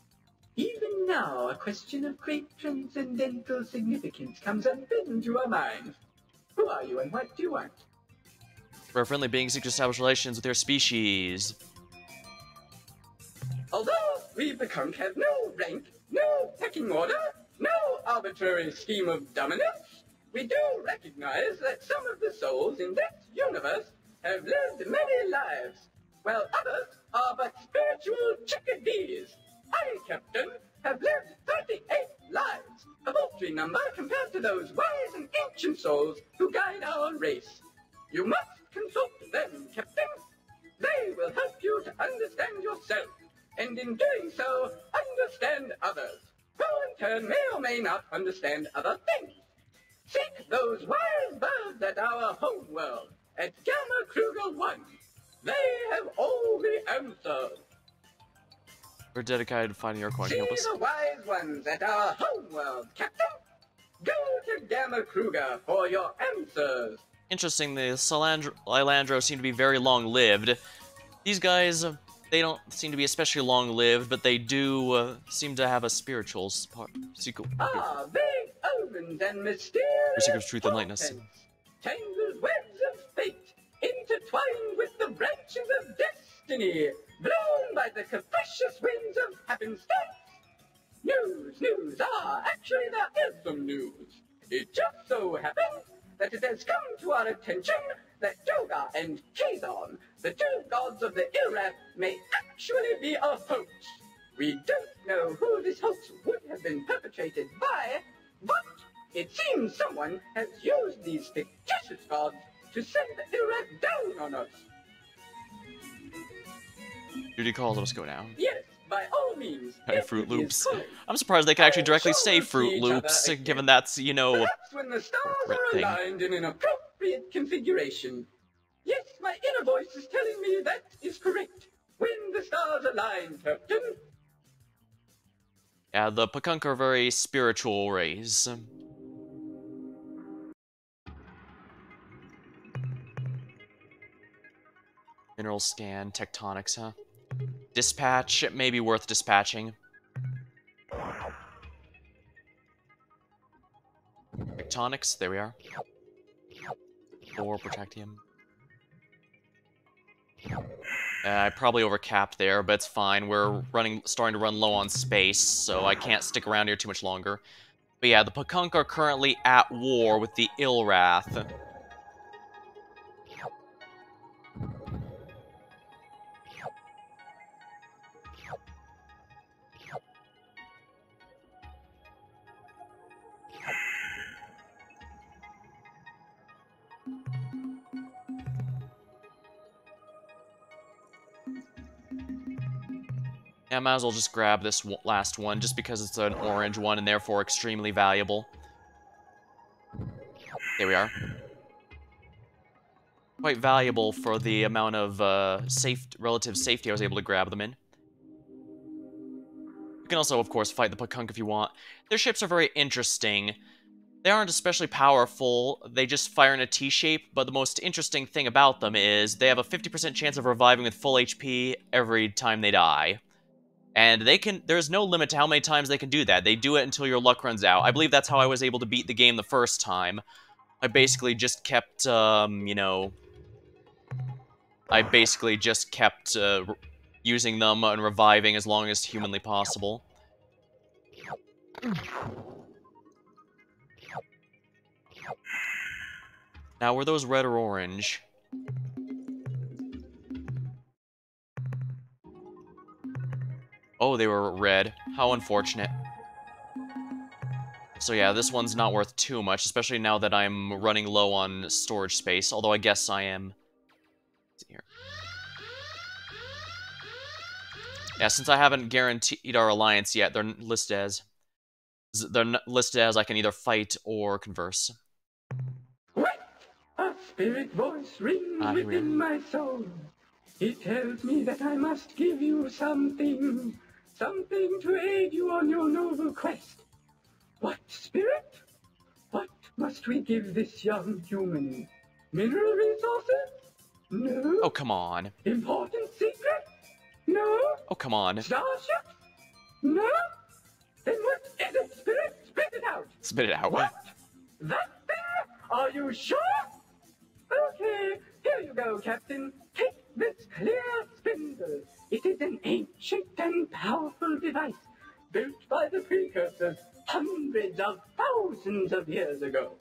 Even now, a question of great transcendental significance comes unbidden to our minds. Who are you and what do you want? We're friendly beings seek to establish relations with their species. Although we Bekunk have no rank, no pecking order, no arbitrary scheme of dominance, we do recognize that some of the souls in that universe have lived many lives, while others are but spiritual chickadees. I, Captain, have lived 38 lives, a vulture paltry number compared to those wise and ancient souls who guide our race. You must consult them, Captain. They will help you to understand yourself, and in doing so, understand others, who in turn may or may not understand other things. Seek those wise birds at our home world, at Gamma Kruger 1. They have all the answers. We're dedicated to finding Ur-Quan. See the wise ones at our home world, Captain. Go to Gamma Kruger for your answers. Interesting, the Lilandro seem to be very long-lived. These guys, they don't seem to be especially long-lived, but they do seem to have a spiritual secret. Vague omens and mysterious secret of truth and lightness. Tangled webs of fate, intertwined with the branches of destiny, blown by the capricious winds of happenstance. News, actually there is some news. It just so happens that it has come to our attention that Joga and Kazon, the two gods of the Ilrath, may actually be a hoax. We don't know who this hoax would have been perpetrated by, but it seems someone has used these fictitious gods to send the Ilrath down on us. Duty calls, let us go now. Yes, by all means. Hey, Fruit Loops. I'm surprised they can actually directly say Fruit Loops, given that's, you know, perhaps when the stars are aligned in an appropriate configuration. Yes, my inner voice is telling me that is correct. When the stars align, Captain. Yeah, the Pakunk are very spiritual rays. Mineral scan, tectonics, huh? Dispatch, it may be worth dispatching. Tectonics, there we are. Or Protactium. I probably overcapped there, but it's fine. We're starting to run low on space, so I can't stick around here too much longer. But yeah, the Pakunk are currently at war with the Ilrath. Yeah, I might as well just grab this last one, just because it's an orange one and therefore extremely valuable. There we are. Quite valuable for the amount of relative safety I was able to grab them in. You can also, of course, fight the Pakunk if you want. Their ships are very interesting. They aren't especially powerful, they just fire in a T-shape, but the most interesting thing about them is they have a 50% chance of reviving with full HP every time they die. And there's no limit to how many times they can do that. They do it until your luck runs out. I believe that's how I was able to beat the game the first time. I basically just kept, you know... using them and reviving as long as humanly possible. Now, were those red or orange? Oh, they were red. How unfortunate. So yeah, this one's not worth too much, especially now that I'm running low on storage space, although I guess I am... Here. Yeah, since I haven't guaranteed our alliance yet, they're listed as I can either fight or converse. A spirit voice rings within my soul. It tells me that I must give you something to aid you on your noble quest. What, spirit? What must we give this young human? Mineral resources? No. Oh, come on. Important secret? No. Oh, come on. Starships? No. Then what is it, spirit? Spit it out. Spit it out. What? That thing? Are you sure? Okay, here you go, Captain. Take this clear spindle. It is an ancient and powerful device, built by the precursors hundreds of thousands of years ago.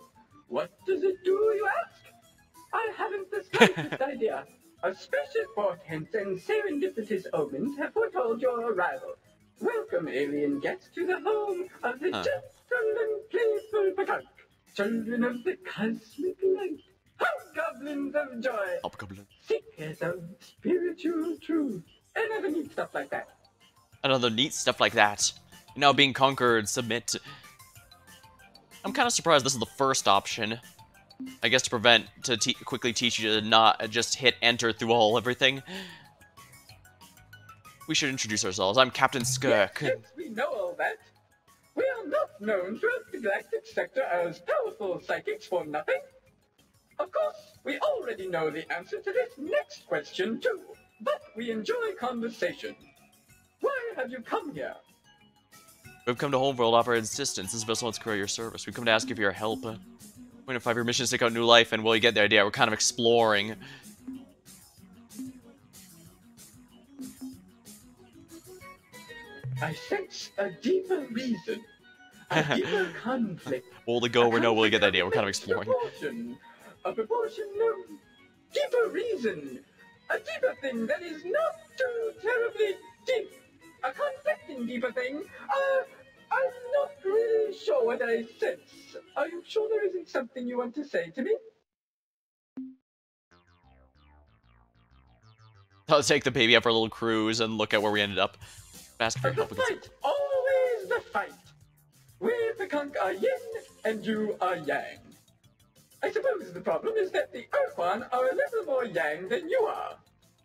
What does it do, you ask? I haven't the slightest idea. Auspicious portents and serendipitous omens have foretold your arrival. Welcome, alien guests, to the home of the gentle and playful Pakunk, children of the cosmic light, hobgoblins of joy, seekers of spiritual truth, and other neat stuff like that. Another neat stuff like that. You're now being conquered, submit. I'm kind of surprised this is the first option. I guess to quickly teach you to not just hit enter through everything. We should introduce ourselves. I'm Captain Skirk. Yes, we know all that. We are not known throughout the galactic sector as powerful psychics for nothing. Of course, we already know the answer to this next question too, but we enjoy conversation. Why have you come here? We've come to Homeworld offer assistance. This is Vessel One's Courier Service. We've come to ask you for your help. Point of 5, your mission is to take out new life, and well, you get the idea. We're kind of exploring. I sense a deeper reason, a deeper conflict. Will to go, we know, will you get the idea. We're kind of exploring. A proportion of deeper reason, a deeper thing that is not too terribly deep, a conflicting deeper thing. I'm not really sure what I sense. Are you sure there isn't something you want to say to me? Let's take the baby out for a little cruise and look at where we ended up. Ask for help. The fight, always the fight. We Pakunk are yin and you are yang. I suppose the problem is that the Ur-Quan are a little more yang than you are.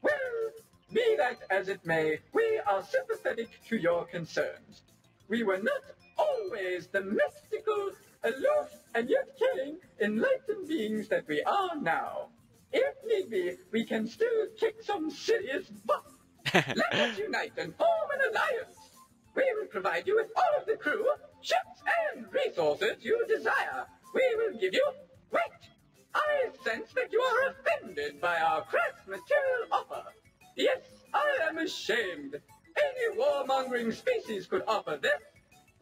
Well, be that as it may, we are sympathetic to your concerns. We were not always the mystical, aloof, and yet caring, enlightened beings that we are now. If need be, we can still kick some serious butt. Let us unite and form an alliance. We will provide you with all of the crew, ships, and resources you desire. We will give you... Wait! I sense that you are offended by our crass material offer. Yes, I am ashamed. Any warmongering species could offer this.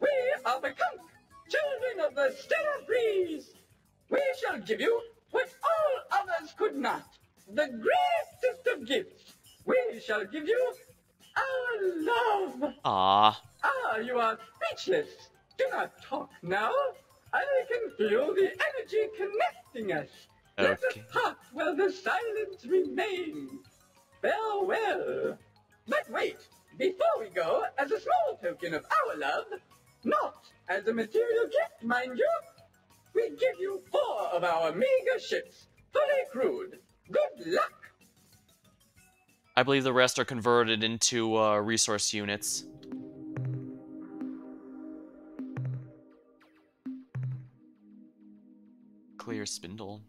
We are the Pakunk, children of the stellar breeze. We shall give you what all others could not, the greatest of gifts. We shall give you our love. Ah, you are speechless. Do not talk now. I can feel the energy connecting us. Okay. Let us part while the silence remains. Farewell. But wait, before we go, as a small token of our love, not as a material gift, mind you, we give you 4 of our meager ships, fully crewed. Good luck. I believe the rest are converted into resource units. Clear spindle.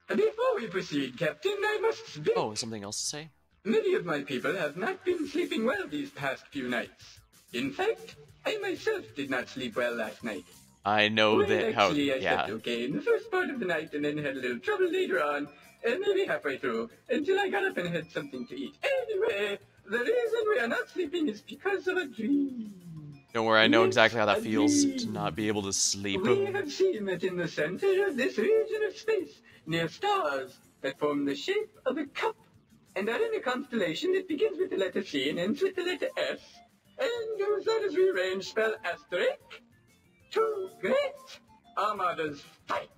Before we proceed, Captain, I must speak. Oh, something else to say? Many of my people have not been sleeping well these past few nights. In fact, I myself did not sleep well last night. I know that how. Actually, I Yeah. slept okay in the first part of the night and then had a little trouble later on, and maybe halfway through, until I got up and had something to eat. Anyway, the reason we are not sleeping is because of a dream. Don't worry, I know Yes, exactly how that a feels dream. to not be able to sleep. We have seen that in the center of this region of space, near stars that form the shape of a cup, and are in a constellation that begins with the letter C and ends with the letter S, and whose letters rearranged spell asterisk. 2 great armadas fight.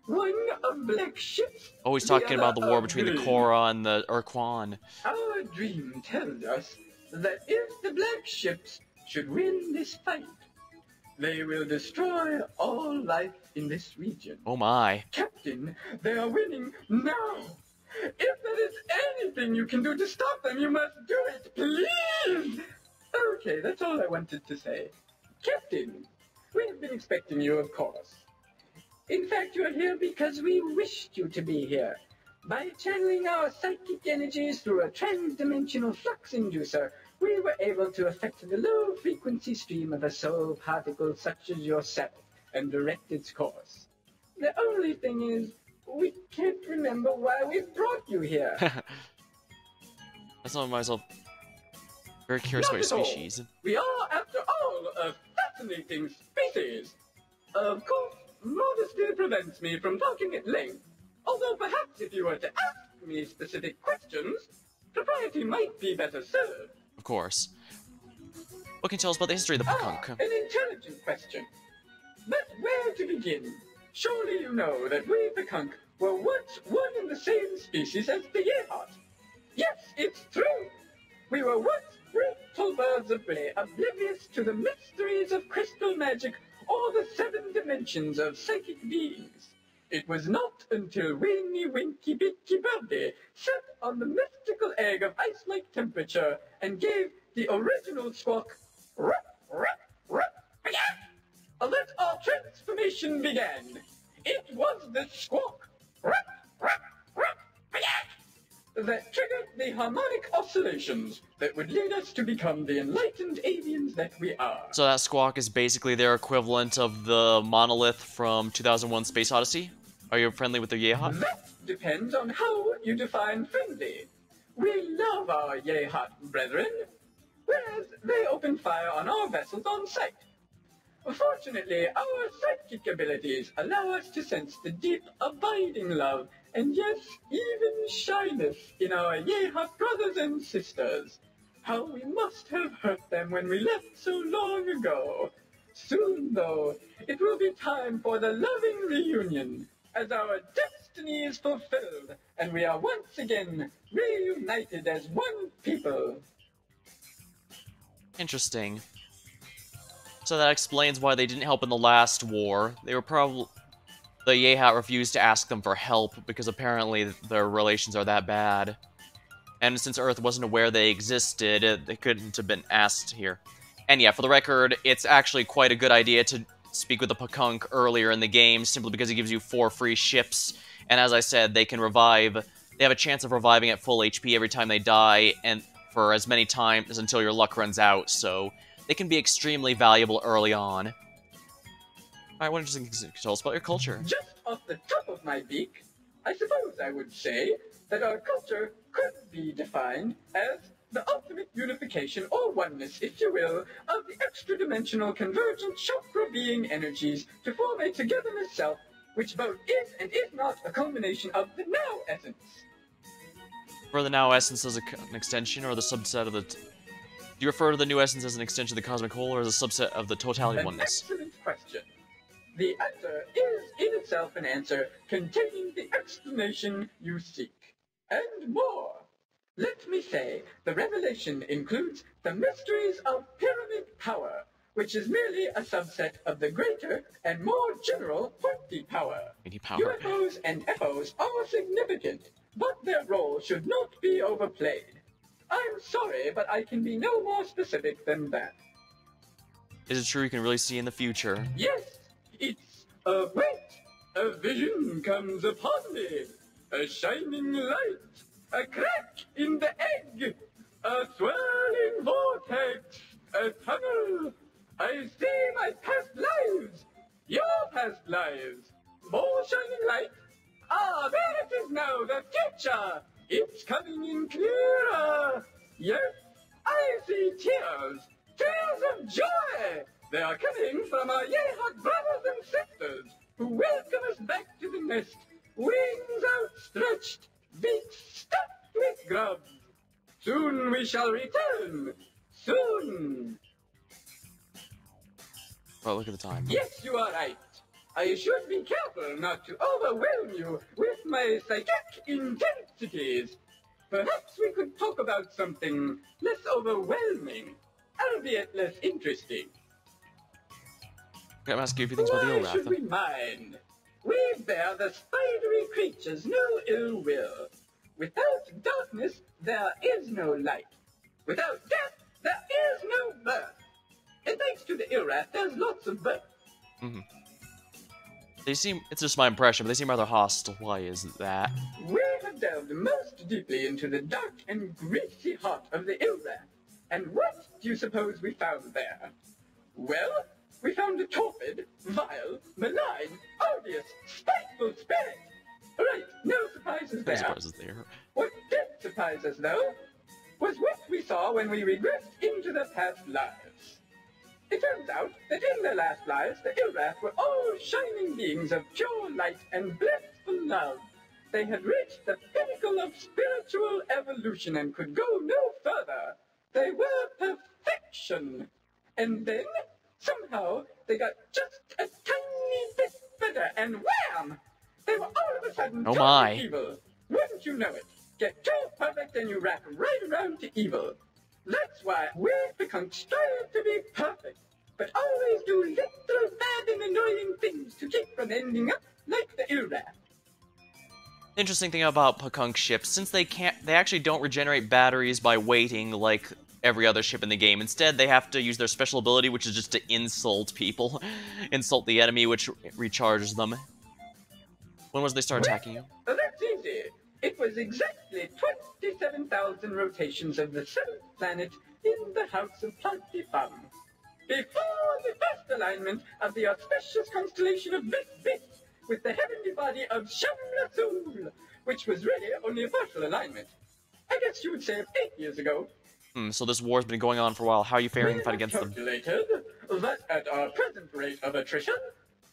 One of black ships. Oh, he's the talking about the other war of between the green. Korra and the Ur-Quan. Our dream tells us that if the black ships should win this fight, they will destroy all life in this region. Oh my. Captain, they are winning now. If there is anything you can do to stop them, you must do it, please. Okay, that's all I wanted to say. Captain, we have been expecting you, of course. In fact, you are here because we wished you to be here. By channeling our psychic energies through a trans-dimensional flux inducer, we were able to affect the low-frequency stream of a soul particle such as yourself and direct its course. The only thing is, we can't remember why we brought you here. That's not myself. Very curious about your species. We are, after all, a fascinating species. Of course, modesty prevents me from talking at length. Although perhaps if you were to ask me specific questions, propriety might be better served. Of course. What can you tell us about the history of the Pekunk? An intelligent question. But where to begin? Surely you know that we Pekunk were once one and the same species as the Yehat. Yes, it's true. We were once brutal birds of prey, oblivious to the mysteries of crystal magic or the 7 dimensions of psychic beings. It was not until Weeny Winky Binky Birdie sat on the mystical egg of ice-like temperature and gave the original squawk, ruff, ruff, ruff, that our transformation began. It was the squawk, ruff, ruff, ruff, that triggered the harmonic oscillations that would lead us to become the enlightened aliens that we are. So that squawk is basically their equivalent of the monolith from 2001 Space Odyssey? Are you friendly with the Yehat? That depends on how you define friendly. We love our Yehat brethren, whereas they open fire on our vessels on sight. Fortunately, our psychic abilities allow us to sense the deep, abiding love, and yes, even shyness in our Yehat brothers and sisters. How we must have hurt them when we left so long ago. Soon, though, it will be time for the loving reunion, as our destiny is fulfilled, and we are once again reunited as one people. Interesting. So that explains why they didn't help in the last war. They were probably... The Yehat refused to ask them for help, because apparently their relations are that bad. And since Earth wasn't aware they existed, they couldn't have been asked here. And yeah, for the record, it's actually quite a good idea to speak with the Pekunk earlier in the game, simply because it gives you 4 free ships, and as I said, they can revive... They have a chance of reviving at full HP every time they die, and for as many times until your luck runs out, so... They can be extremely valuable early on. Alright, what interesting things can you tell us about your culture? Just off the top of my beak, I suppose I would say that our culture could be defined as the ultimate unification, or oneness, if you will, of the extra-dimensional convergent chakra being energies to form a togetherness self, which both is and is not a culmination of the now essence. For the now essence as an extension, or the subset of the... Do you refer to the new essence as an extension of the cosmic whole, or as a subset of the totality of oneness? Excellent question. The answer is in itself an answer containing the explanation you seek, and more. Let me say, the revelation includes the mysteries of pyramid power, which is merely a subset of the greater and more general pointy power. UFOs and FOs are significant, but their role should not be overplayed. I'm sorry, but I can be no more specific than that. Is it true you can really see in the future? Yes, it's wait! A vision comes upon me. A shining light. A crack in the egg. A swirling vortex. A tunnel. I see my past lives. Your past lives. More shining light. Ah, there it is now, the future. It's coming in clearer. Yes, I see tears. Tears of joy. They are coming from our Yehat brothers and sisters, who welcome us back to the nest, wings outstretched, beaks stuffed with grubs. Soon we shall return. Soon. Oh, look at the time. Yes, you are right. I should be careful not to overwhelm you with my psychic intensities. Perhaps we could talk about something less overwhelming, albeit less interesting. I'm asking you a few things about the Why should we mind? We bear the spidery creatures no ill will. Without darkness, there is no light. Without death, there is no birth. And thanks to the Ur-Rat, there's lots of birth. Mm-hmm. They seem, it's just my impression, but they seem rather hostile. Why is that? We have delved most deeply into the dark and greasy heart of the Ur-Rat. And what do you suppose we found there? Well, we found a torpid, vile, malign, odious, spiteful spirit. Right, no surprises there. No surprises there. What did surprise us, though, was what we saw when we regressed into the past lives. It turns out that in their last lives, the Ur-Wrath were all shining beings of pure light and blissful love. They had reached the pinnacle of spiritual evolution and could go no further. They were perfection. And then, somehow, they got just a tiny bit better, and wham! They were all of a sudden totally evil. Wouldn't you know it? Get too perfect and you wrap right around to evil. That's why we Pekunks strive to be perfect, but always do little bad and annoying things to keep from ending up like the Ur-Wrath. Interesting thing about Pekunk ships, since they actually don't regenerate batteries by waiting like every other ship in the game. Instead, they have to use their special ability, which is just to insult people. Insult the enemy, which recharges them. When was they start attacking you? Well, that's easy. It was exactly 27,000 rotations of the 7th planet in the House of Plantifam. Before the first alignment of the auspicious constellation of Bis, with the heavenly body of Shamlasul, which was really only a partial alignment. I guess you would say 8 years ago. So this war's been going on for a while. How are you faring in the fight against them? Calculated that at our present rate of attrition,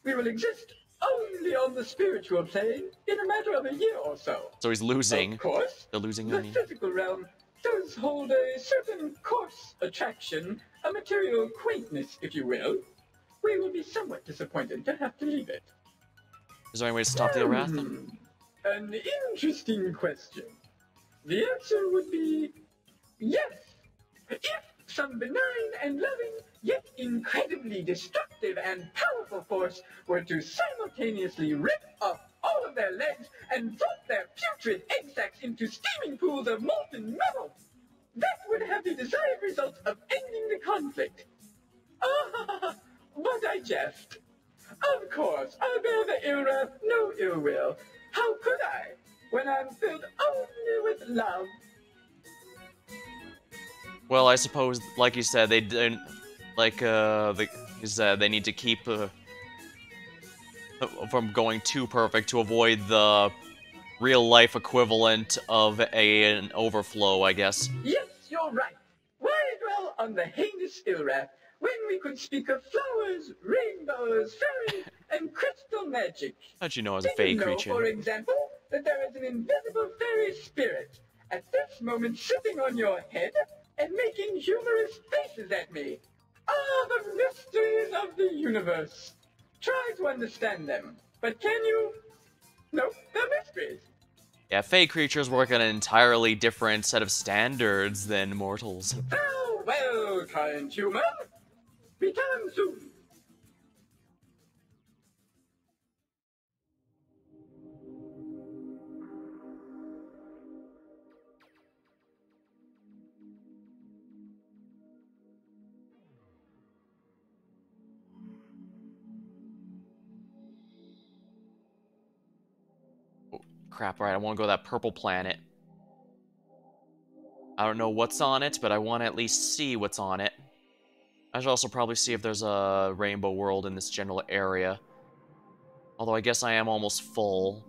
we will exist only on the spiritual plane in a matter of a year or so. So he's losing. Of course, they're losing. The physical realm does hold a certain coarse attraction, a material quaintness, if you will. We will be somewhat disappointed to have to leave it. Is there any way to stop the Ur-Wrath? An interesting question. The answer would be yes. If some benign and loving, yet incredibly destructive and powerful force were to simultaneously rip off all of their legs and drop their putrid egg sacs into steaming pools of molten metal, that would have the desired result of ending the conflict. But I jest. Of course, I bear the Ur-Wrath no ill will. How could I, when I'm filled only with love? Well, I suppose, like you said, they didn't, like, they need to keep, from going too perfect to avoid the real-life equivalent of an overflow, I guess. Yes, you're right. Why dwell on the heinous Ur-Wrath when we could speak of flowers, rainbows, fairies, and crystal magic? How'd you know I was a fey creature? For example, that there is an invisible fairy spirit at this moment sitting on your head and making humorous faces at me? The mysteries of the universe. Try to understand them, but can you? No, they're mysteries. Yeah, fey creatures work on an entirely different set of standards than mortals. Farewell, kind human. Return soon. Crap, right, I want to go to that purple planet. I don't know what's on it, but I want to at least see what's on it. I should also probably see if there's a rainbow world in this general area. Although I guess I am almost full.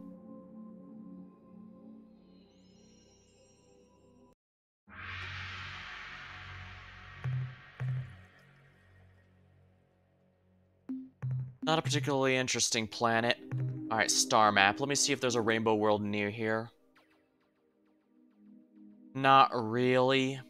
Not a particularly interesting planet. Alright, star map. Let me see if there's a rainbow world near here. Not really.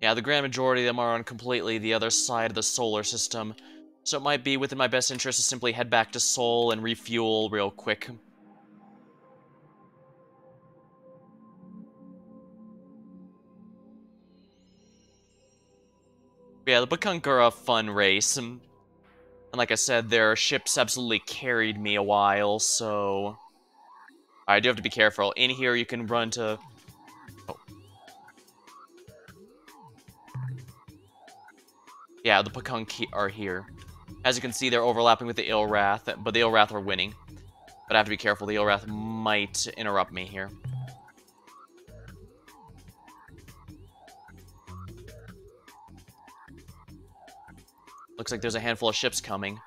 Yeah, the grand majority of them are on completely the other side of the solar system, so it might be within my best interest to simply head back to Sol and refuel real quick. Yeah, the Pekunk are a fun race, and like I said, their ships absolutely carried me a while, so... I do have to be careful. In here, you can run to... Oh. Yeah, the Pekunk are here. As you can see, they're overlapping with the Ur-Wrath, but the Ur-Wrath are winning. But I have to be careful, the Ur-Wrath might interrupt me here. Looks like there's a handful of ships coming.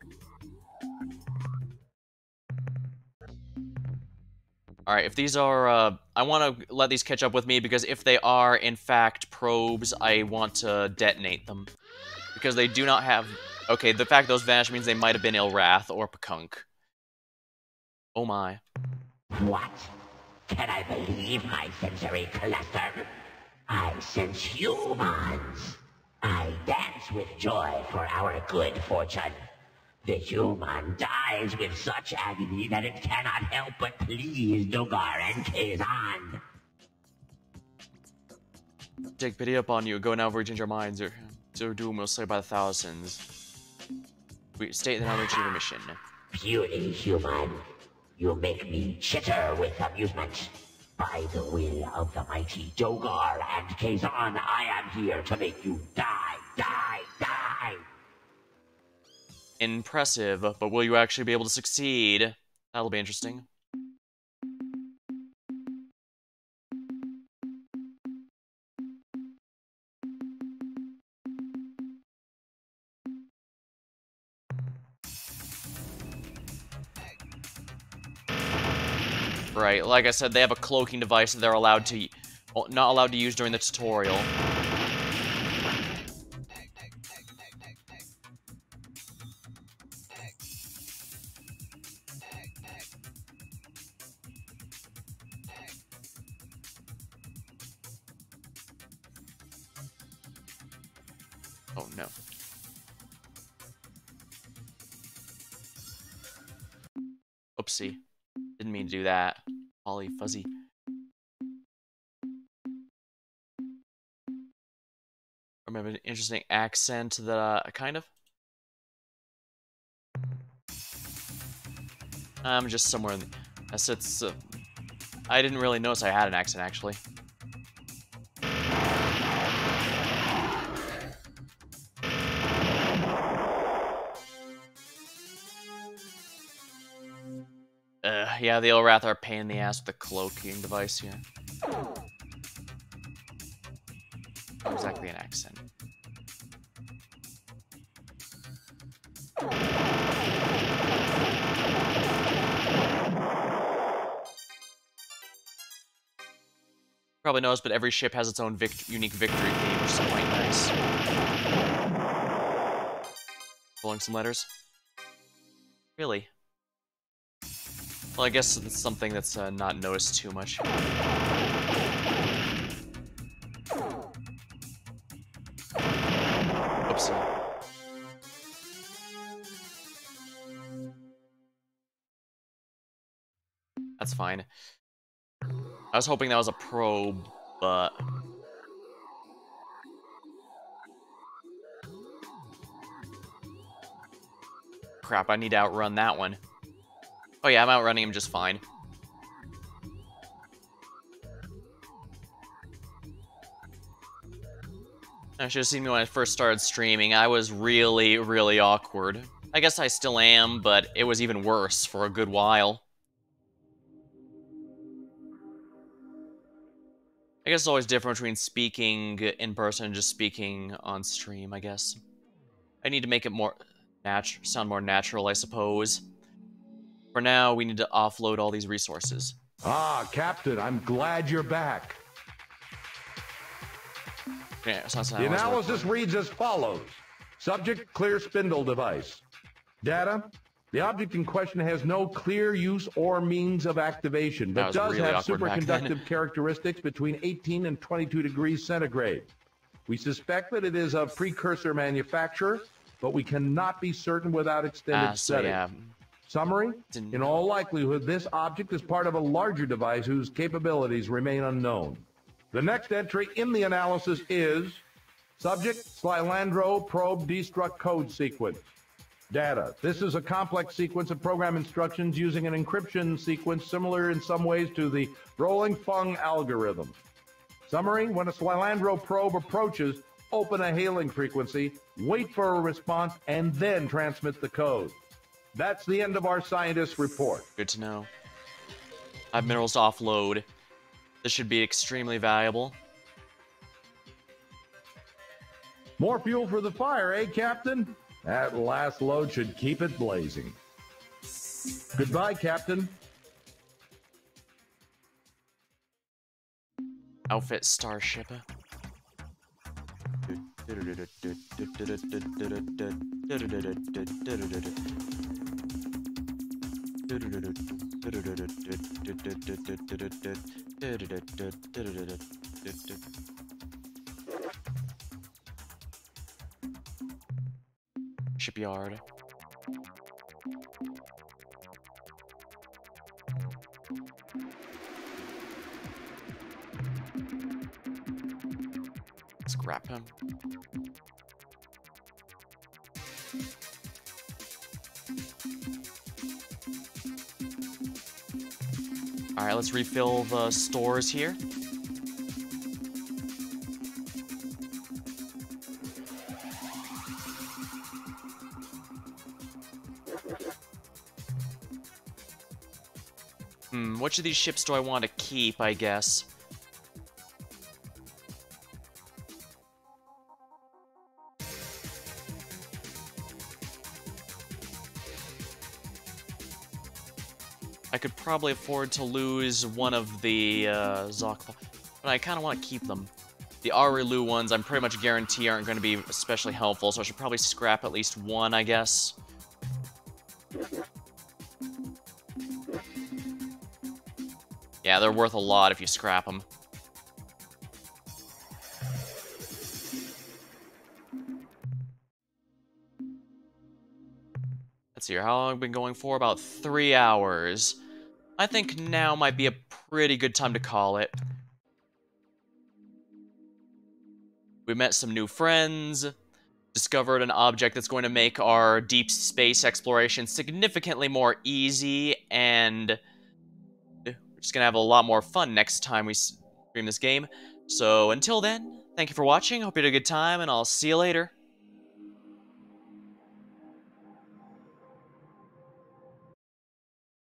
Alright, if these are, I want to let these catch up with me, because if they are, in fact, probes, I want to detonate them. Because they do not have... Okay, the fact those vanished means they might have been Ilrath or Pakunk. Oh my. What? Can I believe my sensory cluster? I sense humans. I dance with joy for our good fortune. The human dies with such agony that it cannot help but please Dogar and Kazan. Take pity upon you. Go now, change our minds. Your doom will slay by the thousands. We state that I'll achieve your mission. Puny human, you make me chitter with amusement. By the will of the mighty Dogar and Kazan, I am here to make you die, die, die. Impressive, but will you actually be able to succeed? That'll be interesting. Right, like I said, they have a cloaking device that they're allowed to... not allowed to use during the tutorial. Oh no. Oopsie. Didn't mean to do that. Ollie fuzzy. Remember an interesting accent that, kind of? I'm just somewhere in the... I didn't really notice I had an accent, actually. Yeah, the Ilrath are a pain in the ass with the cloaking device here. Not exactly an accent. Probably knows, but every ship has its own unique victory theme, which is quite nice. Pulling some letters? Really? Well, I guess it's something that's not noticed too much. Oopsie. That's fine. I was hoping that was a probe, but... Crap, I need to outrun that one. Oh yeah, I'm outrunning him just fine. I should have seen me when I first started streaming. I was really, really awkward. I guess I still am, but it was even worse for a good while. I guess it's always different between speaking in person and just speaking on stream, I guess. I need to make it more sound more natural, I suppose. For now, we need to offload all these resources. Ah, Captain, I'm glad you're back. Yeah, the analysis reads as follows. Subject, clear spindle device. Data, the object in question has no clear use or means of activation, but does really have superconductive characteristics between 18 and 22 degrees centigrade. We suspect that it is a precursor manufacturer, but we cannot be certain without extended study. Yeah. Summary, in all likelihood, this object is part of a larger device whose capabilities remain unknown. The next entry in the analysis is Subject, Slylandro Probe Destruct Code Sequence. Data, this is a complex sequence of program instructions using an encryption sequence similar in some ways to the rolling Fung algorithm. Summary, when a Slylandro probe approaches, open a hailing frequency, wait for a response, and then transmit the code. That's the end of our scientist's report. Good to know. I have minerals to offload. This should be extremely valuable. More fuel for the fire, eh, Captain? That last load should keep it blazing. Goodbye, Captain. Outfit Starship. Shipyard. Scrap him. Alright, let's refill the stores here. Which of these ships do I want to keep, I guess? I could probably afford to lose one of the Zokpa, but I kind of want to keep them. The Arilu ones, I'm pretty much guarantee aren't going to be especially helpful, so I should probably scrap at least one, I guess. Yeah, they're worth a lot if you scrap them. Let's see here, how long have I been going for? About 3 hours. I think now might be a pretty good time to call it. We met some new friends, discovered an object that's going to make our deep space exploration significantly more easy, and we're just going to have a lot more fun next time we stream this game. So until then, thank you for watching, hope you had a good time, and I'll see you later.